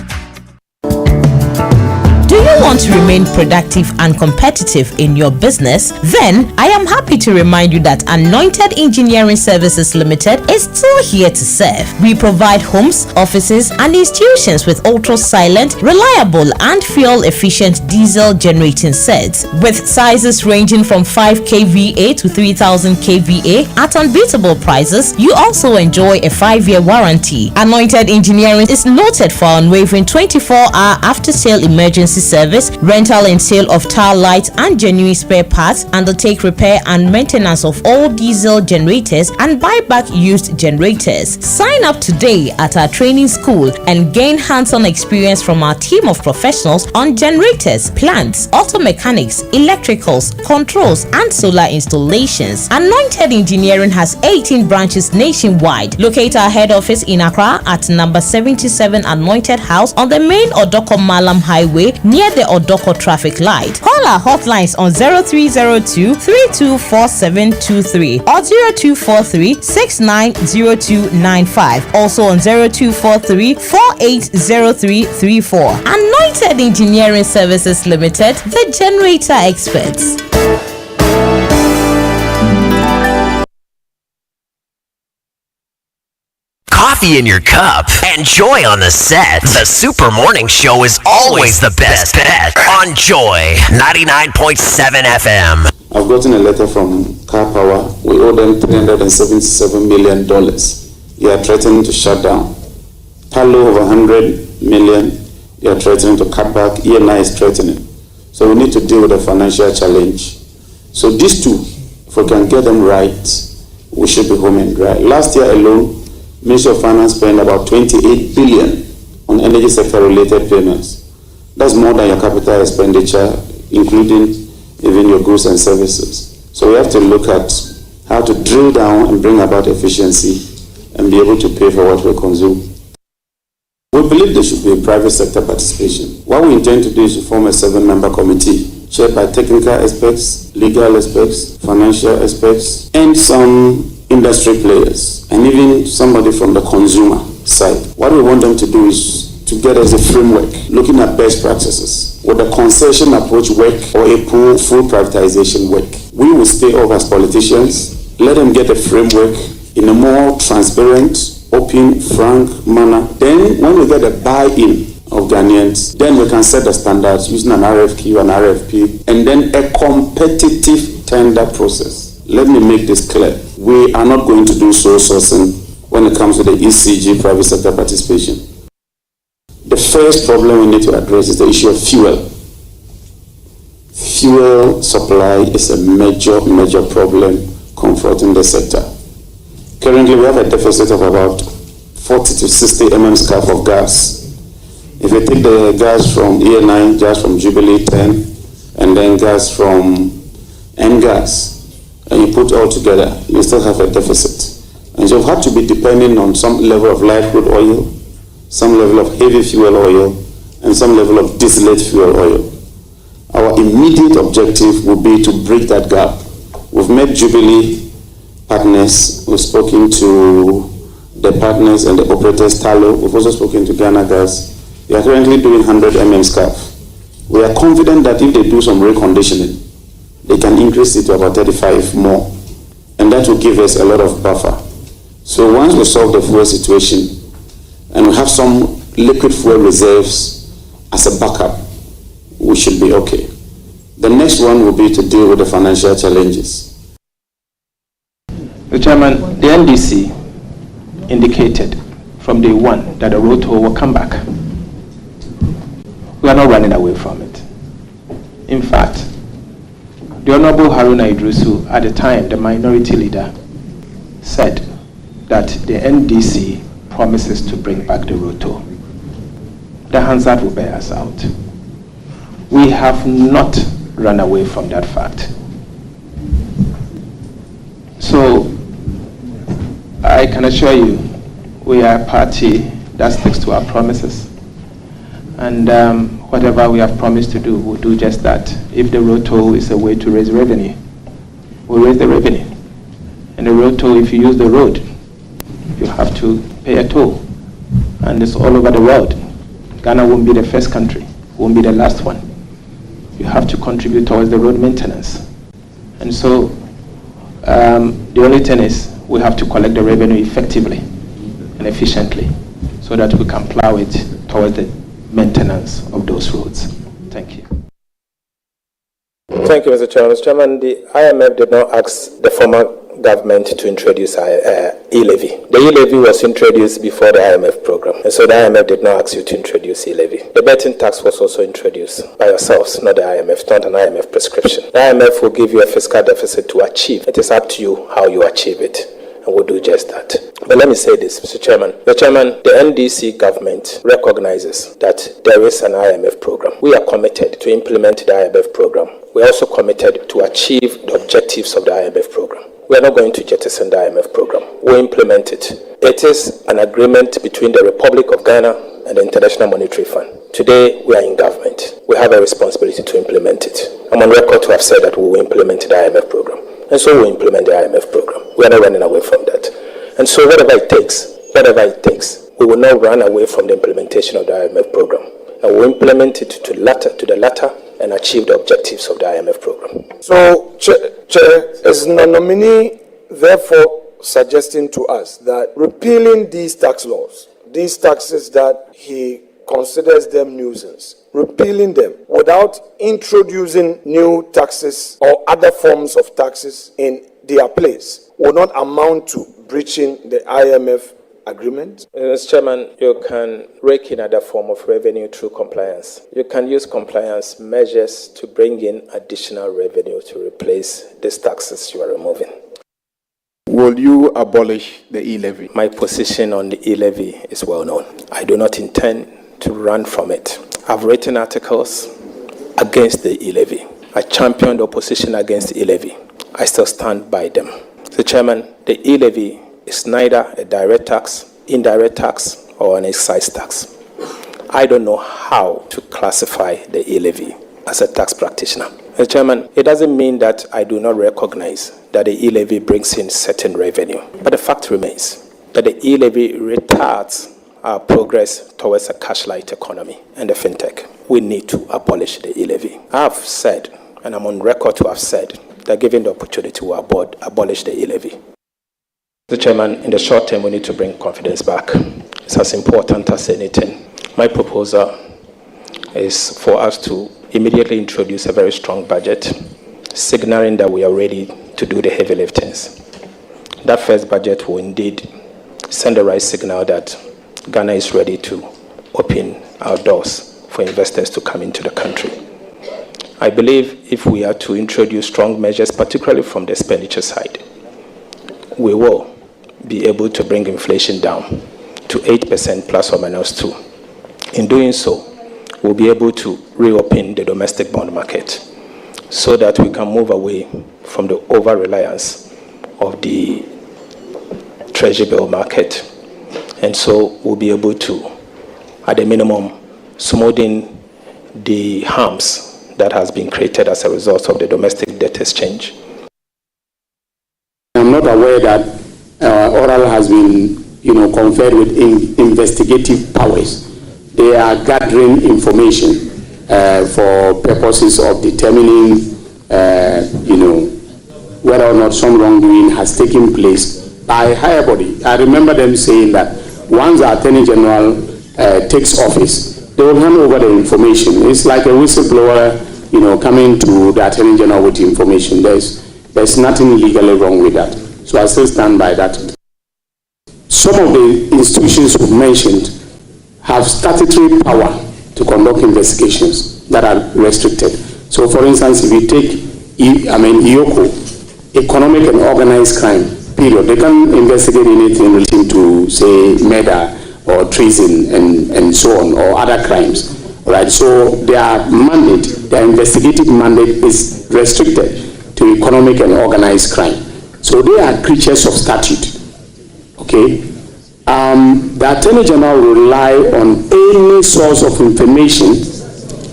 Speaker 28: Do you want to remain productive and competitive in your business? Then I am happy to remind you that Anointed Engineering Services Limited is still here to serve. We provide homes, offices, and institutions with ultra-silent, reliable, and fuel-efficient diesel generating sets with sizes ranging from 5 kVA to 3000 kVA at unbeatable prices. You also enjoy a 5-year warranty. Anointed Engineering is noted for unwavering 24-hour after-sale emergency service, rental and sale of tire lights and genuine spare parts, undertake repair and maintenance of all diesel generators and buy back used generators. Sign up today at our training school and gain hands-on experience from our team of professionals on generators, plants, auto mechanics, electricals, controls, and solar installations. Anointed Engineering has 18 branches nationwide. Locate our head office in Accra at number 77 Anointed House on the main Odoko Malam Highway near the Odoko traffic light. Call our hotlines on 0302 324723 or 0243 690295. Also on 0243 480334. Anointed Engineering Services Limited, the generator experts.
Speaker 20: coffee in your cup, and Joy on the set, the Super Morning Show is always the best bet on Joy 99.7 FM.
Speaker 6: I've gotten a letter from Car Power. We owe them $377 million. They are threatening to shut down. Palo over 100 million. They are threatening to cut back. ENI is threatening. So we need to deal with the financial challenge. So these two, if we can get them right, we should be home and dry. Last year alone, Ministry of Finance spent about 28 billion on energy sector related payments. That's more than your capital expenditure, including even your goods and services. So we have to look at how to drill down and bring about efficiency and be able to pay for what we consume. We believe there should be a private sector participation. What we intend to do is to form a 7-member committee chaired by technical experts, legal experts, financial experts, and some industry players, and even somebody from the consumer side. What we want them to do is to get us a framework looking at best practices. Would a concession approach work or a full privatization work? We will stay off as politicians, let them get a framework in a more transparent, open, frank manner. Then when we get a buy-in of Ghanaians, then we can set the standards using an RFQ, an RFP, and then a competitive tender process. Let me make this clear. We are not going to do sole sourcing when it comes to the ECG private sector participation. The first problem we need to address is the issue of fuel. Fuel supply is a major problem confronting the sector. Currently, we have a deficit of about 40 to 60 mm of gas. If you take the gas from ENI, gas from Jubilee 10, and then gas from N-Gas, and you put all together, you still have a deficit. And so you have to be depending on some level of light crude oil, some level of heavy fuel oil, and some level of distillate fuel oil. Our immediate objective will be to bridge that gap. We've met Jubilee partners, we've spoken to the partners and the operators, Talo, we've also spoken to Ghana Gas. They are currently doing 100 mm SCAF. We are confident that if they do some reconditioning, they can increase it to about 35 more. And that will give us a lot of buffer. So once we solve the fuel situation, and we have some liquid fuel reserves as a backup, we should be okay. The next one will be to deal with the financial challenges.
Speaker 7: The Chairman, the NDC indicated from day one that the road toll will come back. We are not running away from it. In fact, the Honorable Haruna Idrisu, at the time, the minority leader, said that the NDC promises to bring back the road toll. The Hansard will bear us out. We have not run away from that fact. So, I can assure you, we are a party that sticks to our promises. And whatever we have promised to do, we'll do just that. If the road toll is a way to raise revenue, we'll raise the revenue. And the road toll, if you use the road, you have to pay a toll. And it's all over the world. Ghana won't be the first country, won't be the last one. You have to contribute towards the road maintenance. And so the only thing is we have to collect the revenue effectively and efficiently so that we can plow it towards the maintenance of those roads. Thank you. Thank you, Mr. Chairman. Mr. Chairman, the IMF did not ask the former government to introduce e-levy. The e-levy was introduced before the IMF program, and so the IMF did not ask you to introduce e-levy. The betting tax was also introduced by yourselves, not the IMF. It's not an IMF prescription. The IMF will give you a fiscal deficit to achieve. It is up to you how you achieve it, and we'll do just that. But let me say this, Mr. Chairman. Mr. Chairman, the NDC government recognizes that there is an IMF program. We are committed to implement the IMF program. We are also committed to achieve the objectives of the IMF program. We are not going to jettison the IMF program. We implement it. It is an agreement between the Republic of Ghana and the International Monetary Fund. Today, we are in government. We have a responsibility to implement it. I'm on record to have said that we will implement the IMF program. And so we implement the IMF program. We are not running away from that. And so whatever it takes, we will not run away from the implementation of the IMF program. And we'll implement it to the latter and achieve the objectives of the IMF program.
Speaker 5: So, Chair, is the nominee therefore
Speaker 1: suggesting to us that repealing these tax laws, these taxes that he considers them nuisance, repealing them without introducing new taxes or other forms of taxes in their place will not amount to breaching the IMF agreement?
Speaker 7: Mr. Chairman, you can rake in other form of revenue through compliance. You can use compliance measures to bring in additional revenue to replace these taxes you are removing.
Speaker 8: Will you abolish the e-levy?
Speaker 7: My position on the e-levy is well known. I do not intend to run from it. I've written articles against the e-levy. I championed opposition against the e-levy. I still stand by them. Mr. Chairman, the e-levy is neither a direct tax, indirect tax, or an excise tax. I don't know how to classify the e-levy as a tax practitioner. Mr. Chairman, it doesn't mean that I do not recognize that the e-levy brings in certain revenue. But the fact remains that the e-levy retards our progress towards a cash-light economy and the fintech. We need to abolish the e-levy. I have said, and I'm on record to have said, that given the opportunity to abolish the e-levy. Mr. Chairman, in the short term, we need to bring confidence back. It's as important as anything. My proposal is for us to immediately introduce a very strong budget, signaling that we are ready to do the heavy liftings. That first budget will indeed send the right signal that Ghana is ready to open our doors for investors to come into the country. I believe if we are to introduce strong measures, particularly from the expenditure side, we will be able to bring inflation down to 8% plus or minus 2. In doing so, we'll be able to reopen the domestic bond market so that we can move away from the over-reliance of the treasury bill market. And so we'll be able to, at a minimum, smoothing the harms that has been created as a result of the domestic debt exchange.
Speaker 6: I'm not aware that Oral has been, conferred with investigative powers. They are gathering information for purposes of determining, whether or not some wrongdoing has taken place by a higher body. I remember them saying that once the Attorney General takes office, they will hand over the information. It's like a whistleblower, coming to the Attorney General with information. There's nothing legally wrong with that. So I still stand by that. Some of the institutions we've mentioned have statutory power to conduct investigations that are restricted. So for instance, if you take IOCO, economic and organized crime, period, they can investigate anything relating to, say, murder or treason and so on, or other crimes. Right? So their mandate, their investigative mandate is restricted to economic and organized crime. So they are creatures of statute. Okay? The Attorney General will rely on any source of information,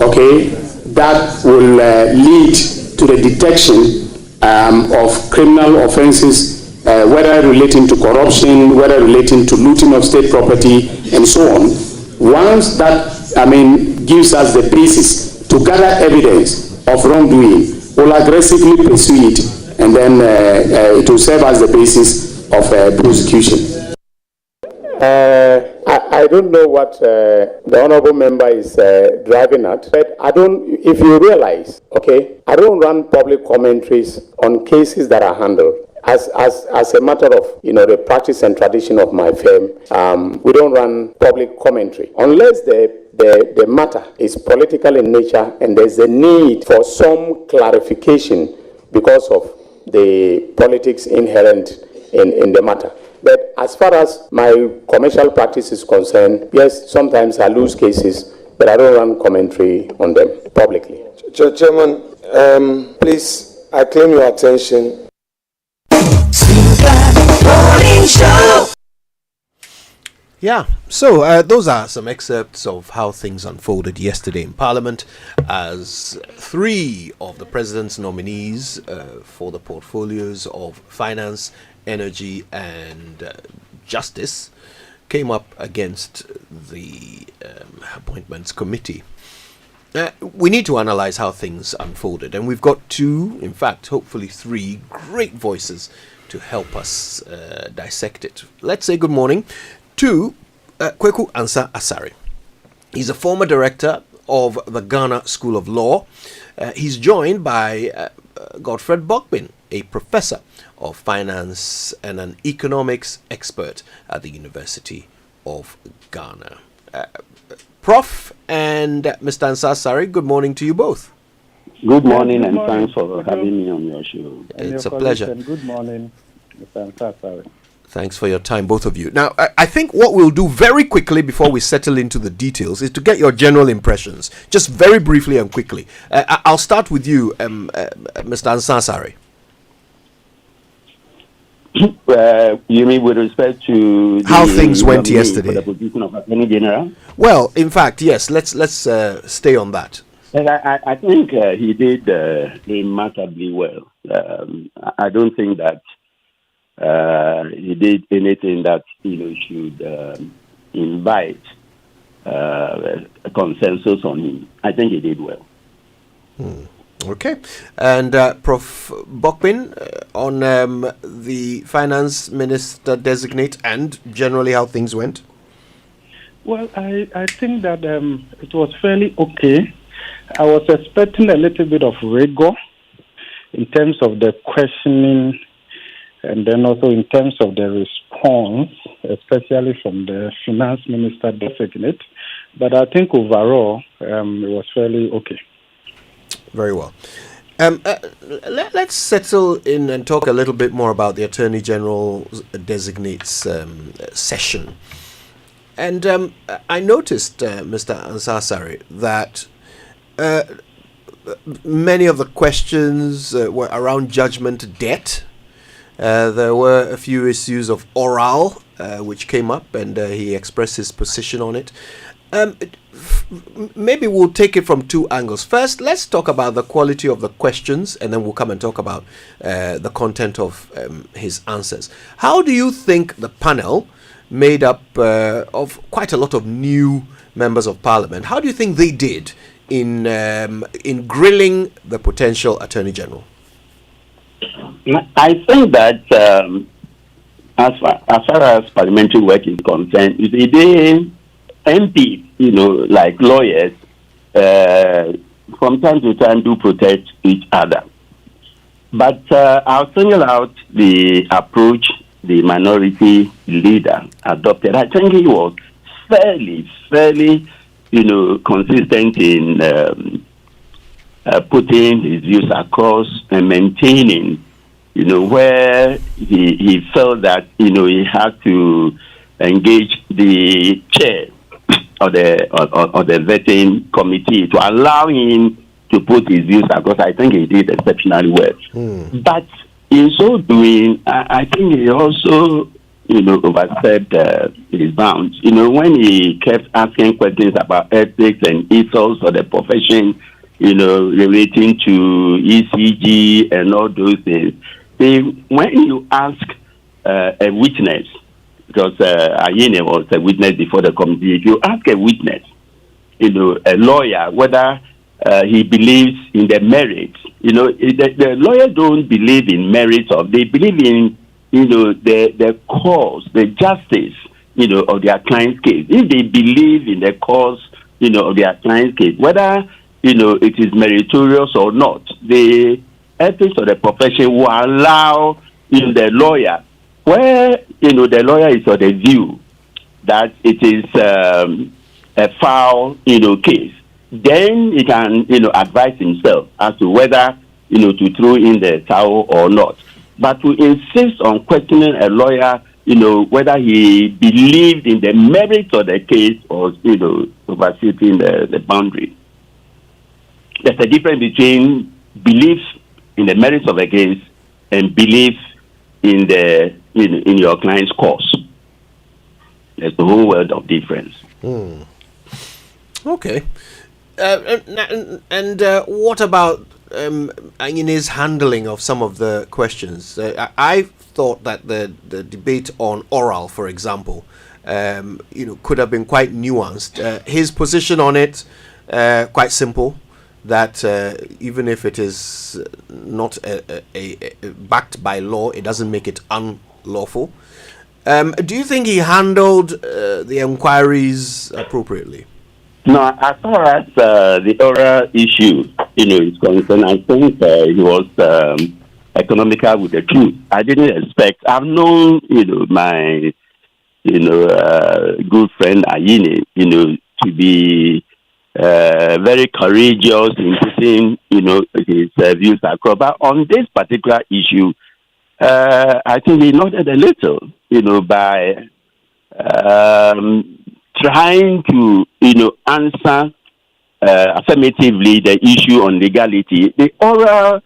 Speaker 6: okay, that will lead to the detection of criminal offenses, whether relating to corruption, whether relating to looting of state property, and so on. Once that, gives us the basis to gather evidence of wrongdoing, we'll aggressively pursue it, and then it will serve as the basis of prosecution. I don't know what the honorable member is driving at, but if you realize, okay, I don't run public commentaries on cases that are handled. As a matter of, the practice and tradition of my firm, we don't run public commentary unless the matter is political in nature and there's a need for some clarification because of the politics inherent in the matter. But as far as my commercial practice is concerned, yes, sometimes I lose cases, but I don't run commentary on them publicly.
Speaker 1: Chairman, please, I claim your attention.
Speaker 24: Yeah, so those are some excerpts of how things unfolded yesterday in Parliament as three of the President's nominees for the portfolios of Finance, Energy and Justice came up against the Appointments Committee. We need to analyze how things unfolded, and we've got two, in fact, hopefully three great voices
Speaker 3: to help us dissect it. Let's say good morning to Kweku Ansah Asare. He's a former director of the Ghana School of Law. He's joined by Godfred Bogbin, a professor of finance and an economics expert at the University of Ghana. Prof and Mr. Ansah Asare, good morning to you both.
Speaker 10: Good morning, and thanks for having me on your show.
Speaker 3: It's a pleasure.
Speaker 10: Good morning, Mr. Ansah.
Speaker 3: Thanks for your time, both of you. Now, I think what we'll do very quickly before we settle into the details is to get your general impressions, just very briefly and quickly. I'll start with you, Mr. Ansah
Speaker 10: Asare. You mean with respect to
Speaker 3: how things went yesterday?
Speaker 10: For the position of Attorney General?
Speaker 3: Well, in fact, yes. Let's stay on that.
Speaker 10: I think he did remarkably well. I don't think that he did anything that should invite a consensus on him. I think he did well.
Speaker 3: Okay, and Prof. Bogbin, on the finance minister designate and generally how things went.
Speaker 11: Well, I think that it was fairly okay. I was expecting a little bit of rigor in terms of the questioning and then also in terms of the response, especially from the finance minister designate. But I think overall, it was fairly okay.
Speaker 3: Very well. Let's settle in and talk a little bit more about the Attorney General designate's session. And I noticed, Mr. Ansah Asare, that many of the questions were around judgment debt. There were a few issues of oral which came up, and he expressed his position on it. Maybe we'll take it from two angles. First, let's talk about the quality of the questions, and then we'll come and talk about the content of his answers. How do you think the panel, made up of quite a lot of new members of parliament, how do you think they did in grilling the potential Attorney General?
Speaker 10: I think that as far as parliamentary work is concerned, the MP, like lawyers, from time to time do protect each other. But I'll single out the approach the minority leader adopted. I think he was fairly, consistent in putting his views across and maintaining, where he felt that, he had to engage the chair of the vetting committee to allow him to put his views across. I think he did exceptionally well. But in so doing, I think he also, overstepped his bounds. When he kept asking questions about ethics and ethos of the profession, relating to ECG and all those things. When you ask a witness, because Ayine was a witness before the committee, if you ask a witness, a lawyer, whether he believes in the merits, the lawyers don't believe in merits they believe in, the cause, the justice, of their client's case. If they believe in the cause, of their client's case, whether it is meritorious or not, the ethics of the profession will allow the lawyer, where the lawyer is of the view that it is a foul case, then he can advise himself as to whether to throw in the towel or not. But to insist on questioning a lawyer, whether he believed in the merits of the case or overshooting the boundary. There's a difference between belief in the merits of a case and belief in the in your client's cause. There's a whole world of difference.
Speaker 3: Okay. And what about Ayine's handling of some of the questions? I thought that the debate on oral, for example, could have been quite nuanced. His position on it, quite simple. that even if it is not a backed by law, it doesn't make it unlawful. Do you think he handled the inquiries appropriately?
Speaker 10: No, as far as the oral issue, is concerned, I think he was economical with the truth. I didn't expect. I've known, my, good friend Ayine, to be very courageous in putting, his views across. But on this particular issue, I think he noted a little, by trying to, answer affirmatively the issue on legality. The oral,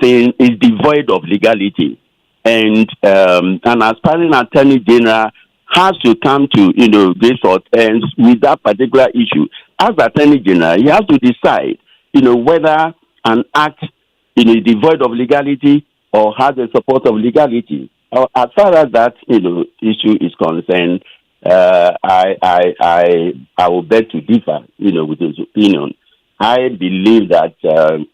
Speaker 10: thing is devoid of legality. And an aspiring attorney general has to come to, this sort ends with that particular issue. As attorney general, he has to decide, whether an act, is devoid of legality or has the support of legality. As far as that, issue is concerned, I will beg to differ, with his opinion. I believe that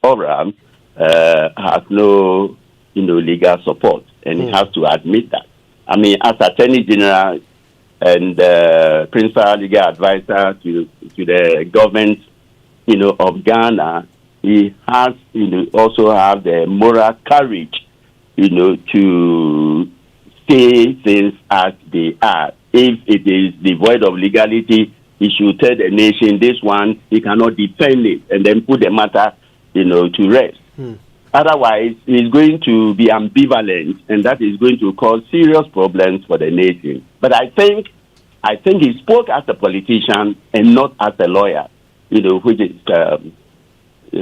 Speaker 10: Oram has no, legal support, and he has to admit that. I mean, as Attorney General and principal legal advisor to the government, of Ghana, he has, also have the moral courage, to say things as they are. If it is devoid of legality, he should tell the nation this one, he cannot defend it, and then put the matter, to rest. Otherwise, it's going to be ambivalent, and that is going to cause serious problems for the nation. But I think he spoke as a politician and not as a lawyer, which is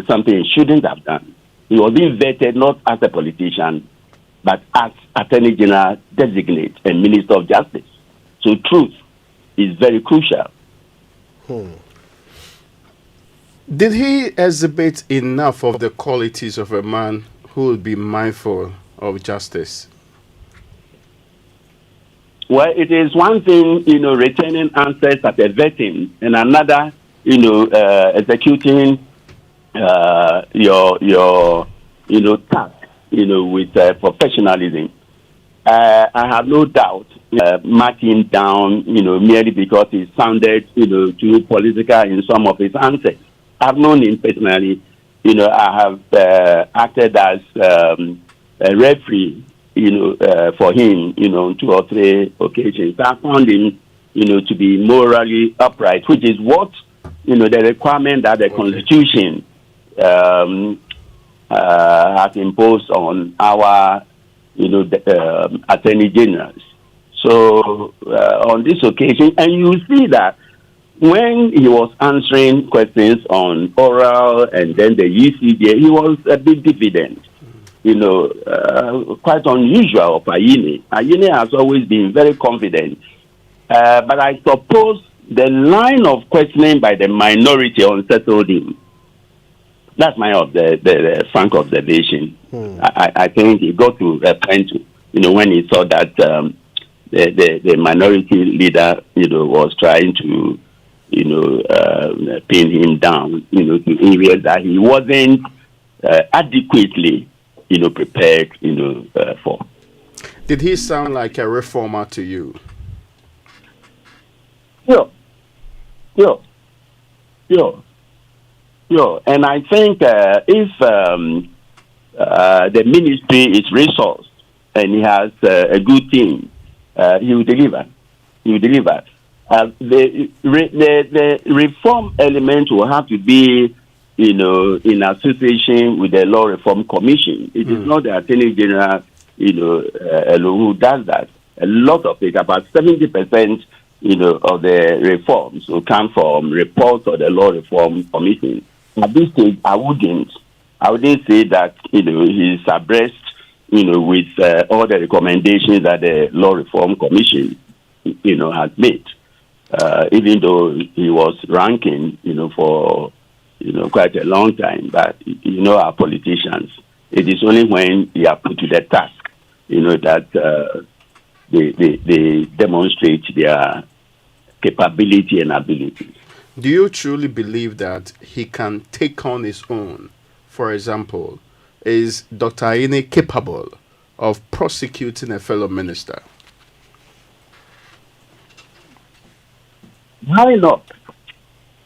Speaker 10: something he shouldn't have done. He was being vetted not as a politician, but as Attorney General designate and Minister of Justice. So truth is very crucial.
Speaker 8: Did he exhibit enough of the qualities of a man who will be mindful of justice?
Speaker 10: Well, it is one thing, returning answers at a vetting, and another, executing your task, with professionalism. I have no doubt marking down, merely because he sounded, too political in some of his answers. I've known him personally. I have acted as a referee, for him, on 2 or 3 occasions. I found him, to be morally upright, which is what, the requirement that the Constitution has imposed on our, attorney generals. So on this occasion, and you see that when he was answering questions on oral and then the UCJ, he was a bit diffident. Quite unusual of Ayine. Ayine has always been very confident. But I suppose the line of questioning by the minority unsettled him. That's my the frank observation. I think he got to a point, when he saw that the minority leader, was trying to, pin him down, to areas that he wasn't adequately, prepared, for.
Speaker 8: Did he sound like a reformer to you?
Speaker 10: Yeah. And I think if the ministry is resourced and he has a good team, he will deliver. The reform element will have to be, in association with the Law Reform Commission. It is not the Attorney General, who does that. A lot of it, about 70%, of the reforms will come from reports of the Law Reform Commission. At this stage, I wouldn't say that, he's abreast, with all the recommendations that the Law Reform Commission, has made. Even though he was ranking, for, quite a long time. But, our politicians, it is only when they are put to the task, that they demonstrate their capability and ability.
Speaker 8: Do you truly believe that he can take on his own? For example, is Dr. Ayine capable of prosecuting a fellow minister?
Speaker 10: Why not?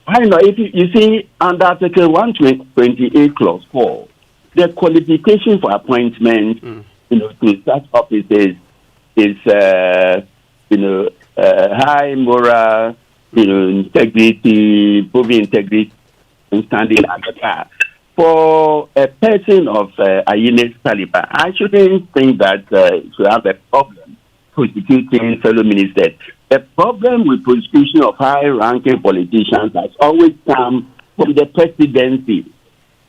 Speaker 10: Why not? If you see, under Article 128, Clause 4, the qualification for appointment, to such offices is, high moral, integrity, proving integrity, and standing at the bar. For a person of Ayine's caliber, I shouldn't think that should have a problem prosecuting fellow ministers. The problem with prosecution of high-ranking politicians has always come from the presidency.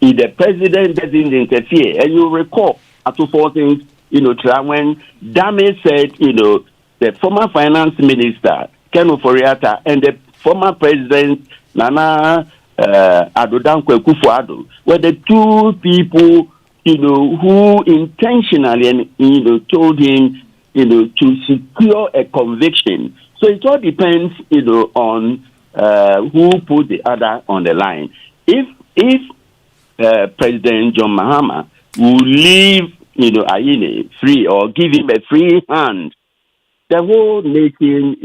Speaker 10: If the president doesn't interfere, and you recall Ato Forson, when Dame said, the former finance minister, Ken Oforiatta, and the former president, Nana Adodankwe Akufo-Addo, were the two people, who intentionally, told him, to secure a conviction. So it all depends, on who put the other on the line. If President John Mahama will leave, Ayine free or give him a free hand, the whole nation,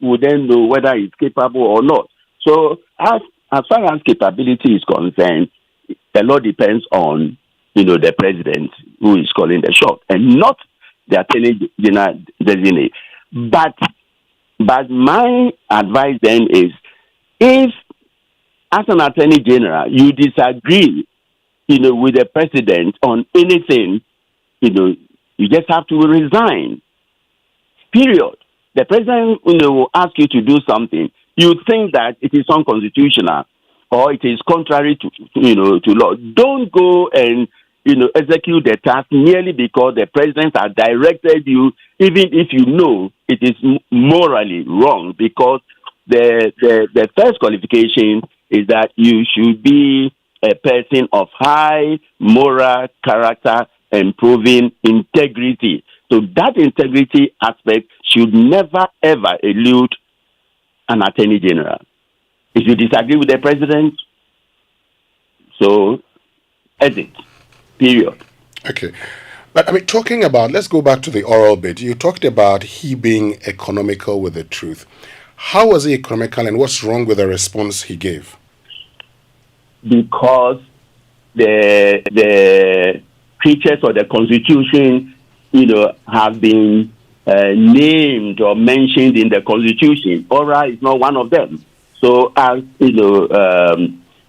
Speaker 10: would then know whether he's capable or not. So as far as capability is concerned, a lot depends on, the president who is calling the shot, and not the attorney general designate. But my advice then is, if as an attorney general you disagree, with the president on anything, you just have to resign. Period. The president, will ask you to do something. You think that it is unconstitutional or it is contrary to law. Don't go and execute the task merely because the president has directed you, even if you know it is morally wrong. Because the first qualification is that you should be a person of high moral character and proven integrity. So that integrity aspect should never ever elude an attorney general. If you disagree with the president, so exit. Period.
Speaker 4: Okay. But talking about, let's go back to the oral bit. You talked about he being economical with the truth. How was he economical, and what's wrong with the response he gave?
Speaker 10: Because the creatures of the Constitution, have been named or mentioned in the Constitution. Ora is not one of them. So, as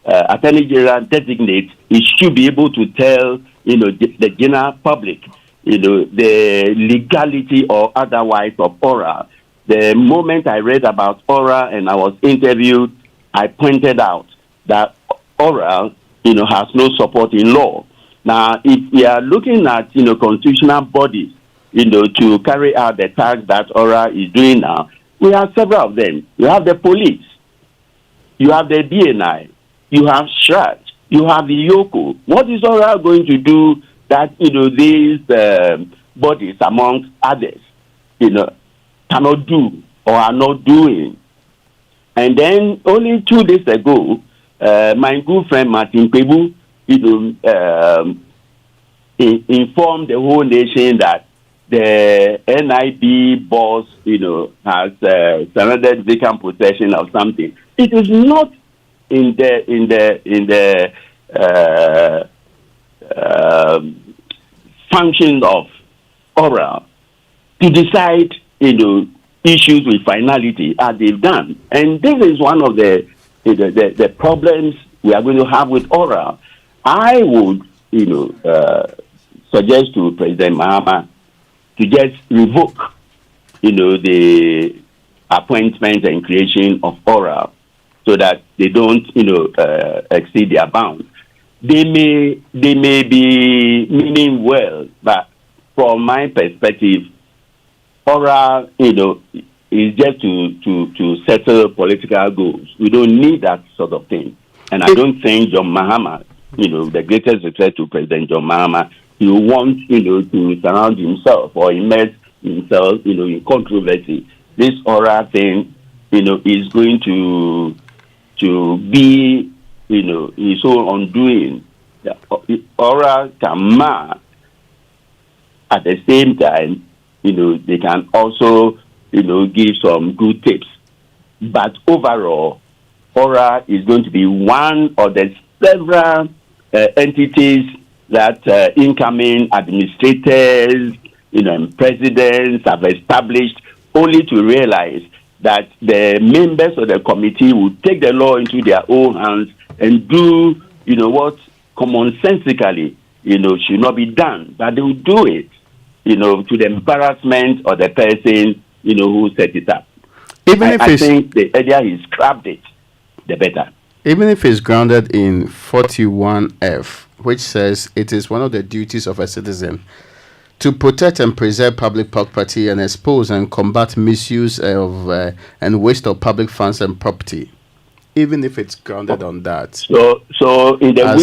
Speaker 10: Attorney General designate, he should be able to tell, the general public, the legality or otherwise of Ora. The moment I read about Ora and I was interviewed, I pointed out that Ora, has no support in law. Now, if we are looking at, constitutional bodies, to carry out the task that Ora is doing now, we have several of them. You have the police, you have the DNI, you have SHRAT, you have the YOKO. What is Ora going to do that, these bodies, amongst others, cannot do or are not doing? And then only 2 days ago, my good friend Martin Pebu, informed the whole nation that the NIB boss, has surrendered vacant possession of something. It is not in the function of Ora to decide, issues with finality as they've done. And this is one of the problems we are going to have with Ora. I would, suggest to President Mahama to just revoke, the appointment and creation of Ora, so that they don't, exceed their bounds. They may be meaning well, but from my perspective, Ora, is just to settle political goals. We don't need that sort of thing. And I don't think John Mahama, the greatest success to President John Mahama, he wants, to surround himself or immerse himself, in controversy. This Ora thing, is going to to be, his own undoing. Oral can mar. At the same time, they can also, give some good tips. But overall, oral is going to be one of the several entities that incoming administrators, and presidents have established, only to realize that the members of the committee will take the law into their own hands and do, what commonsensically, should not be done. But they will do it, to the embarrassment of the person, who set it up. I think the earlier he scrapped it, the better.
Speaker 8: Even if it's grounded in 41F, which says it is one of the duties of a citizen to protect and preserve public property and expose and combat misuse of and waste of public funds and property, even if it's grounded on that.
Speaker 10: So in the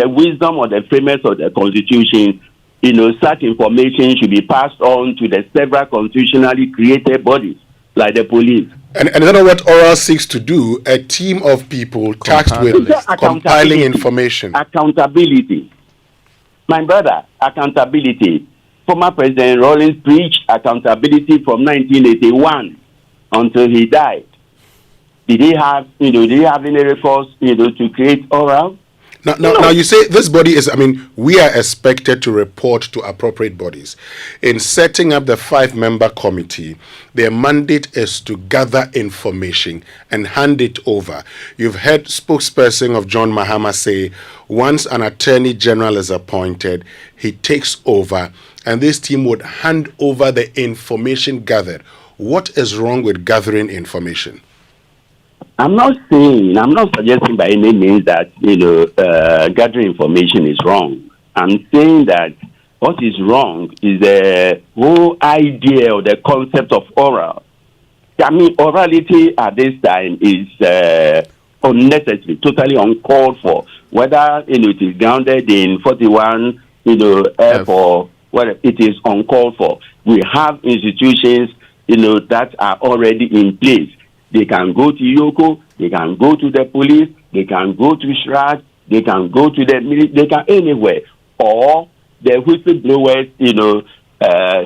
Speaker 10: wisdom of the framers of the Constitution, such information should be passed on to the several constitutionally created bodies, like the police.
Speaker 4: And I don't know what oral seeks to do, a team of people tasked with compiling information.
Speaker 10: Accountability. My brother, accountability. Former President Rawlings preached accountability from 1981 until he died. Did he have any recourse, to create oral?
Speaker 4: Now, you say this body is, we are expected to report to appropriate bodies. In setting up the 5-member committee, their mandate is to gather information and hand it over. You've heard spokesperson of John Mahama say, once an attorney general is appointed, he takes over, and this team would hand over the information gathered. What is wrong with gathering information?
Speaker 10: I'm not suggesting by any means that, gathering information is wrong. I'm saying that what is wrong is the whole idea or the concept of oral. Orality at this time is unnecessary, totally uncalled for. Whether, it is grounded in 41, F or whatever, it is uncalled for. We have institutions, that are already in place. They can go to Yoko, they can go to the police, they can go to SHRAG, they can go to the military, they can anywhere. Or the whistleblowers,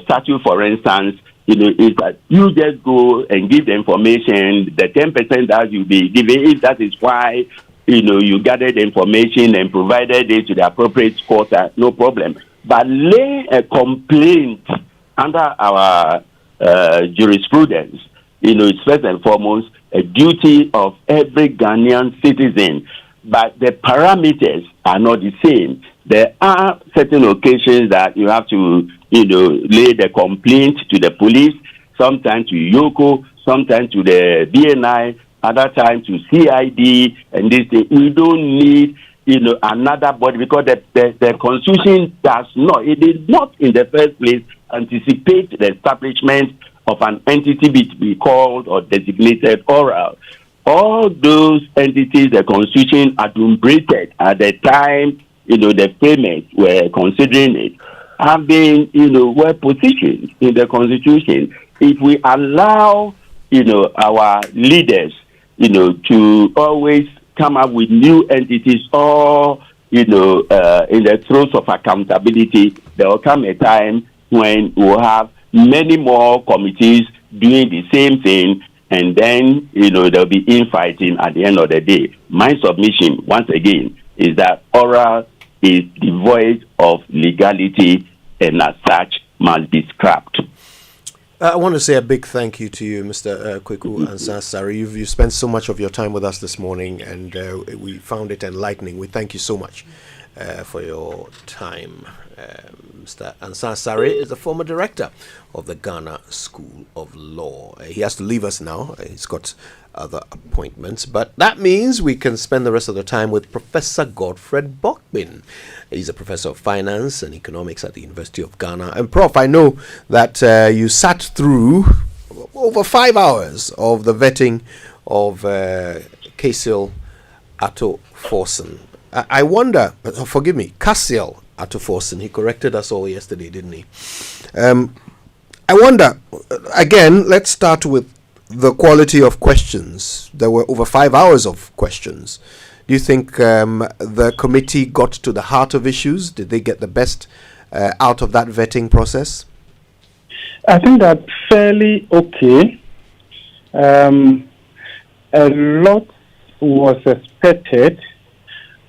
Speaker 10: statute, for instance, is that you just go and give the information, the 10% that you'll be giving, if that is why, you gathered information and provided it to the appropriate court, no problem. But lay a complaint under our jurisprudence, it's first and foremost a duty of every Ghanaian citizen, but the parameters are not the same. There are certain occasions that you have to, lay the complaint to the police, sometimes to Yoko, sometimes to the BNI, other times to CID, and this thing. We don't need, another body, because the Constitution does not, it did not in the first place anticipate the establishment of an entity be called or designated oral. All those entities the Constitution adumbrated at the time, the framers were considering it, have been, well positioned in the Constitution. If we allow, our leaders, to always come up with new entities or, in the throes of accountability, there will come a time when we'll have many more committees doing the same thing, and then, there'll be infighting at the end of the day. My submission, once again, is that oral is devoid of legality and as such must be scrapped.
Speaker 3: I want to say a big thank you to you, Mr. Kweku Ansah-Asare. You've spent so much of your time with us this morning, and we found it enlightening. We thank you so much for your time. Mr. Ansah-Asare is the former director of the Ghana School of Law. He has to leave us now. He's got other appointments, but that means we can spend the rest of the time with Professor Godfred Bokbin. He's a professor of finance and economics at the University of Ghana. And Prof, I know that you sat through over 5 hours of the vetting of Cassiel Ato Forson. I wonder, forgive me, Cassiel Ato Forson. He corrected us all yesterday, didn't he? I wonder, again, let's start with the quality of questions. There were over 5 hours of questions. Do you think the committee got to the heart of issues? Did they get the best out of that vetting process?
Speaker 11: I think that's fairly okay. A lot was expected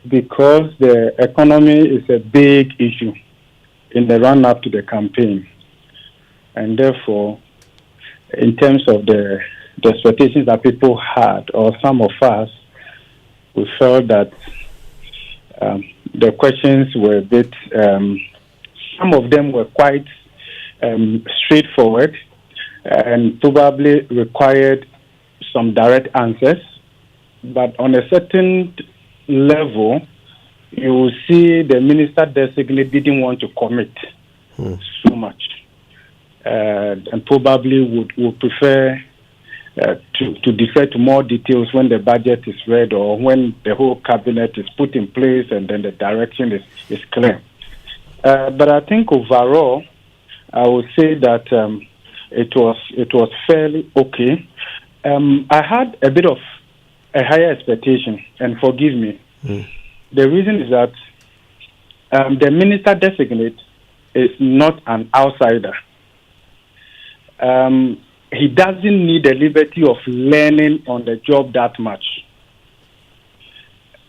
Speaker 11: because the economy is a big issue in the run-up to the campaign. And therefore, in terms of the expectations that people had, or some of us, we felt that the questions were a bit, some of them were quite straightforward and probably required some direct answers. But on a certain level, you will see the minister designate didn't want to commit so much. And probably would prefer to defer to more details when the budget is read or when the whole cabinet is put in place and then the direction is clear. But I think overall, I would say that it was fairly okay. I had a bit of a higher expectation, and forgive me. The reason is that the minister designate is not an outsider. He doesn't need the liberty of learning on the job that much.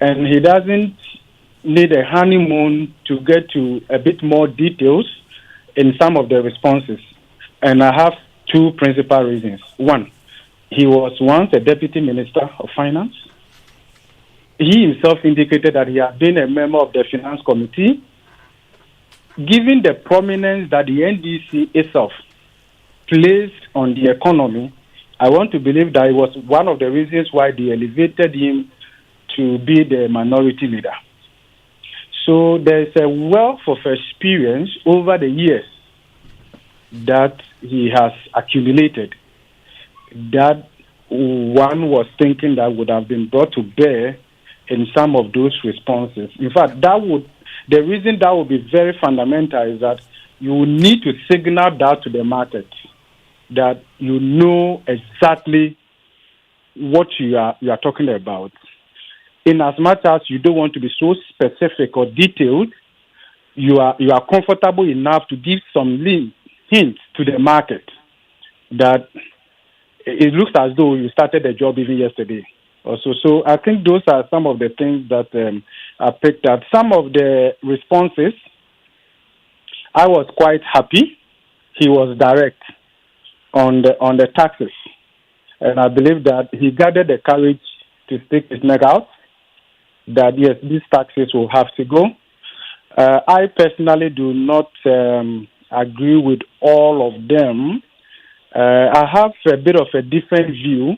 Speaker 11: And he doesn't need a honeymoon to get to a bit more details in some of the responses. And I have two principal reasons. One, he was once a deputy minister of finance. He himself indicated that he had been a member of the finance committee. Given the prominence that the NDC itself placed on the economy, I want to believe that it was one of the reasons why they elevated him to be the minority leader. So there's a wealth of experience over the years that he has accumulated that one was thinking that would have been brought to bear in some of those responses. In fact, the reason that would be very fundamental is that you need to signal that to the market, that you know exactly what you are talking about. In as much as you don't want to be so specific or detailed, you are comfortable enough to give some hints to the market that it looks as though you started the job even yesterday. Also, so I think those are some of the things that I picked up. Some of the responses, I was quite happy. He was direct on the taxes, and I believe that he gathered the courage to stick his neck out. That yes, these taxes will have to go. I personally do not agree with all of them. I have a bit of a different view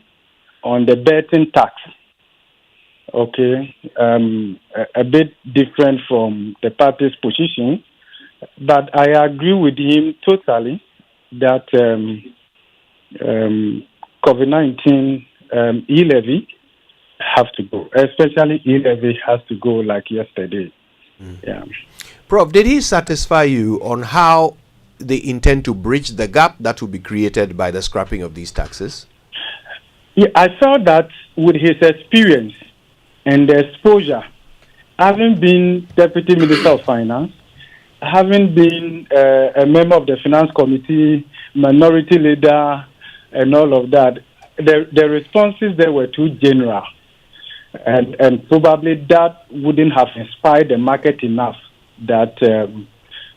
Speaker 11: on the betting tax. Okay, a bit different from the party's position, but I agree with him totally that COVID-19 e-levy have to go, especially e-levy has to go like yesterday. Yeah.
Speaker 3: Prof, did he satisfy you on how they intend to bridge the gap that will be created by the scrapping of these taxes?
Speaker 11: Yeah, I felt that with his experience and the exposure, having been Deputy Minister of Finance, having been a member of the Finance Committee, minority leader, and all of that, the responses there were too general. And probably that wouldn't have inspired the market enough. That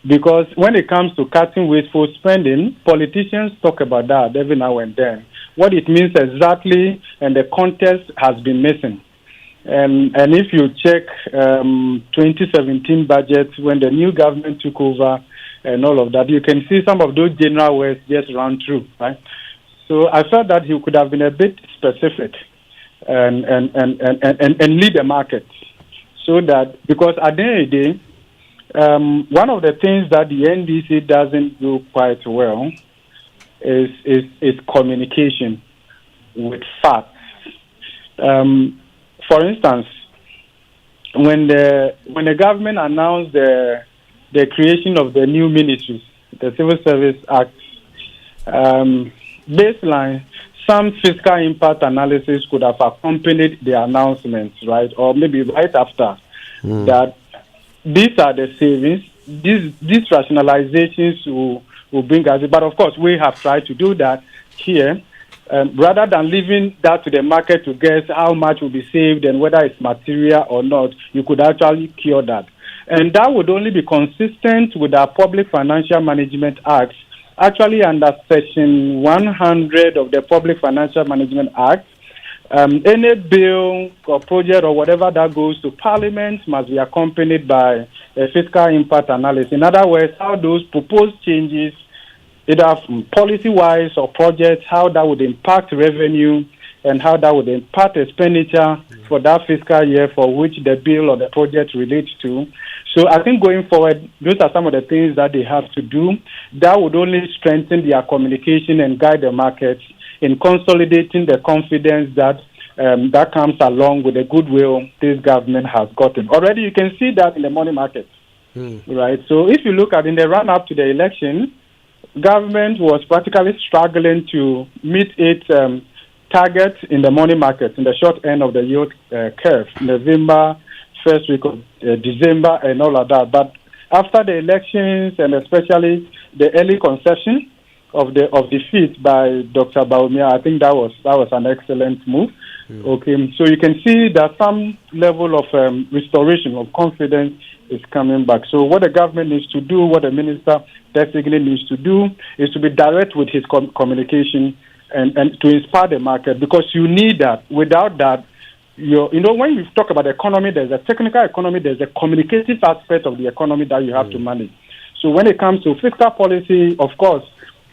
Speaker 11: because when it comes to cutting wasteful spending, politicians talk about that every now and then. What it means exactly and the context has been missing. And if you check 2017 budget, when the new government took over and all of that, you can see some of those general words just run through, right? So I felt that he could have been a bit specific and lead the market, so that, because at the end of the day, one of the things that the NDC doesn't do quite well is communication with facts. For instance, when the government announced the creation of the new ministries, the Civil Service Act, baseline, some fiscal impact analysis could have accompanied the announcements, right? Or maybe right after that. These are the savings. These rationalizations will bring us. But of course, we have tried to do that here. Rather than leaving that to the market to guess how much will be saved and whether it's material or not, you could actually cure that. And that would only be consistent with our Public Financial Management Act. Actually, under Section 100 of the Public Financial Management Act, any bill or project or whatever that goes to Parliament must be accompanied by a fiscal impact analysis. In other words, how those proposed changes, either policy-wise or projects, how that would impact revenue and how that would impact expenditure for that fiscal year for which the bill or the project relates to. So I think going forward, those are some of the things that they have to do. That would only strengthen their communication and guide the markets in consolidating the confidence that that comes along with the goodwill this government has gotten. Already you can see that in the money market, right? So if you look at in the run-up to the election, government was practically struggling to meet its targets in the money market, in the short end of the yield curve, November, first week of December, and all of that. But after the elections, and especially the early concession of defeat by Dr. Baumia, I think that was an excellent move. Okay, so you can see that some level of restoration of confidence is coming back. So what the government needs to do, what the minister designate needs to do, is to be direct with his communication and to inspire the market, because you need that. Without that, when you talk about the economy, there's a technical economy, there's a communicative aspect of the economy that you have to manage. So when it comes to fiscal policy, of course,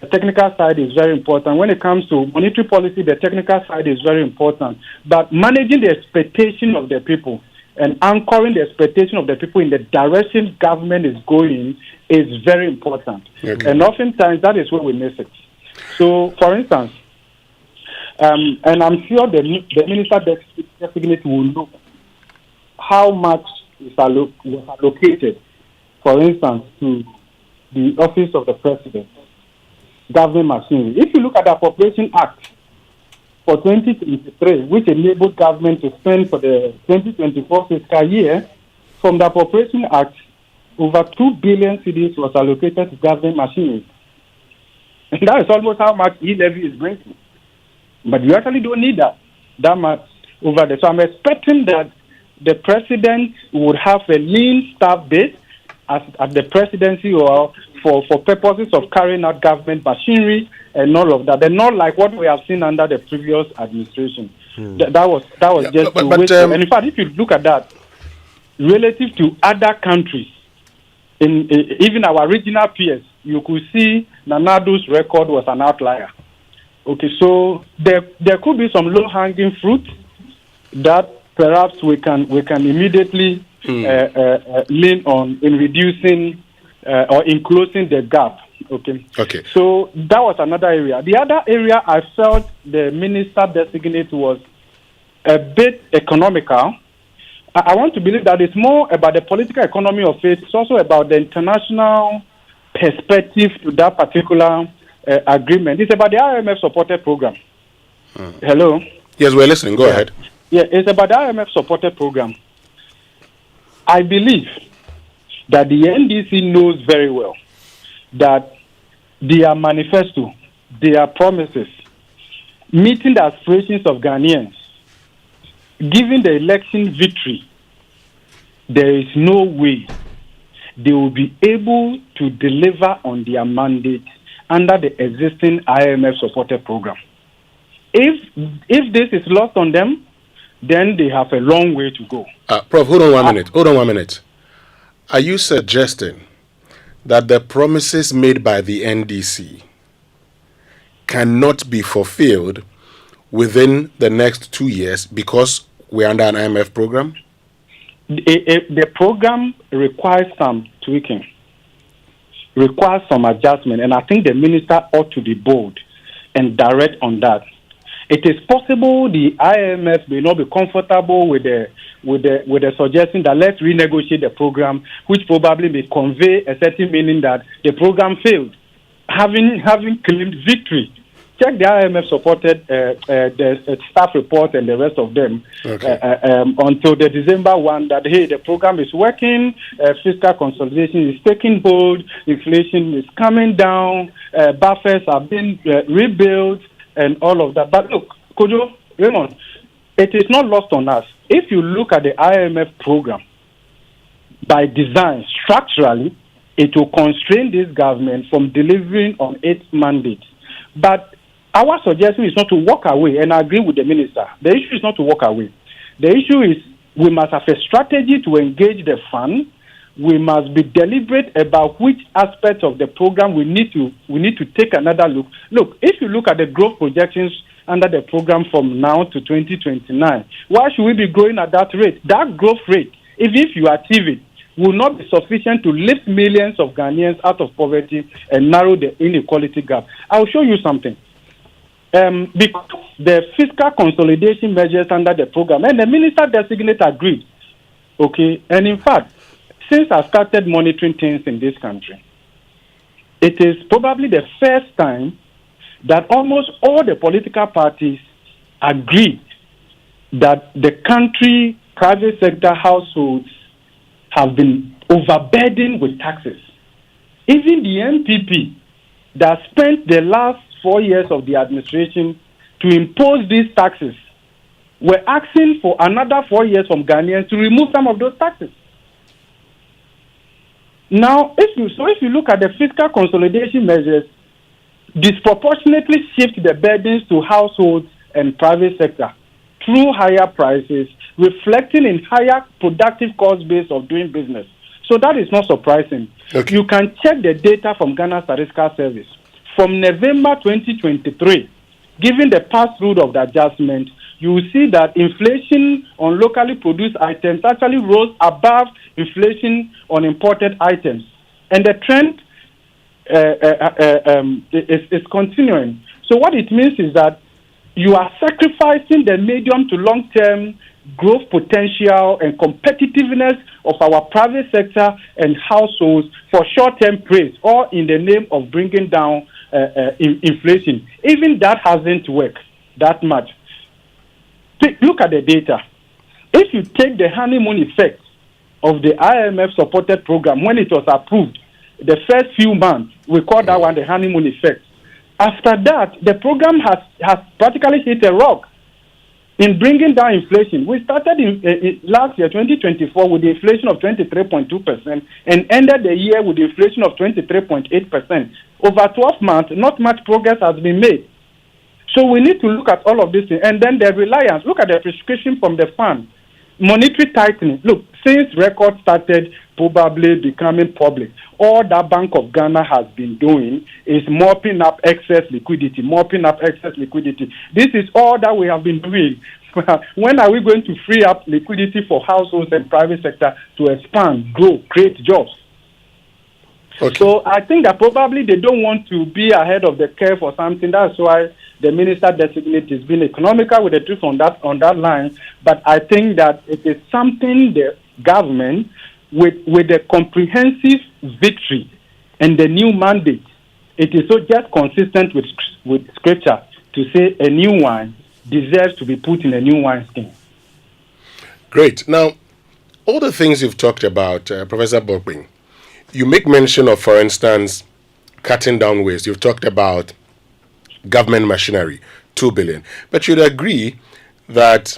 Speaker 11: the technical side is very important. When it comes to monetary policy, the technical side is very important. But managing the expectation of the people and anchoring the expectation of the people in the direction government is going is very important. Okay. And oftentimes that is where we miss it. So, for instance, and I'm sure the minister designate will know how much was allocated, for instance, to the office of the president, government machinery. If you look at the Appropriation Act for 2023, which enabled government to spend for the 2024 fiscal year, from the Appropriation Act, over 2 billion cedis was allocated to government machinery. And that is almost how much e-levy is bringing. But you actually don't need that much over there. So I'm expecting that the president would have a lean staff base at the presidency or for purposes of carrying out government machinery and all of that. They're not like what we have seen under the previous administration. That was just and in fact, if you look at that, relative to other countries, in even our regional peers, you could see Nanado's record was an outlier. Okay, so there could be some low-hanging fruit that perhaps we can immediately lean on in reducing or in closing the gap. Okay. So that was another area. The other area I felt the minister designate was a bit economical. I want to believe that it's more about the political economy of it. It's also about the international perspective to that particular agreement. It's about the IMF supported program. Hello?
Speaker 4: Yes, we're listening. Go ahead.
Speaker 11: Yeah, it's about the IMF supported program. I believe that the NDC knows very well that their manifesto, their promises, meeting the aspirations of Ghanaians, given the election victory, there is no way they will be able to deliver on their mandate under the existing IMF-supported program. If this is lost on them, then they have a long way to go.
Speaker 4: Prof, hold on 1 minute. Are you suggesting that the promises made by the NDC cannot be fulfilled within the next 2 years because we're under an IMF program?
Speaker 11: The program requires some tweaking, requires some adjustment, and I think the minister ought to be bold and direct on that. It is possible the IMF may not be comfortable with the suggestion that let's renegotiate the program, which probably may convey a certain meaning that the program failed, having claimed victory check the IMF supported the staff report and the rest of them until the December one that, hey, the program is working, fiscal consolidation is taking hold, inflation is coming down, buffers are being rebuilt, and all of that. But look, Kojo, Raymond, it is not lost on us. If you look at the IMF program, by design, structurally, it will constrain this government from delivering on its mandate. But our suggestion is not to walk away, and I agree with the minister. The issue is not to walk away. The issue is we must have a strategy to engage the fund. We must be deliberate about which aspects of the program we need to take another look. Look, if you look at the growth projections under the program from now to 2029, why should we be growing at that rate? That growth rate, even if you achieve it, will not be sufficient to lift millions of Ghanaians out of poverty and narrow the inequality gap. I'll show you something. Because the fiscal consolidation measures under the program, and the minister designate agreed. Okay, and in fact, since I started monitoring things in this country, it is probably the first time that almost all the political parties agreed that the country, private sector households have been overburdened with taxes. Even the NPP that spent the last 4 years of the administration to impose these taxes were asking for another 4 years from Ghanaians to remove some of those taxes. Now, if you look at the fiscal consolidation measures, disproportionately shift the burdens to households and private sector through higher prices, reflecting in higher productive cost base of doing business. So that is not surprising. Okay. You can check the data from Ghana Statistical Service. From November 2023, given the pass-through of the adjustment, you will see that inflation on locally produced items actually rose above inflation on imported items. And the trend is continuing. So what it means is that you are sacrificing the medium to long-term growth potential and competitiveness of our private sector and households for short-term praise, or in the name of bringing down inflation. Even that hasn't worked that much. Look at the data. If you take the honeymoon effect of the IMF-supported program when it was approved, the first few months, we call that one the honeymoon effect. After that, the program has practically hit a rock in bringing down inflation. We started in last year, 2024, with the inflation of 23.2% and ended the year with the inflation of 23.8%. Over 12 months, not much progress has been made. So we need to look at all of this. And then the reliance, look at the prescription from the fund. Monetary tightening. Look, since records started probably becoming public, all that Bank of Ghana has been doing is mopping up excess liquidity. This is all that we have been doing. When are we going to free up liquidity for households and private sector to expand, grow, create jobs? Okay. So I think that probably they don't want to be ahead of the curve or something. That's why the minister designate is being economical with the truth on that line. But I think that it is something the government, with the comprehensive victory and the new mandate, it is so just consistent with scripture to say a new wine deserves to be put in a new wineskin.
Speaker 4: Great. Now, all the things you've talked about, Professor Bokbing, you make mention of, for instance, cutting down waste. You've talked about government machinery, 2 billion. But you'd agree that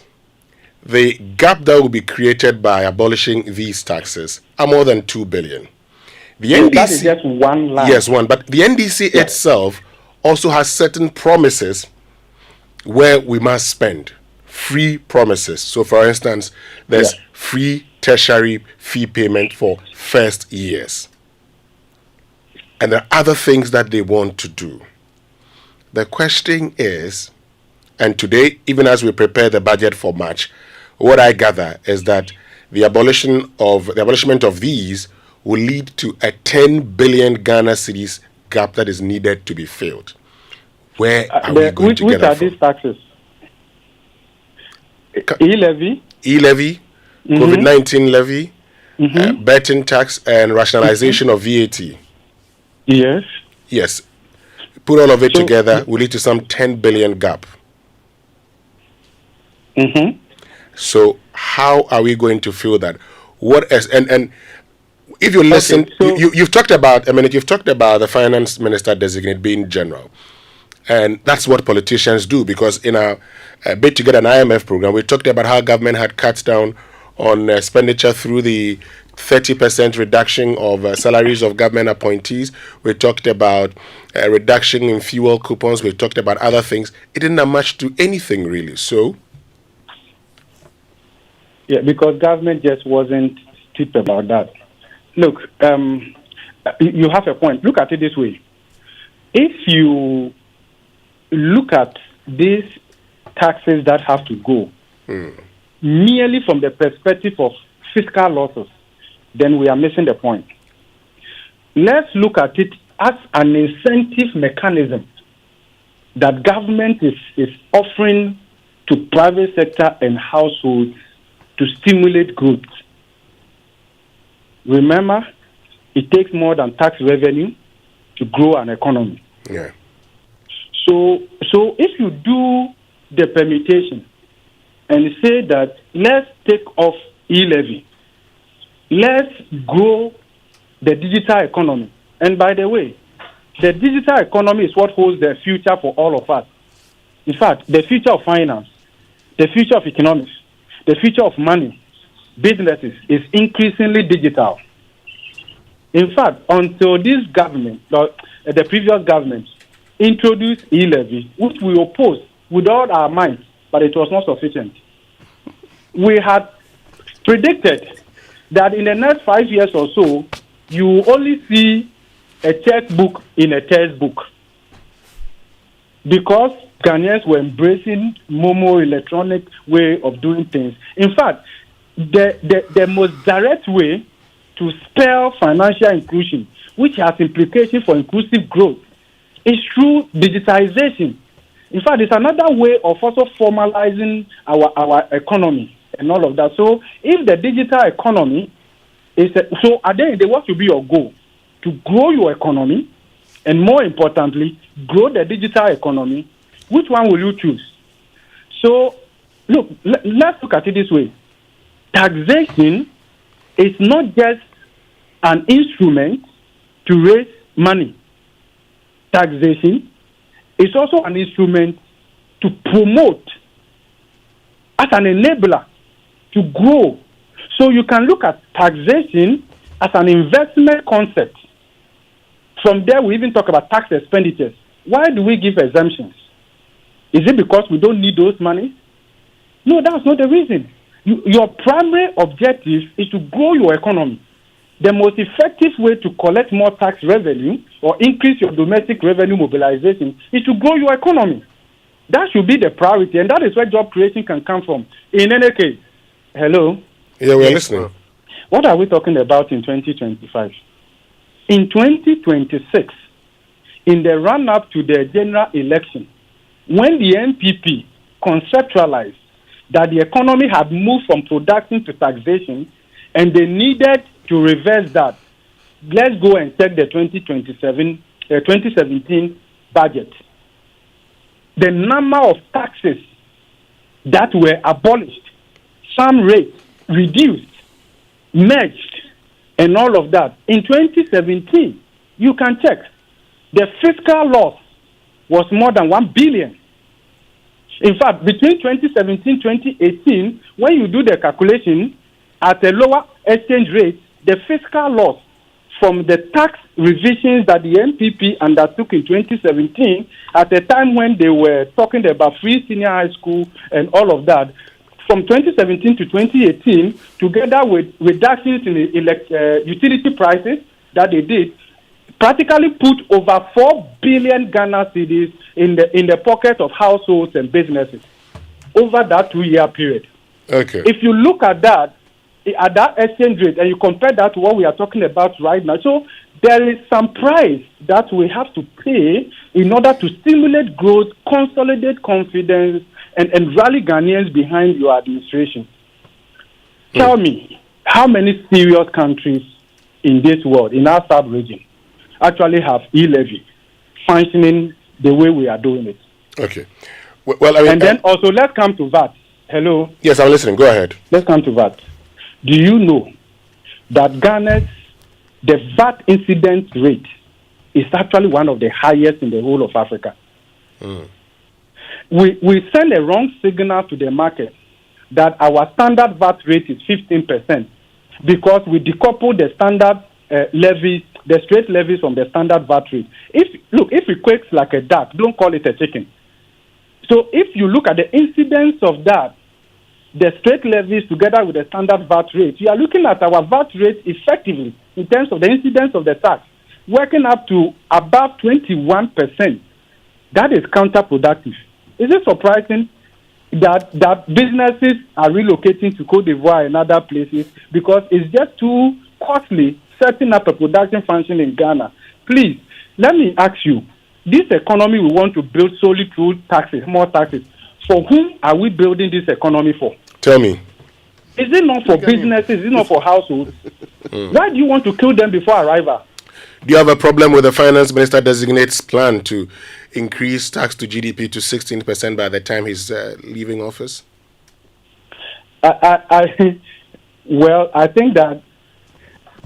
Speaker 4: the gap that will be created by abolishing these taxes are more than 2 billion. The NDC,
Speaker 11: that is just one line.
Speaker 4: Yes, one. But the NDC itself also has certain promises where we must spend. Free promises. So, for instance, there's free tertiary fee payment for first years. And there are other things that they want to do. The question is, and today, even as we prepare the budget for March, what I gather is that the abolishment of these will lead to a 10 billion Ghana cedis gap that is needed to be filled. Where are we going to get that from?
Speaker 11: Which are these taxes? E-levy,
Speaker 4: COVID-19 levy, betting tax, and rationalization of VAT.
Speaker 11: Yes.
Speaker 4: Yes. Put all of it together, will lead to some 10 billion gap.
Speaker 11: Mm-hmm.
Speaker 4: So how are we going to fill that? What is and if you listen, you've talked about you've talked about the finance minister designate being general, and that's what politicians do, because in our bid to get an IMF program, we talked about how government had cut down on expenditure through the 30% reduction of salaries of government appointees. We talked about a reduction in fuel coupons. We talked about other things. It didn't amount to anything really. So.
Speaker 11: Yeah, because government just wasn't stupid about that. Look, you have a point. Look at it this way. If you look at these taxes that have to go merely from the perspective of fiscal losses, then we are missing the point. Let's look at it as an incentive mechanism that government is offering to private sector and households to stimulate growth. Remember, it takes more than tax revenue to grow an economy.
Speaker 4: Yeah.
Speaker 11: So if you do the permutation and say that let's take off e-levy, let's grow the digital economy. And by the way, the digital economy is what holds the future for all of us. In fact, the future of finance, the future of economics, the future of money, businesses is increasingly digital. In fact, until this government, the previous government, introduced e-levy, which we opposed with all our minds, but it was not sufficient. We had predicted that in the next 5 years or so, you will only see a checkbook in a textbook, because Ghanaians were embracing Momo electronic way of doing things. In fact, the most direct way to spell financial inclusion, which has implications for inclusive growth, is through digitization. In fact, it's another way of also formalizing our economy and all of that. So if the digital economy is, so at the end of the day, what will be your goal? To grow your economy, and more importantly, grow the digital economy. Which one will you choose? So, look, let's look at it this way. Taxation is not just an instrument to raise money. Taxation is also an instrument to promote, as an enabler to grow. So you can look at taxation as an investment concept. From there, we even talk about tax expenditures. Why do we give exemptions? Is it because we don't need those money? No, that's not the reason. Your primary objective is to grow your economy. The most effective way to collect more tax revenue or increase your domestic revenue mobilization is to grow your economy. That should be the priority, and that is where job creation can come from. In any case, hello?
Speaker 4: Yeah, we're listening.
Speaker 11: What are we talking about in 2025? In 2026, in the run-up to the general election, when the NPP conceptualized that the economy had moved from production to taxation and they needed to reverse that, let's go and check the 2017 budget. The number of taxes that were abolished, some rates reduced, merged, and all of that. In 2017, you can check, the fiscal loss was more than 1 billion. In fact, between 2017 and 2018, when you do the calculation at a lower exchange rate, the fiscal loss from the tax revisions that the NPP undertook in 2017, at a time when they were talking about free senior high school and all of that, from 2017 to 2018, together with reductions in utility prices that they did, practically put over 4 billion Ghana cedis in the pocket of households and businesses over that 2-year period.
Speaker 4: Okay.
Speaker 11: If you look at that exchange rate and you compare that to what we are talking about right now, so there is some price that we have to pay in order to stimulate growth, consolidate confidence, and rally Ghanaians behind your administration. Tell me, how many serious countries in this world, in our sub-region, actually have e-levy functioning the way we are doing it.
Speaker 4: Okay. Well, I mean,
Speaker 11: and then also let's come to VAT. Hello.
Speaker 4: Yes, I'm listening. Go ahead.
Speaker 11: Let's come to VAT. Do you know that Ghana's the VAT incidence rate is actually one of the highest in the whole of Africa? We send a wrong signal to the market that our standard VAT rate is 15% because we decouple the standard levies, the straight levies from the standard VAT rate. If it quakes like a duck, don't call it a chicken. So if you look at the incidence of that, the straight levies together with the standard VAT rate, you are looking at our VAT rate effectively in terms of the incidence of the tax, working up to above 21%. That is counterproductive. Is it surprising that businesses are relocating to Cote d'Ivoire and other places because it's just too costly setting up a production function in Ghana? Please, let me ask you, this economy we want to build solely through taxes, more taxes. For whom are we building this economy for?
Speaker 4: Tell me.
Speaker 11: Is it not for businesses? Is it not for households? Why do you want to kill them before arrival?
Speaker 4: Do you have a problem with the finance minister designate's plan to increase tax to GDP to 16% by the time he's leaving office?
Speaker 11: I think that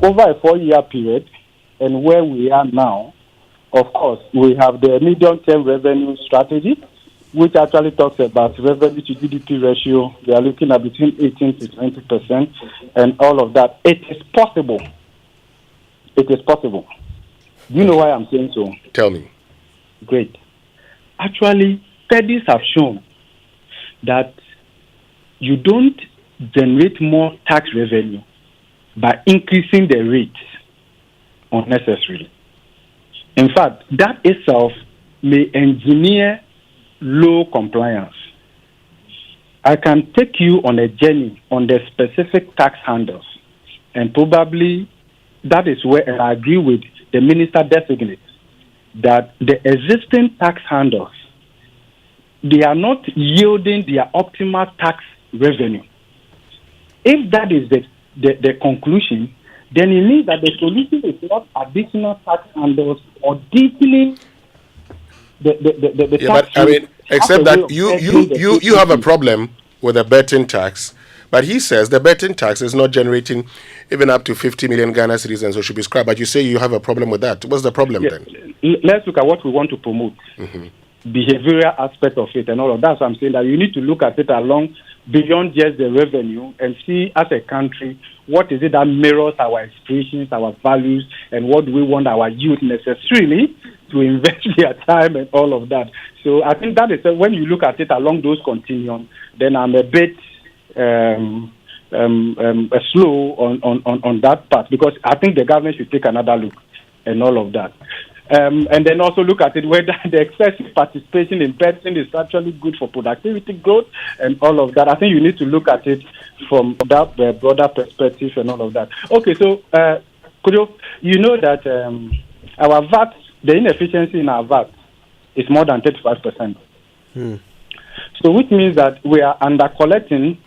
Speaker 11: over a 4-year period and where we are now, of course, we have the medium-term revenue strategy, which actually talks about revenue to GDP ratio. We are looking at between 18 to 20% and all of that. It is possible. It is possible. Do you know why I'm saying so?
Speaker 4: Tell me.
Speaker 11: Great. Actually, studies have shown that you don't generate more tax revenue by increasing the rates unnecessarily. In fact, that itself may engineer low compliance. I can take you on a journey on the specific tax handles, and probably that is where, and I agree with the minister designate, that the existing tax handles, they are not yielding their optimal tax revenue. If that is the conclusion, then it means that the solution is not additional tax handles or deepening the tax.
Speaker 4: But I mean, except that you have a problem with the betting tax, but he says the betting tax is not generating even up to 50 million Ghana citizens, so should be scrapped. But you say you have a problem with that. What's the problem then?
Speaker 11: Let's look at what we want to promote. Behavioral aspect of it and all of that. So I'm saying that you need to look at it along beyond just the revenue and see as a country what is it that mirrors our aspirations, our values, and what do we want our youth necessarily to invest their time and all of that. So I think that is when you look at it along those continuum, then I'm a bit slow on that part, because I think the government should take another look and all of that. And then also look at it whether the excessive participation in betting is actually good for productivity growth and all of that. I think you need to look at it from that broader perspective and all of that. Okay, so you know that our VAT, the inefficiency in our VAT is more than 35%. So which means that we are under collecting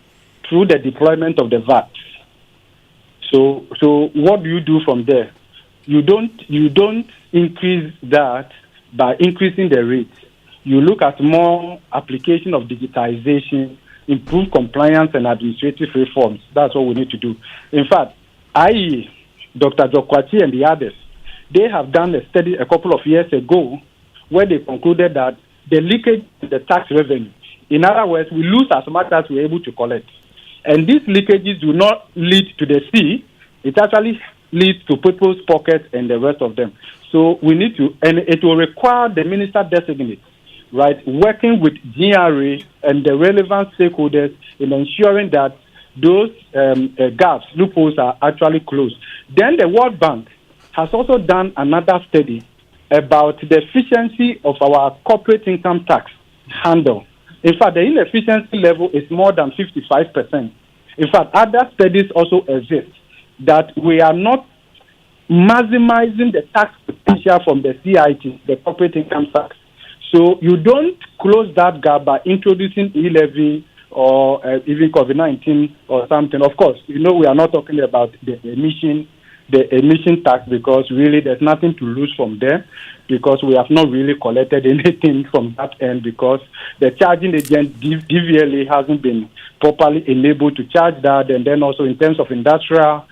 Speaker 11: through the deployment of the VAT. So what do you do from there? You don't increase that by increasing the rate. You look at more application of digitization, improve compliance and administrative reforms. That's what we need to do. In fact, Dr. Jokwati and the others, they have done a study a couple of years ago where they concluded that the leakage in the tax revenue, in other words, we lose as much as we're able to collect. And these leakages do not lead to the sea. It actually leads to people's pockets and the rest of them. So we need to, and it will require the minister designate, right, working with GRA and the relevant stakeholders in ensuring that those gaps, loopholes are actually closed. Then the World Bank has also done another study about the efficiency of our corporate income tax handle. In fact, the inefficiency level is more than 55%. In fact, other studies also exist that we are not maximizing the tax potential from the CIT, the corporate income tax. So you don't close that gap by introducing e-levy or even COVID-19 or something. Of course, we are not talking about the emission the emission tax, because really there's nothing to lose from there, because we have not really collected anything from that end, because the charging agent DVLA hasn't been properly enabled to charge that. And then also in terms of industrial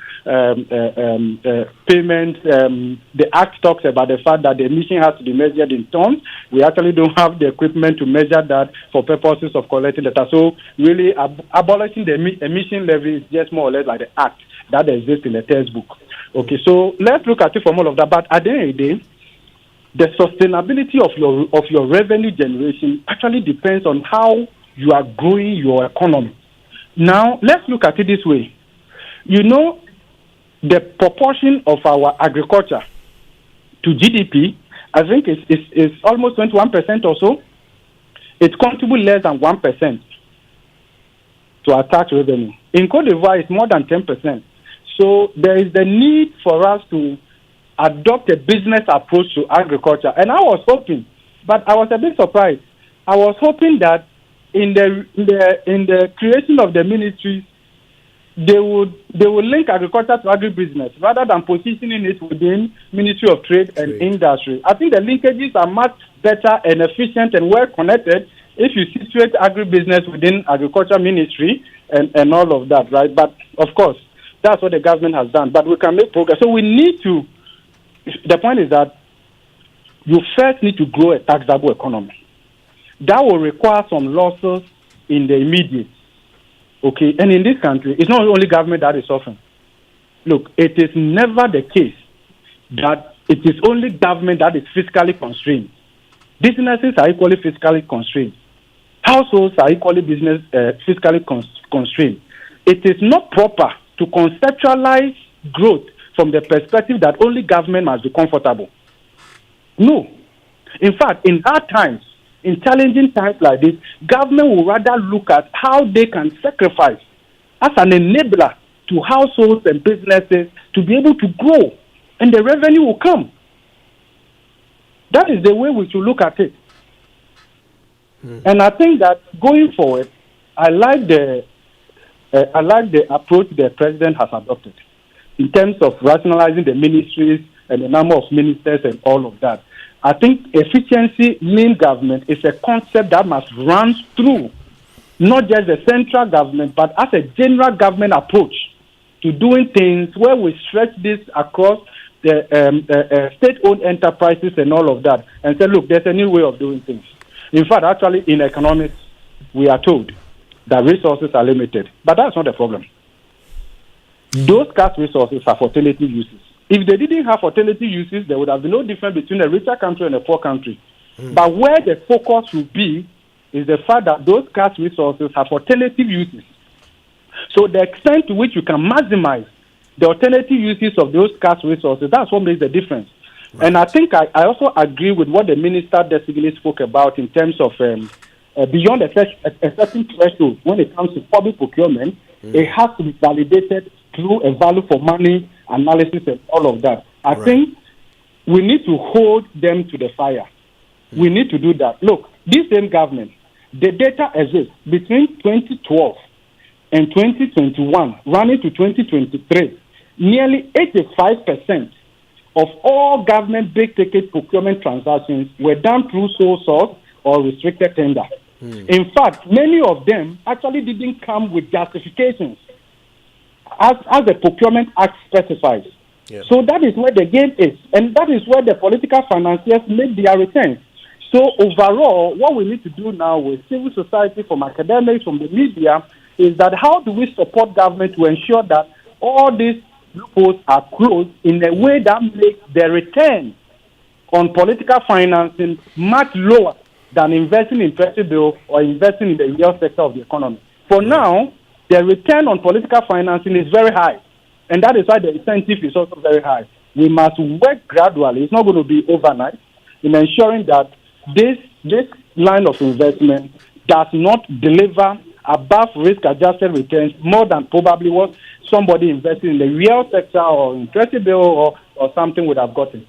Speaker 11: payments, the Act talks about the fact that the emission has to be measured in tons. We actually don't have the equipment to measure that for purposes of collecting data. So really abolishing the emission levy is just more or less like the Act that exists in the textbook. Okay, so let's look at it from all of that. But at the end of the day, the sustainability of your revenue generation actually depends on how you are growing your economy. Now, let's look at it this way. You know, the proportion of our agriculture to GDP, I think is almost 21% or so. It contributes less than 1% to our tax revenue. In Cote d'Ivoire, it's more than 10%. So there is the need for us to adopt a business approach to agriculture. And I was hoping, but I was a bit surprised. I was hoping that in the creation of the ministries, they would link agriculture to agribusiness rather than positioning it within Ministry of Trade and Industry. I think the linkages are much better and efficient and well connected if you situate agribusiness within Agriculture Ministry and all of that, right? But of course, that's what the government has done. But we can make progress. So we need to. The point is that you first need to grow a taxable economy. That will require some losses in the immediate. Okay, and in this country, it's not only government that is suffering. Look, it is never the case that it is only government that is fiscally constrained. Businesses are equally fiscally constrained. Households are equally fiscally constrained. It is not proper to conceptualize growth from the perspective that only government must be comfortable. No. In fact, in hard times, in challenging times like this, government will rather look at how they can sacrifice as an enabler to households and businesses to be able to grow, and the revenue will come. That is the way we should look at it. And I think that going forward, I like the approach the president has adopted in terms of rationalizing the ministries and the number of ministers and all of that. I think efficiency, lean government is a concept that must run through not just the central government, but as a general government approach to doing things where we stretch this across the state-owned enterprises and all of that and say, look, there's a new way of doing things. In fact, actually, in economics, we are told that resources are limited. But that's not the problem. Those scarce resources are fertility uses. If they didn't have fertility uses, there would have been no difference between a richer country and a poor country. But where the focus will be is the fact that those scarce resources have alternative uses. So the extent to which you can maximize the alternative uses of those scarce resources, that's what makes the difference. Right. And I think I also agree with what the minister designate spoke about in terms of beyond a certain threshold when it comes to public procurement, it has to be validated through a value for money analysis and all of that. I think we need to hold them to the fire. We need to do that. Look, this same government, the data exists between 2012 and 2021, running to 2023. Nearly 85% of all government big-ticket procurement transactions were done through sole source or restricted tender. In fact, many of them actually didn't come with justifications as the Procurement Act specifies. Yeah. So that is where the game is, and that is where the political financiers make their returns. So overall, what we need to do now with civil society, from academics, from the media, is that how do we support government to ensure that all these loopholes are closed in a way that makes the return on political financing much lower than investing in treasury bill or investing in the real sector of the economy. For now, the return on political financing is very high, and that is why the incentive is also very high. We must work gradually. It's not going to be overnight in ensuring that this line of investment does not deliver above risk-adjusted returns more than probably what somebody investing in the real sector or in treasury bill or something would have gotten.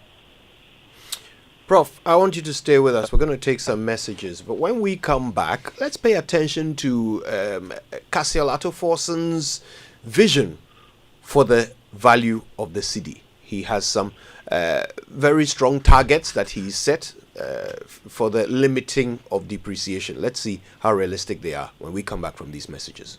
Speaker 3: Prof, I want you to stay with us. We're going to take some messages. But when we come back, let's pay attention to Cassiel Ato Forson's vision for the value of the cedi. He has some very strong targets that he set for the limiting of depreciation. Let's see how realistic they are when we come back from these messages.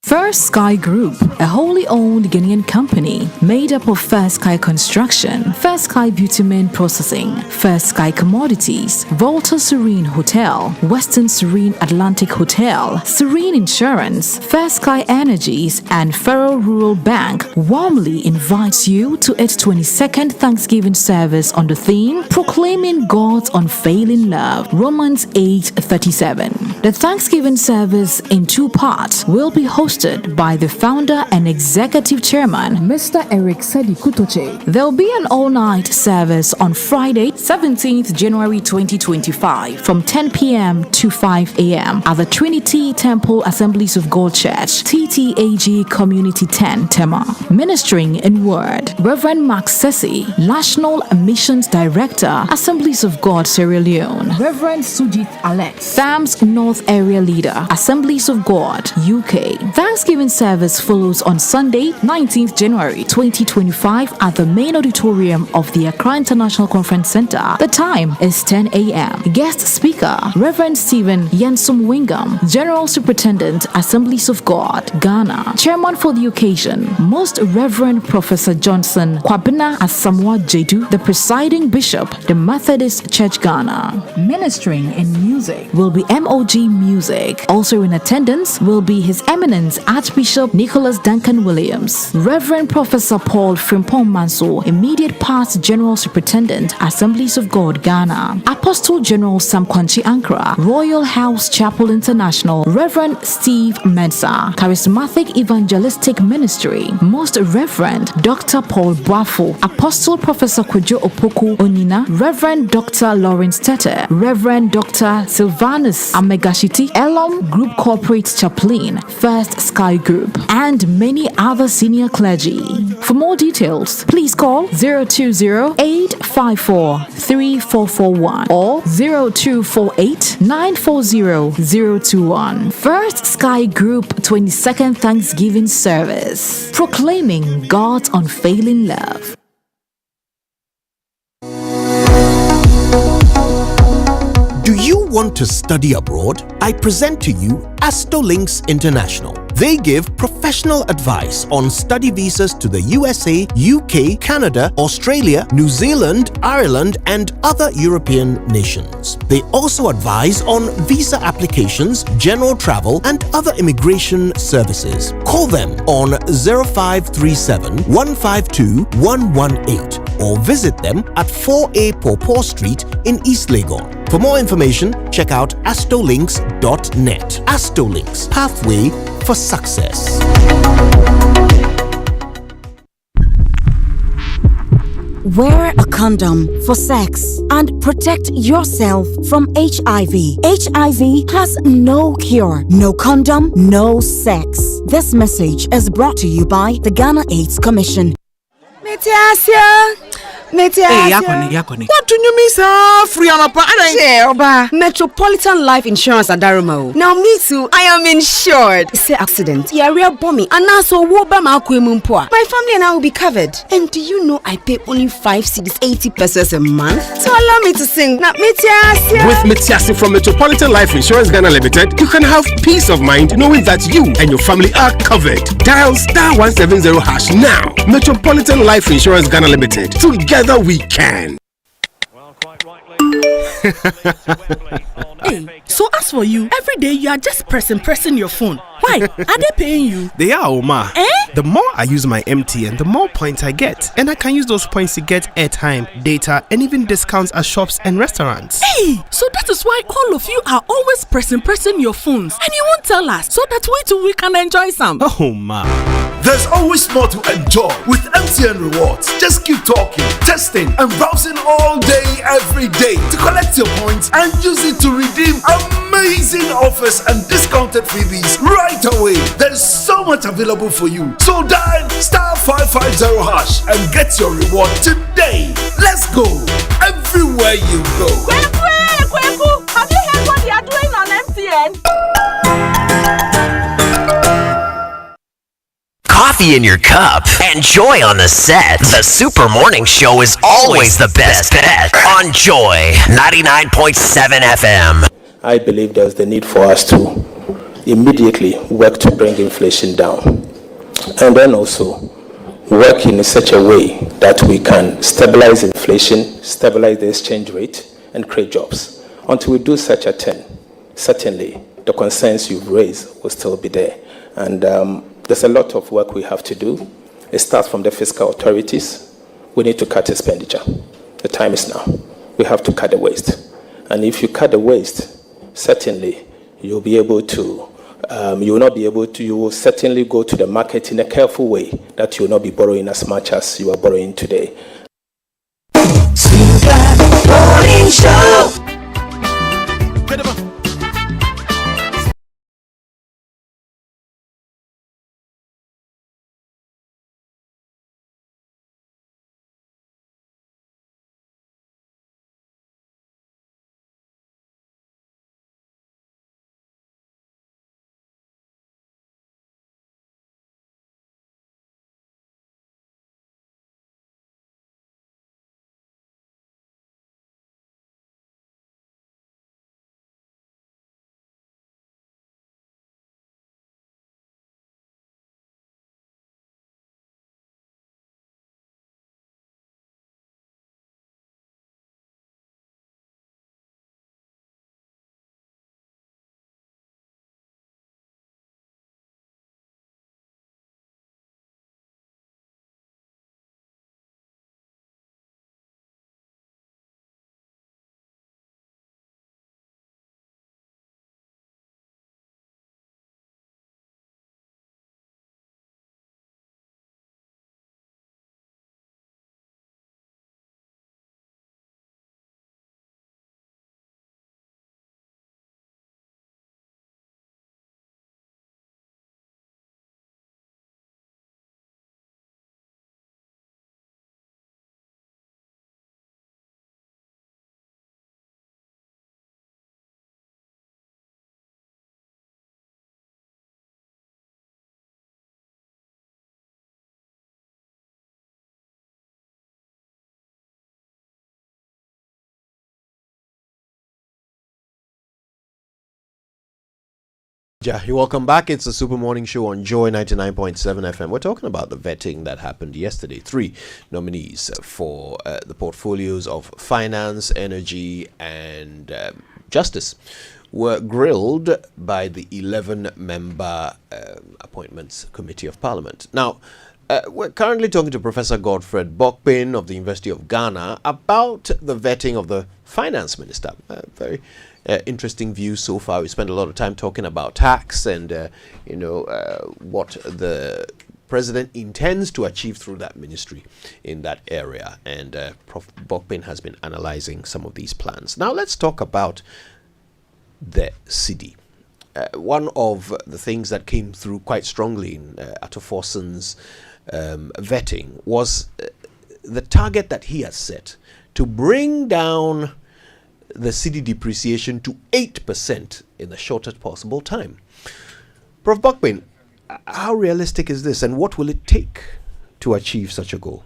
Speaker 2: First Sky Group, a wholly owned Ghanaian company made up of First Sky Construction, First Sky Bitumen Processing, First Sky Commodities, Volta Serene Hotel, Western Serene Atlantic Hotel, Serene Insurance, First Sky Energies, and Federal Rural Bank warmly invites you to its 22nd Thanksgiving service on the theme Proclaiming God's Unfailing Love, Romans 8:37. The Thanksgiving service in two parts will be hosted by the founder and executive chairman, Mr. Eric Sedi Kutoche. There will be an all-night service on Friday, 17th January 2025 from 10 p.m. to 5 a.m. at the Trinity Temple Assemblies of God Church, TTAG Community 10, Tema. Ministering in word, Reverend Mark Sessi, National Missions Director, Assemblies of God, Sierra Leone. Reverend Sujit Alex, THAMS North Area Leader, Assemblies of God, UK. Thanksgiving service follows on Sunday, 19th January 2025 at the main auditorium of the Accra International Conference Center. The time is 10 a.m. Guest speaker, Reverend Stephen Yensum Wingham, General Superintendent, Assemblies of God, Ghana. Chairman for the occasion, Most Reverend Professor Johnson Kwabena Asamoah Jedu, the presiding bishop, the Methodist Church Ghana. Ministering in music will be MOG Music. Also in attendance will be His Eminence Archbishop Nicholas Duncan Williams, Reverend Professor Paul Frimpong Manso, Immediate Past General Superintendent, Assemblies of God, Ghana, Apostle General Sam Kwanchi Ankara, Royal House Chapel International, Reverend Steve Mensa, Charismatic Evangelistic Ministry, Most Reverend Dr. Paul Boafo, Apostle Professor Kwejo Opoku Onina, Reverend Dr. Lawrence Tete, Reverend Dr. Sylvanus Amegashiti, Elam Group Corporate Chaplain, First Sky Group, and many other senior clergy. For more details, please call 020-854-3441 or 0248-940-021. First Sky Group 22nd Thanksgiving Service, proclaiming God's unfailing love.
Speaker 3: Do you want to study abroad? I present to you Astolinks International. They give professional advice on study visas to the USA, UK, Canada, Australia, New Zealand, Ireland, and other European nations. They also advise on visa applications, general travel, and other immigration services. Call them on 0537 152 118 or visit them at 4A Pawpaw Street in East Legon. For more information, check out astolinks.net. Astolinks, pathway for success.
Speaker 12: Wear a condom for sex and protect yourself from HIV. HIV has no cure. No condom, no sex. This message is brought to you by the Ghana AIDS Commission.
Speaker 13: Yakoni. What do you mean, sir? Free Oba. Metropolitan Life Insurance at Daramo. Now me too, I am insured. Say accident. Yeah, real bommy. And also my family and I will be covered. And do you know I pay only 5 cedis 80 pesos a month? So allow me to sing. With
Speaker 15: Metiasi from Metropolitan Life Insurance Ghana Limited, you can have peace of mind knowing that you and your family are covered. Dial *170# now. Metropolitan Life Insurance Ghana Limited. Together we can.
Speaker 16: Hey, so as for you, every day you are just pressing your phone. Why? Are they paying you?
Speaker 22: They are, Oma. The more I use my MTN, the more points I get. And I can use those points to get airtime, data, and even discounts at shops and restaurants.
Speaker 16: Hey, so that is why all of you are always pressing your phones. And you won't tell us, so that we too we can enjoy some.
Speaker 22: Oh, ma.
Speaker 14: There's always more to enjoy with MTN Rewards. Just keep talking, testing, and browsing all day, every day to collect your points and use it to redeem amazing offers and discounted freebies right away. There's so much available for you. So dial *550# and get your reward today. Let's go everywhere you go.
Speaker 9: Kweku, have you heard what they are doing on MTN?
Speaker 20: coffee in your cup, and Joy on the set, the Super Morning Show is always the best bet on Joy 99.7 FM.
Speaker 7: I believe there's the need for us to immediately work to bring inflation down, and then also work in such a way that we can stabilize inflation, stabilize the exchange rate, and create jobs. Until we do such a thing, certainly the concerns you've raised will still be there. And there's a lot of work we have to do. It starts from the fiscal authorities. We need to cut expenditure. The time is now. We have to cut the waste. And if you cut the waste, certainly you'll be able to, you will not be able to, you will certainly go to the market in a careful way that you will not be borrowing as much as you are borrowing today.
Speaker 20: Super Morning Show.
Speaker 3: You're welcome back. It's the Super Morning Show on Joy 99.7 FM. We're talking about the vetting that happened yesterday. 3 nominees for the portfolios of Finance, Energy, and Justice were grilled by the 11-member Appointments Committee of Parliament. Now, we're currently talking to Professor Godfred Bokpin of the University of Ghana about the vetting of the Finance Minister. Very interesting view so far. We spent a lot of time talking about tax and what the president intends to achieve through that ministry in that area, and Prof. Bokpin has been analyzing some of these plans. Now let's talk about the city. One of the things that came through quite strongly in Ato Forson's vetting was the target that he has set to bring down the cedi depreciation to 8% in the shortest possible time. Prof. Bokpin, how realistic is this, and what will it take to achieve such a goal?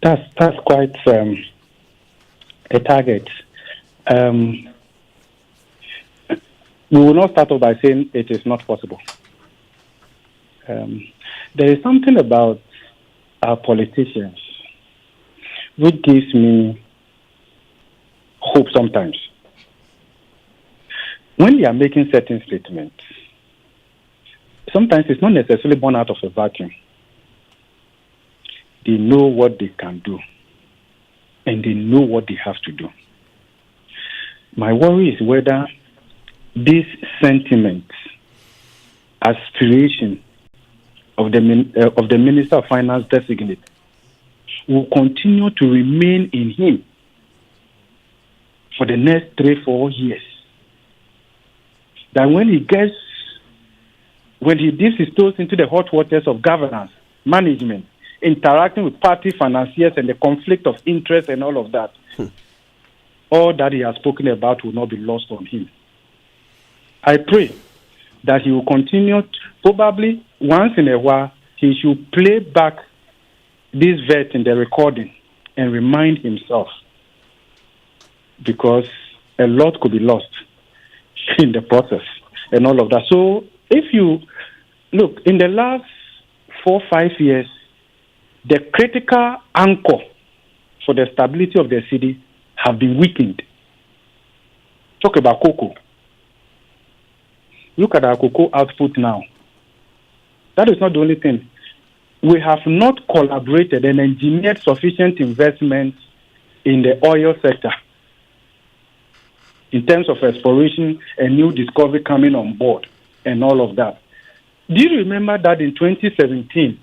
Speaker 11: That's quite a target. We will not start off by saying it is not possible. There is something about our politicians which gives me hope sometimes. When they are making certain statements, sometimes it's not necessarily born out of a vacuum. They know what they can do, and they know what they have to do. My worry is whether this sentiment, aspiration of the Minister of Finance designate will continue to remain in him for the next 3-4 years. That when he dips his toes into the hot waters of governance, management, interacting with party financiers and the conflict of interest and all of that, all that he has spoken about will not be lost on him. I pray that he will continue, probably once in a while, he should play back this vet in the recording and remind himself, because a lot could be lost in the process and all of that. So if you look, in the last 4-5 years, the critical anchor for the stability of the city have been weakened. Talk about cocoa. Look at our cocoa output now. That is not the only thing. We have not collaborated and engineered sufficient investments in the oil sector in terms of exploration and new discovery coming on board and all of that. Do you remember that in 2017,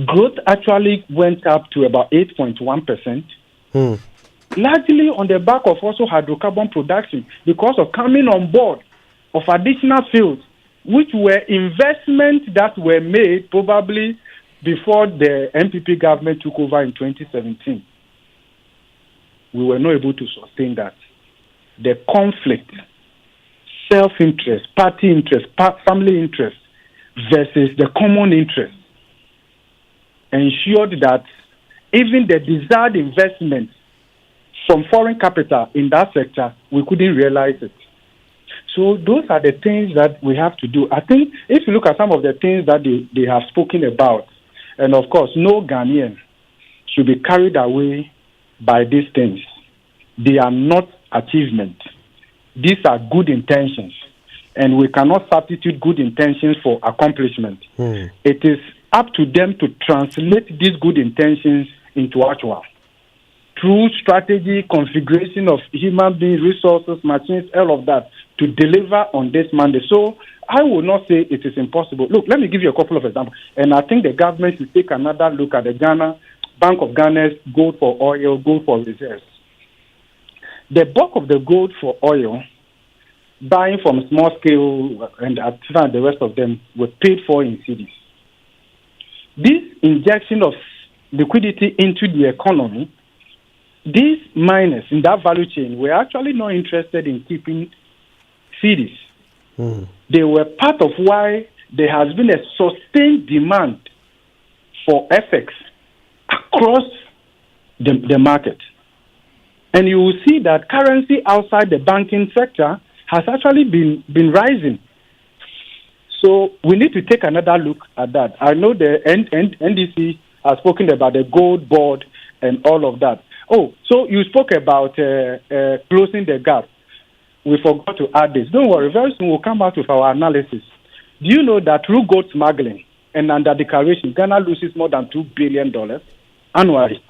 Speaker 11: growth actually went up to about 8.1%? Largely on the back of also hydrocarbon production because of coming on board of additional fields, which were investments that were made probably before the MPP government took over in 2017. We were not able to sustain that. The conflict, self-interest, party interest, family interest versus the common interest ensured that even the desired investment from foreign capital in that sector, we couldn't realize it. So those are the things that we have to do. I think if you look at some of the things that they have spoken about, and of course, no Ghanaian should be carried away by these things. They are not achievements. These are good intentions, and we cannot substitute good intentions for accomplishment. It is up to them to translate these good intentions into actual. Through strategy, configuration of human beings, resources, machines, all of that, to deliver on this mandate. So I will not say it is impossible. Look, let me give you a couple of examples. And I think the government should take another look at the Bank of Ghana's gold for oil, gold for reserves. The bulk of the gold for oil, buying from small scale and the rest of them, were paid for in cedis. This injection of liquidity into the economy, these miners in that value chain were actually not interested in keeping cedis. They were part of why there has been a sustained demand for FX across the market. And you will see that currency outside the banking sector has actually been rising. So we need to take another look at that. I know the NDC has spoken about the gold board and all of that. Oh, so you spoke about closing the gap. We forgot to add this. Don't worry, very soon we'll come back with our analysis. Do you know that through gold smuggling and under declaration, Ghana loses more than $2 billion annually?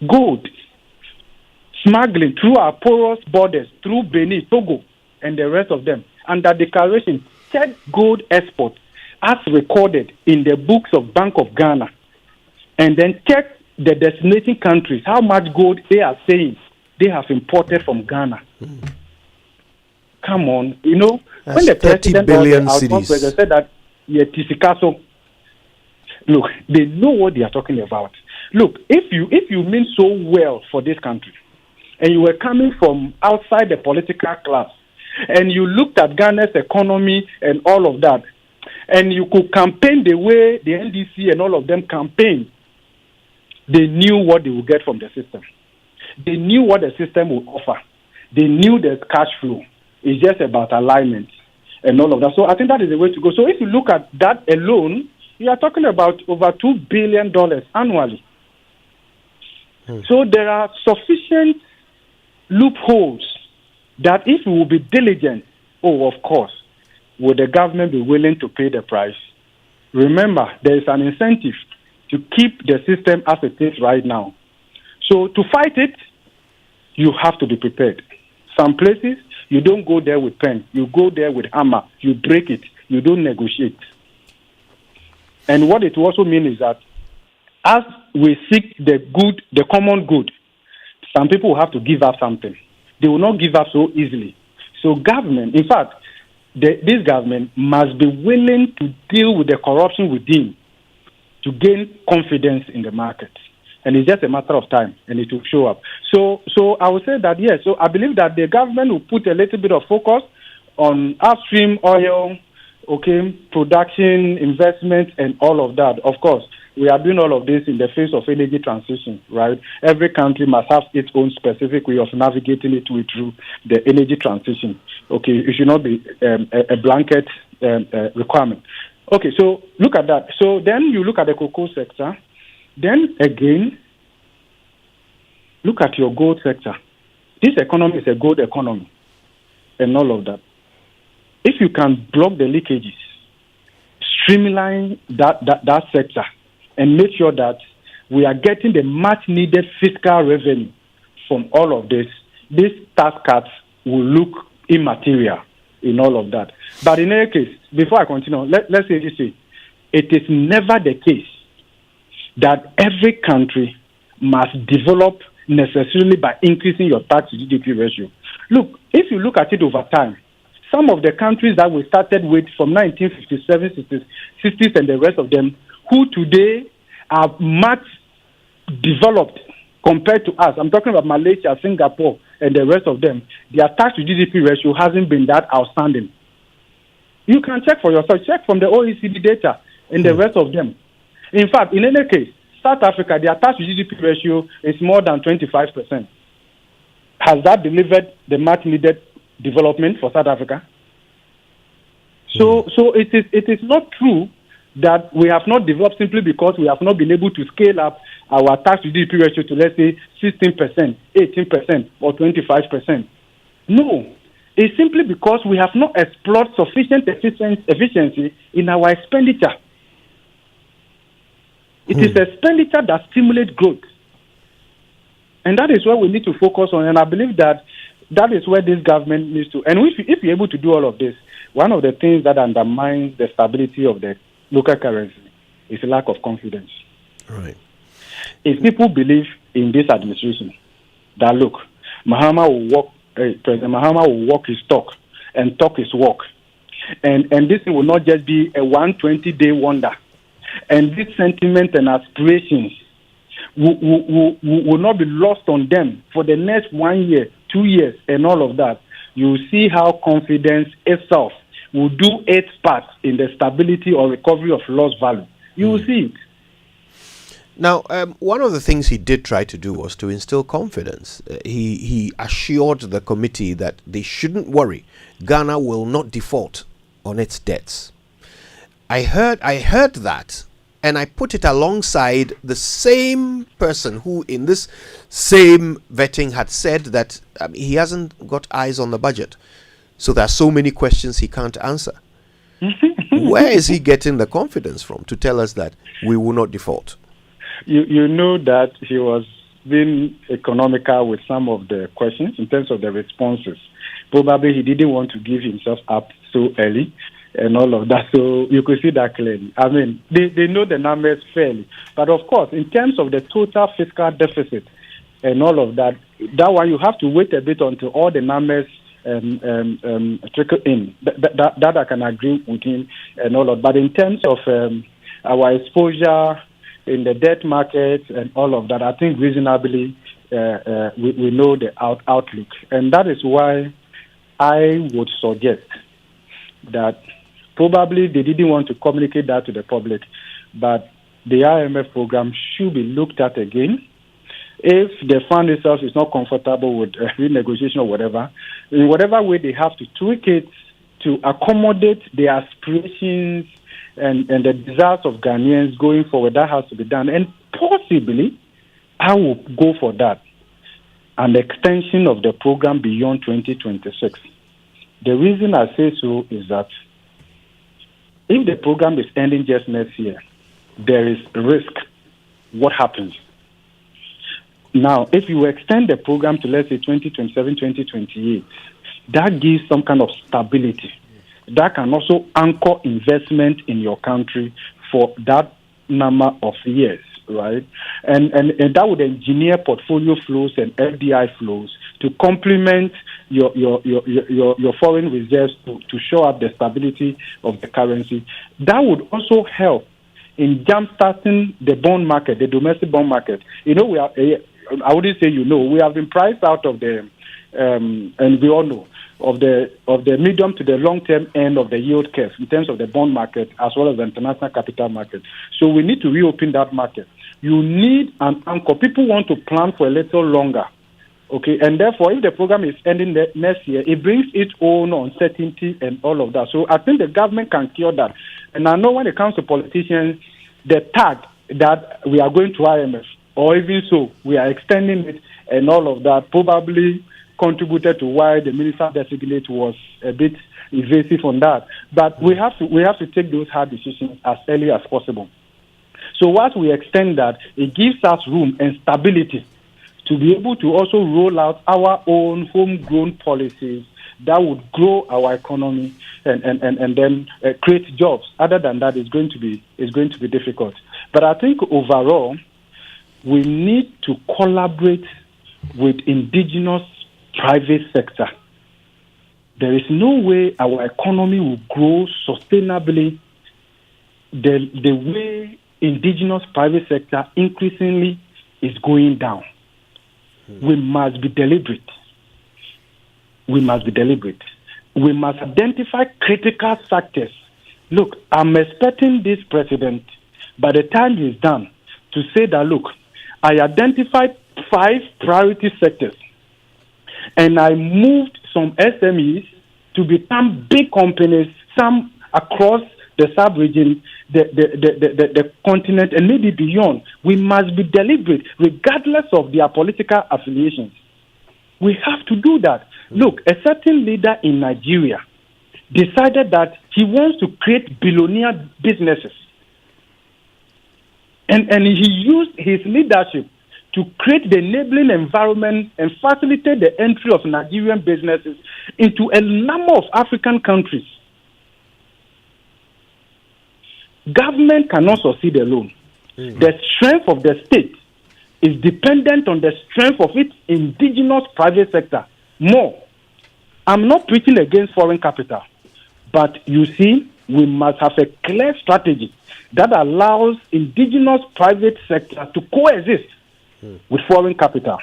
Speaker 11: Gold smuggling through our porous borders, through Benin, Togo, and the rest of them. Under declaration, check gold exports as recorded in the books of Bank of Ghana, and then check the destination countries, how much gold they are saying they have imported from Ghana. Come on, you know,
Speaker 3: that's
Speaker 11: when the
Speaker 3: 30
Speaker 11: president
Speaker 3: billion
Speaker 11: or the president said that, look, they know what they are talking about. Look, if you mean so well for this country, and you were coming from outside the political class, and you looked at Ghana's economy and all of that, and you could campaign the way the NDC and all of them campaigned, they knew what they would get from the system. They knew what the system would offer. They knew the cash flow. It's just about alignment and all of that. So I think that is the way to go. So if you look at that alone, you are talking about over $2 billion annually. So there are sufficient loopholes that if we will be diligent, of course, will the government be willing to pay the price? Remember, there is an incentive to keep the system as it is right now. So to fight it, you have to be prepared. Some places, you don't go there with pen. You go there with hammer. You break it. You don't negotiate. And what it also means is that as we seek the common good, some people will have to give up something. They will not give up so easily. So government, in fact, this government must be willing to deal with the corruption within to gain confidence in the market. and it's just a matter of time, and it will show up. So I would say that yes. So I believe that the government will put a little bit of focus on upstream oil, production, investment, and all of that. Of course, we are doing all of this in the face of energy transition, right? Every country must have its own specific way of navigating it through the energy transition. It should not be a blanket requirement. Okay, so look at that. So then you look at the cocoa sector. Then again, look at your gold sector. This economy is a gold economy, and all of that. If you can block the leakages, streamline that sector, and make sure that we are getting the much needed fiscal revenue from all of this, these tax cuts will look immaterial in all of that. But in any case, before I continue, let's say this way, it is never the case that every country must develop necessarily by increasing your tax to GDP ratio. Look, if you look at it over time, some of the countries that we started with from 1957, 60s, and the rest of them, who today are much developed compared to us. I'm talking about Malaysia, Singapore, and the rest of them. Their tax to GDP ratio hasn't been that outstanding. You can check for yourself. Check from the OECD data and the rest of them. In fact, in any case, South Africa, their tax to GDP ratio is more than 25%. Has that delivered the much needed development for South Africa? So it is not true that we have not developed simply because we have not been able to scale up our tax to GDP ratio to, let's say, 16%, 18%, or 25%. No, it's simply because we have not explored sufficient efficiency in our expenditure. It is expenditure that stimulates growth. And that is what we need to focus on. And I believe that is where this government needs to. And if you're able to do all of this, one of the things that undermines the stability of the local currency is a lack of confidence.
Speaker 3: Right.
Speaker 11: If people believe in this administration that, look, President Mahama will walk his talk and talk his walk, and this will not just be a 120-day wonder, and this sentiment and aspirations will not be lost on them for the next 1 year, 2 years, and all of that, you will see how confidence itself will do its part in the stability or recovery of lost value. You will see it.
Speaker 3: Now, one of the things he did try to do was to instill confidence. He assured the committee that they shouldn't worry. Ghana will not default on its debts. I heard that, and I put it alongside the same person who, in this same vetting, had said that he hasn't got eyes on the budget. So there are so many questions he can't answer. Where is he getting the confidence from to tell us that we will not default?
Speaker 11: You know that he was being economical with some of the questions in terms of the responses. Probably he didn't want to give himself up so early and all of that. So you could see that clearly. I mean, they know the numbers fairly. But of course, in terms of the total fiscal deficit and all of that, that one you have to wait a bit until all the numbers trickle in. That I can agree with him and all of that. But in terms of our exposure in the debt market and all of that, I think reasonably we know the outlook. And that is why I would suggest that probably they didn't want to communicate that to the public, but the IMF program should be looked at again. If the fund itself is not comfortable with renegotiation or whatever, in whatever way they have to tweak it to accommodate the aspirations and the desires of Ghanaians going forward, that has to be done. And possibly, I will go for that, an extension of the program beyond 2026. The reason I say so is that if the program is ending just next year, there is risk. What happens? Now, if you extend the program to, let's say, 2027, 2028, that gives some kind of stability. That can also anchor investment in your country for that number of years, right? And that would engineer portfolio flows and FDI flows to complement your foreign reserves to show up the stability of the currency. That would also help in jump-starting the bond market, the domestic bond market. You know, we are. I wouldn't say we have been priced out of the, and we all know of the medium to the long-term end of the yield curve in terms of the bond market as well as the international capital market. So we need to reopen that market. You need an anchor. People want to plan for a little longer. Okay, and therefore, if the program is ending next year, it brings its own uncertainty and all of that. So I think the government can cure that. And I know when it comes to politicians, the tag that we are going to IMF, or even so, we are extending it and all of that, probably contributed to why the minister designate was a bit evasive on that. But we have to take those hard decisions as early as possible. So once we extend that, it gives us room and stability to be able to also roll out our own homegrown policies that would grow our economy and then create jobs. Other than that, it's going to be difficult. But I think overall, we need to collaborate with indigenous private sector. There is no way our economy will grow sustainably the way indigenous private sector increasingly is going down. We must be deliberate. We must identify critical sectors. Look, I'm expecting this president, by the time he's done, to say that, look, I identified 5 priority sectors and I moved some SMEs to become big companies, some across the sub-region, the continent, and maybe beyond. We must be deliberate, regardless of their political affiliations. We have to do that. Look, a certain leader in Nigeria decided that he wants to create billionaire businesses. And he used his leadership to create the enabling environment and facilitate the entry of Nigerian businesses into a number of African countries. Government cannot succeed alone. The strength of the state is dependent on the strength of its indigenous private sector. More. I'm not preaching against foreign capital, but you see, we must have a clear strategy that allows indigenous private sector to coexist with foreign capital.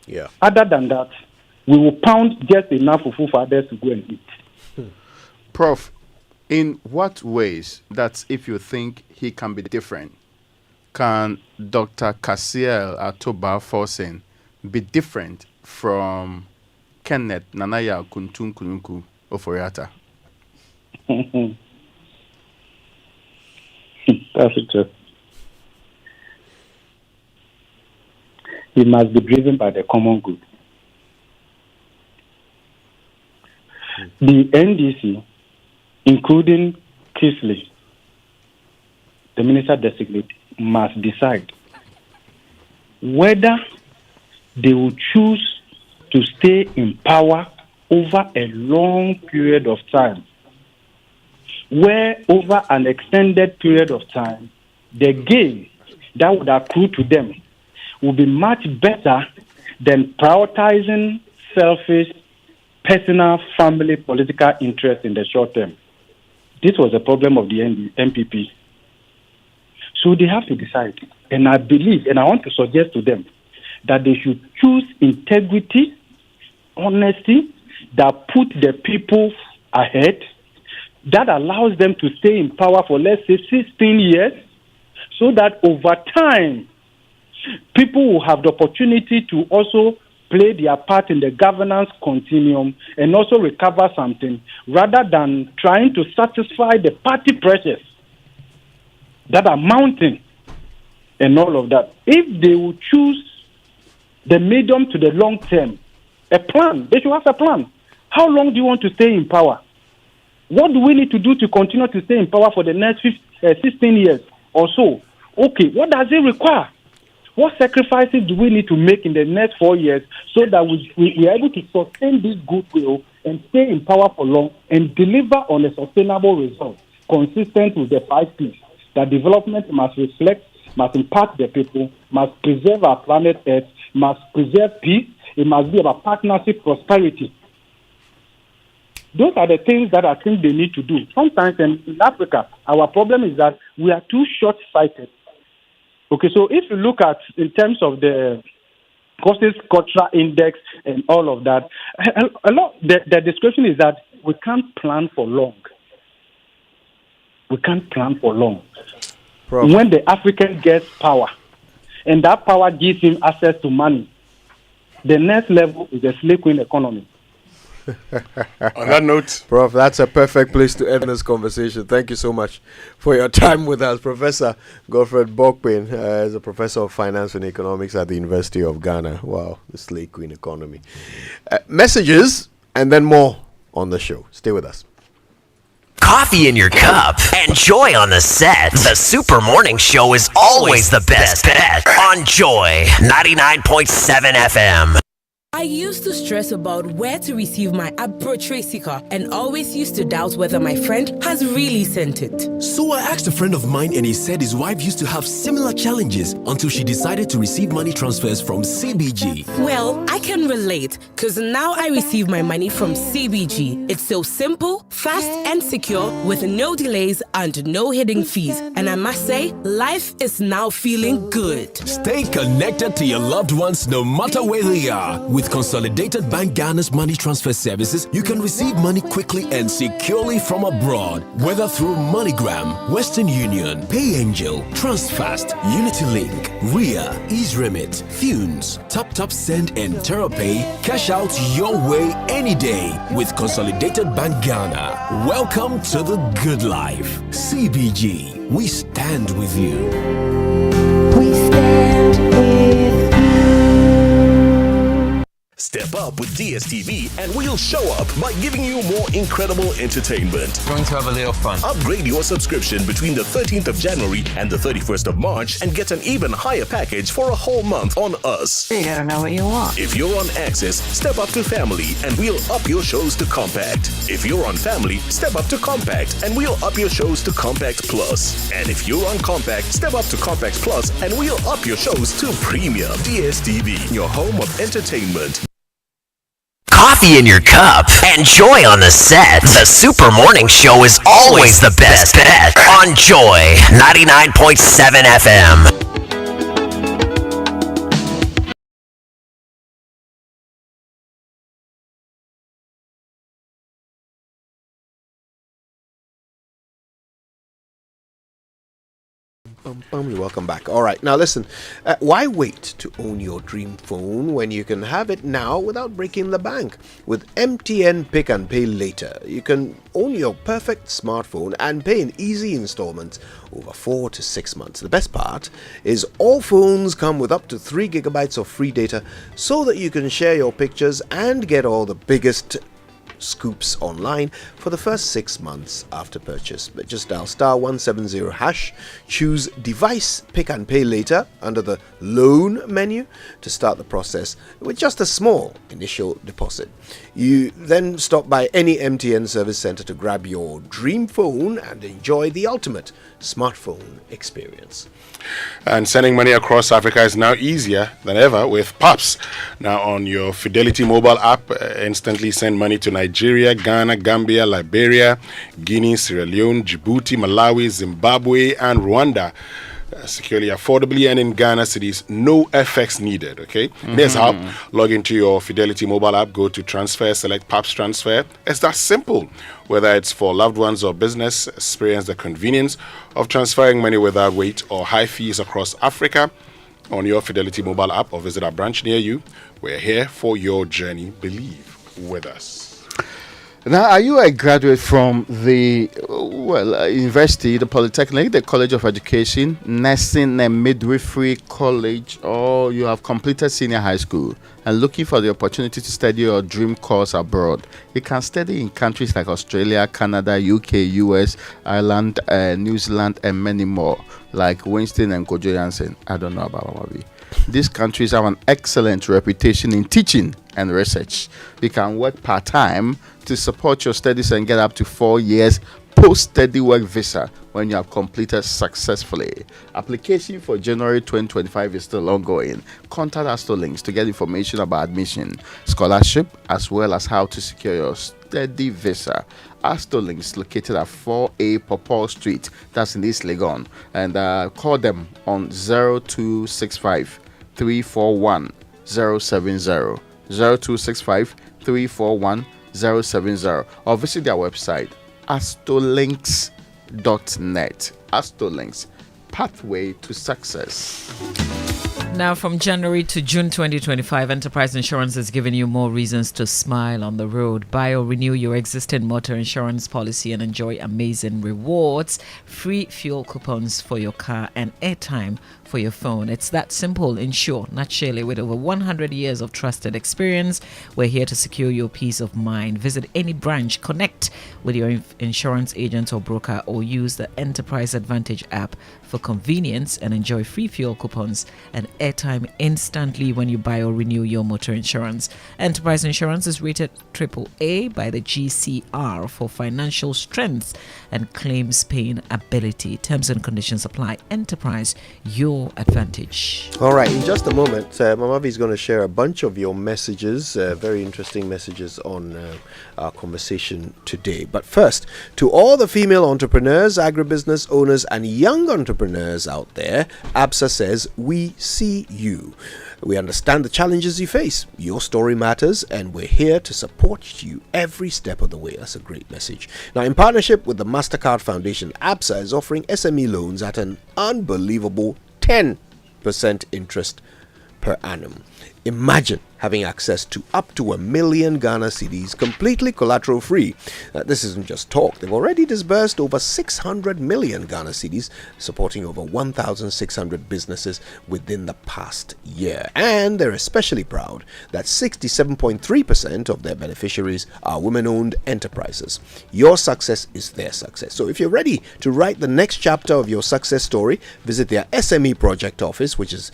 Speaker 3: Yeah.
Speaker 11: Other than that, we will pound just enough for others to go and eat.
Speaker 8: Prof, in what ways, that if you think he can be different, can Dr. Cassiel Ato Forson be different from Kenneth Nanaya Kuntun Kununku Oforiata?
Speaker 11: That's it. He must be driven by the common good. The NDC, including Kisley, the minister designate, must decide whether they will choose to stay in power over a long period of time, where over an extended period of time, the gain that would accrue to them will be much better than prioritizing selfish, personal, family, political interest in the short term. This was a problem of the MPP. So they have to decide. And I believe, and I want to suggest to them, that they should choose integrity, honesty, that put the people ahead, that allows them to stay in power for, let's say, 16 years, so that over time, people will have the opportunity to also play their part in the governance continuum and also recover something, rather than trying to satisfy the party pressures that are mounting and all of that. If they will choose the medium to the long term, a plan, they should have a plan. How long do you want to stay in power? What do we need to do to continue to stay in power for the next 16 years or so? Okay, what does it require? What sacrifices do we need to make in the next 4 years so that we are able to sustain this goodwill and stay in power for long and deliver on a sustainable result consistent with the 5 P's? That development must reflect, must impact the people, must preserve our planet Earth, must preserve peace, it must be about partnership, prosperity. Those are the things that I think they need to do. Sometimes in Africa, our problem is that we are too short-sighted. Okay, so if you look at in terms of the Causes Cultural Index and all of that, a lot the description is that we can't plan for long. We can't plan for long. When the African gets power, and that power gives him access to money, the next level is the slave queen economy.
Speaker 4: On that note,
Speaker 3: Prof, that's a perfect place to end this conversation. Thank you so much for your time with us. Professor Godfred Bokpin is a professor of finance and economics at the University of Ghana. Wow, the slave queen economy. Messages and then more on the show. Stay with us.
Speaker 20: Coffee in your cup and joy on the set. The Super Morning Show is always the best bet on Joy 99.7 FM.
Speaker 17: I used to stress about where to receive my advertisements and always used to doubt whether my friend has really sent it.
Speaker 18: So I asked a friend of mine and he said his wife used to have similar challenges until she decided to receive money transfers from CBG.
Speaker 17: Well, I can relate because now I receive my money from CBG. It's so simple, fast and secure with no delays and no hidden fees. And I must say, life is now feeling good.
Speaker 18: Stay connected to your loved ones no matter where they are. With Consolidated Bank Ghana's money transfer services, you can receive money quickly and securely from abroad, whether through MoneyGram, Western Union, PayAngel, Transfast, UnityLink, RIA, EaseRemit, Funes, TapTap Send, and TerraPay. Cash out your way any day with Consolidated Bank Ghana. Welcome to the good life. CBG, we stand with you.
Speaker 17: We stand with
Speaker 24: Step up with DSTV and we'll show up by giving you more incredible entertainment.
Speaker 19: Going to have a little fun.
Speaker 24: Upgrade your subscription between the 13th of January and the 31st of March and get an even higher package for a whole month on us.
Speaker 17: You gotta know what you want.
Speaker 24: If you're on Access, step up to Family and we'll up your shows to Compact. If you're on Family, step up to Compact and we'll up your shows to Compact Plus. And if you're on Compact, step up to Compact Plus and we'll up your shows to Premium. DSTV, your home of entertainment.
Speaker 20: Coffee in your cup and joy on the set. The Super Morning Show is always the best bet on Joy 99.7 FM.
Speaker 3: Welcome back. All right, now listen, why wait to own your dream phone when you can have it now without breaking the bank? With MTN Pick and Pay Later, you can own your perfect smartphone and pay in easy installments over 4 to 6 months. The best part is all phones come with up to 3 gigabytes of free data so that you can share your pictures and get all the biggest scoops online for the first 6 months after purchase. But just dial *170#, choose device pick and pay later under the loan menu to start the process with just a small initial deposit. You then stop by any MTN service center to grab your dream phone and enjoy the ultimate smartphone experience.
Speaker 4: And sending money across Africa is now easier than ever with POPs. Now on your Fidelity mobile app, instantly send money to Nigeria, Ghana, Gambia, Liberia, Guinea, Sierra Leone, Djibouti, Malawi, Zimbabwe, and Rwanda. Securely, affordably, and in Ghana cities, no FX needed. Okay, Here's how: log into your Fidelity mobile app, go to transfer, select POPs transfer. It's that simple. Whether it's for loved ones or business, experience the convenience of transferring money without wait or high fees across Africa on your Fidelity mobile app, or visit our branch near you. We're here for your journey. Believe with us.
Speaker 8: Now, are you a graduate from the university, the Polytechnic, the College of Education, Nursing and Midwifery College, or you have completed senior high school and looking for the opportunity to study your dream course abroad? You can study in countries like Australia, Canada, UK, US, Ireland, New Zealand, and many more, like Winston and Kojo Jansen. I don't know about Amavi. These countries have an excellent reputation in teaching and research. You can work part-time to support your studies and get up to 4 years post-study work visa when you have completed successfully. Application for January 2025 is still ongoing. Contact Astolinks to get information about admission, scholarship, as well as how to secure your study visa. Astolinks located at 4A Popol Street, that's in East Legon, and call them on 0265 341 070 0265 341 070 or visit their website astolinks.net. Astolinks, pathway to success.
Speaker 5: Now, from January to June 2025, Enterprise Insurance is giving you more reasons to smile on the road. Buy or renew your existing motor insurance policy and enjoy amazing rewards, free fuel coupons for your car, and airtime for your phone. It's that simple. Insure naturally with over 100 years of trusted experience. We're here to secure your peace of mind. Visit any branch, connect with your insurance agent or broker, or use the Enterprise Advantage app for convenience and enjoy free fuel coupons and airtime instantly when you buy or renew your motor insurance. Enterprise Insurance is rated AAA by the GCR for financial strength and claims paying ability. Terms and conditions apply. Enterprise, your advantage.
Speaker 3: All right, in just a moment, Mamavi is going to share a bunch of your messages, very interesting messages on our conversation today. But first, to all the female entrepreneurs, agribusiness owners, and young entrepreneurs out there, ABSA says, we see you. We understand the challenges you face. Your story matters, and we're here to support you every step of the way. That's a great message. Now, in partnership with the MasterCard Foundation, ABSA is offering SME loans at an unbelievable 10% interest per annum. Imagine having access to up to 1 million Ghana cedis completely collateral free. This isn't just talk. They've already disbursed over 600 million Ghana cedis, supporting over 1,600 businesses within the past year. And they're especially proud that 67.3% of their beneficiaries are women-owned enterprises. Your success is their success. So if you're ready to write the next chapter of your success story, visit their SME project office, which is,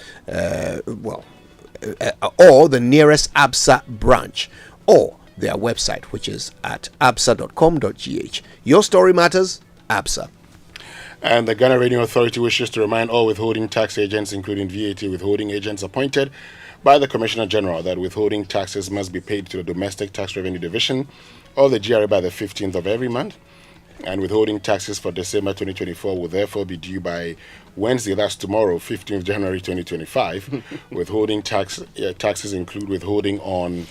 Speaker 3: or the nearest ABSA branch, or their website, which is at absa.com.gh. Your story matters, ABSA.
Speaker 4: And the Ghana Revenue Authority wishes to remind all withholding tax agents, including VAT withholding agents appointed by the Commissioner General, that withholding taxes must be paid to the Domestic Tax Revenue Division or the GRA by the 15th of every month. And withholding taxes for December 2024 will therefore be due by Wednesday, that's tomorrow, 15th January 2025. Withholding taxes include withholding on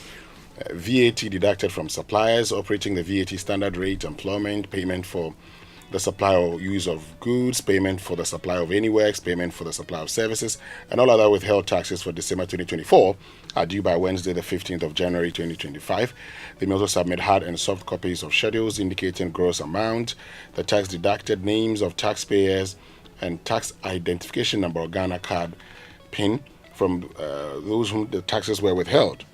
Speaker 4: VAT deducted from suppliers, operating the VAT standard rate, employment, payment for the supply or use of goods, payment for the supply of any works, payment for the supply of services, and all other withheld taxes for December 2024 are due by Wednesday, the 15th of January 2025. They may also submit hard and soft copies of schedules indicating gross amount, the tax deducted, names of taxpayers, and tax identification number or Ghana card PIN from those whom the taxes were withheld.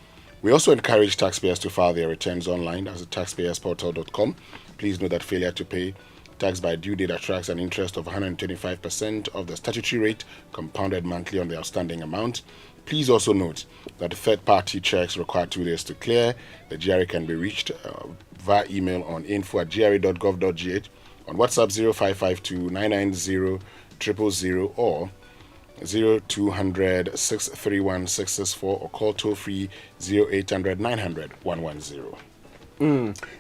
Speaker 4: We also encourage taxpayers to file their returns online as at taxpayersportal.com. Please note that failure to pay tax by due date attracts an interest of 125% of the statutory rate compounded monthly on the outstanding amount. Please also note that third-party checks require 2 days to clear. The GRA can be reached via email on info@gra.gov.gh, on WhatsApp 0552 990 000 or 0200 631 664 or call toll-free 0800 900 110.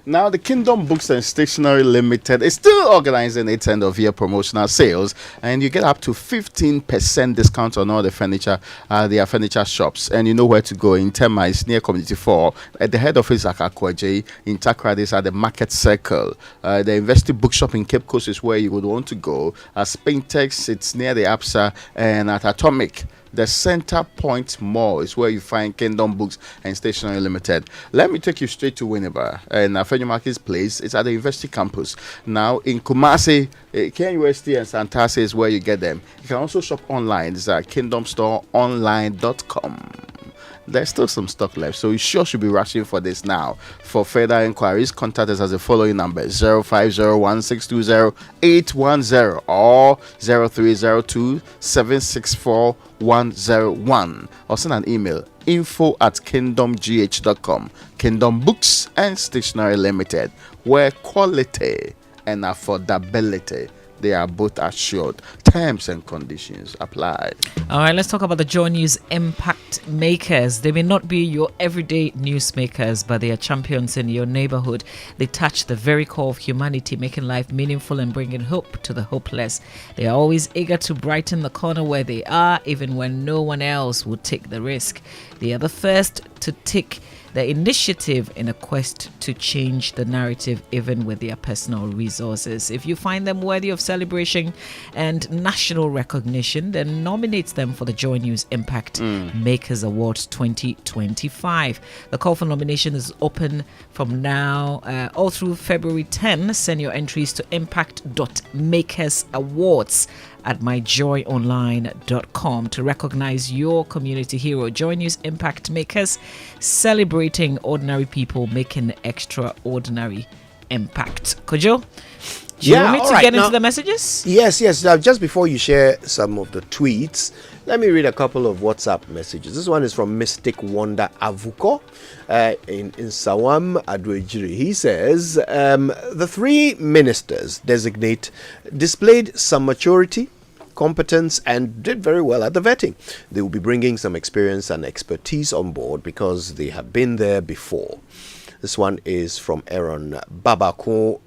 Speaker 8: Now, the Kingdom Books and Stationery Limited is still organizing its end of year promotional sales, and you get up to 15% discount on all the furniture, their furniture shops. And you know where to go in Termites near Community 4. At the head office at Akwaje, in Takrades at the Market Circle. The University Bookshop in Cape Coast is where you would want to go. At Spaintex, it's near the APSA, and at Atomic. The Center Point Mall is where you find Kingdom Books and Stationery Limited. Let me take you straight to Winneba and Afenyo Market's place. It's at the University campus. Now in Kumasi, KNUST and Santase is where you get them. You can also shop online. It's at kingdomstoreonline.com. There's still some stock left, so you sure should be rushing for this now. For further inquiries, contact us as the following numbers: 0501620810 or 0302764101, or send an email info@kingdomgh.com. Kingdom Books and Stationery Limited, where quality and affordability. They are both assured. Terms and conditions apply.
Speaker 5: All right, let's talk about the Joy News impact makers. They may not be your everyday newsmakers, but they are champions in your neighborhood. They touch the very core of humanity, making life meaningful and bringing hope to the hopeless. They are always eager to brighten the corner where they are, even when no one else would take the risk. They are the first to take the initiative in a quest to change the narrative, even with their personal resources. If you find them worthy of celebration and national recognition, then nominate them for the Joy News Impact Makers Awards 2025. The call for nomination is open from now all through February 10. Send your entries to impact.makersawards@myjoyonline.com to recognize your community hero. Joy News Impact Makers, celebrating ordinary people making extraordinary impact. Kojo, do you want me to get into the messages?
Speaker 3: Yes. Just before you share some of the tweets, let me read a couple of WhatsApp messages. This one is from Mystic Wonder Avuko in Sawam Adwejiri. He says, the three ministers designate displayed some maturity, competence, and did very well at the vetting. They will be bringing some experience and expertise on board because they have been there before. This one is from Aaron Babako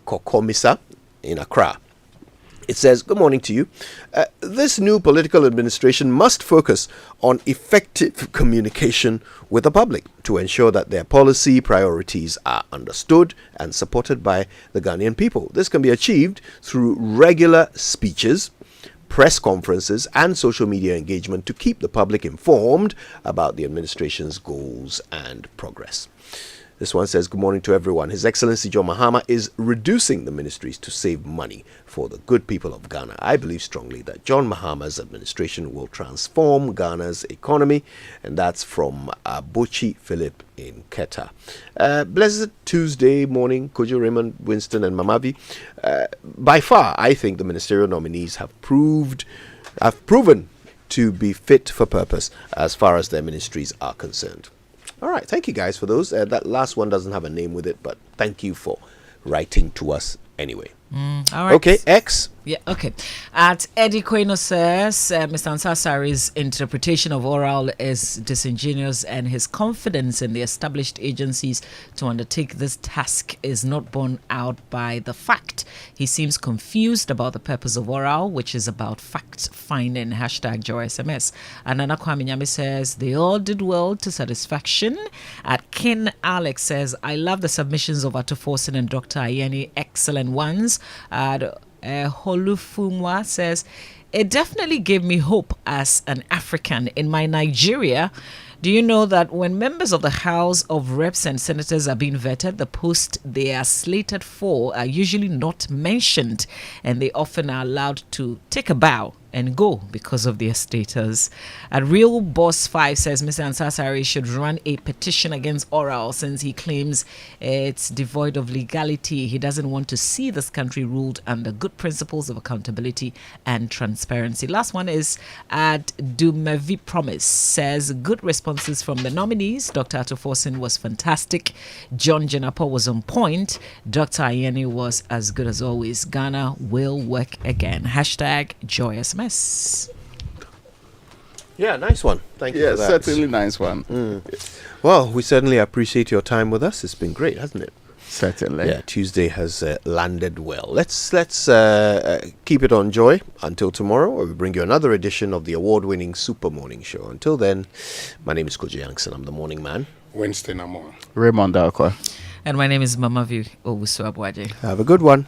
Speaker 3: Kokomisa in Accra. It says, good morning to you. This new political administration must focus on effective communication with the public to ensure that their policy priorities are understood and supported by the Ghanaian people. This can be achieved through regular speeches, press conferences, and social media engagement to keep the public informed about the administration's goals and progress. This one says, good morning to everyone. His Excellency John Mahama is reducing the ministries to save money for the good people of Ghana. I believe strongly that John Mahama's administration will transform Ghana's economy. And that's from Bochi Philip in Keta. Blessed Tuesday morning, Kojo, Raymond, Winston, and Mamavi. By far, I think the ministerial nominees have proven to be fit for purpose as far as their ministries are concerned. All right, thank you guys for those. That last one doesn't have a name with it, but thank you for writing to us anyway.
Speaker 5: All right.
Speaker 3: Okay, X.
Speaker 5: Yeah, okay. At Eddie Queno says, Mr. Ansasari's interpretation of oral is disingenuous, and his confidence in the established agencies to undertake this task is not borne out by the fact. He seems confused about the purpose of oral, which is about fact-finding, #JoySMS. And Nana Kwame Nyame says, they all did well to satisfaction. At Kin Alex says, I love the submissions of Ato Forson and Dr. Ayine, excellent ones. Holufumwa says, it definitely gave me hope as an African. In my Nigeria, do you know that when members of the House of Reps and Senators are being vetted, the posts they are slated for are usually not mentioned, and they often are allowed to take a bow and go because of their status. At Real Boss 5 says Mr. Ansasari should run a petition against oral since he claims it's devoid of legality. He doesn't want to see this country ruled under good principles of accountability and transparency. Last one is at Dumevi Promise says good responses from the nominees. Dr. Ato Forson was fantastic. John Jinapor was on point. Dr. Ayine was as good as always. Ghana will work again. #JoySMS.
Speaker 3: Yeah, nice one. Thank you for that.
Speaker 8: Certainly nice one.
Speaker 3: Well, we certainly appreciate your time with us. It's been great, hasn't it?
Speaker 8: Certainly.
Speaker 3: Yeah, Tuesday has landed well. Let's keep it on Joy until tomorrow, where we bring you another edition of the award-winning Super Morning Show. Until then, my name is Kojo Yankson. I'm the morning man.
Speaker 4: Wednesday, Namor.
Speaker 8: Raymond Dalkwa.
Speaker 5: And my name is Mamavi Owusu Abuaje.
Speaker 3: Have a good one.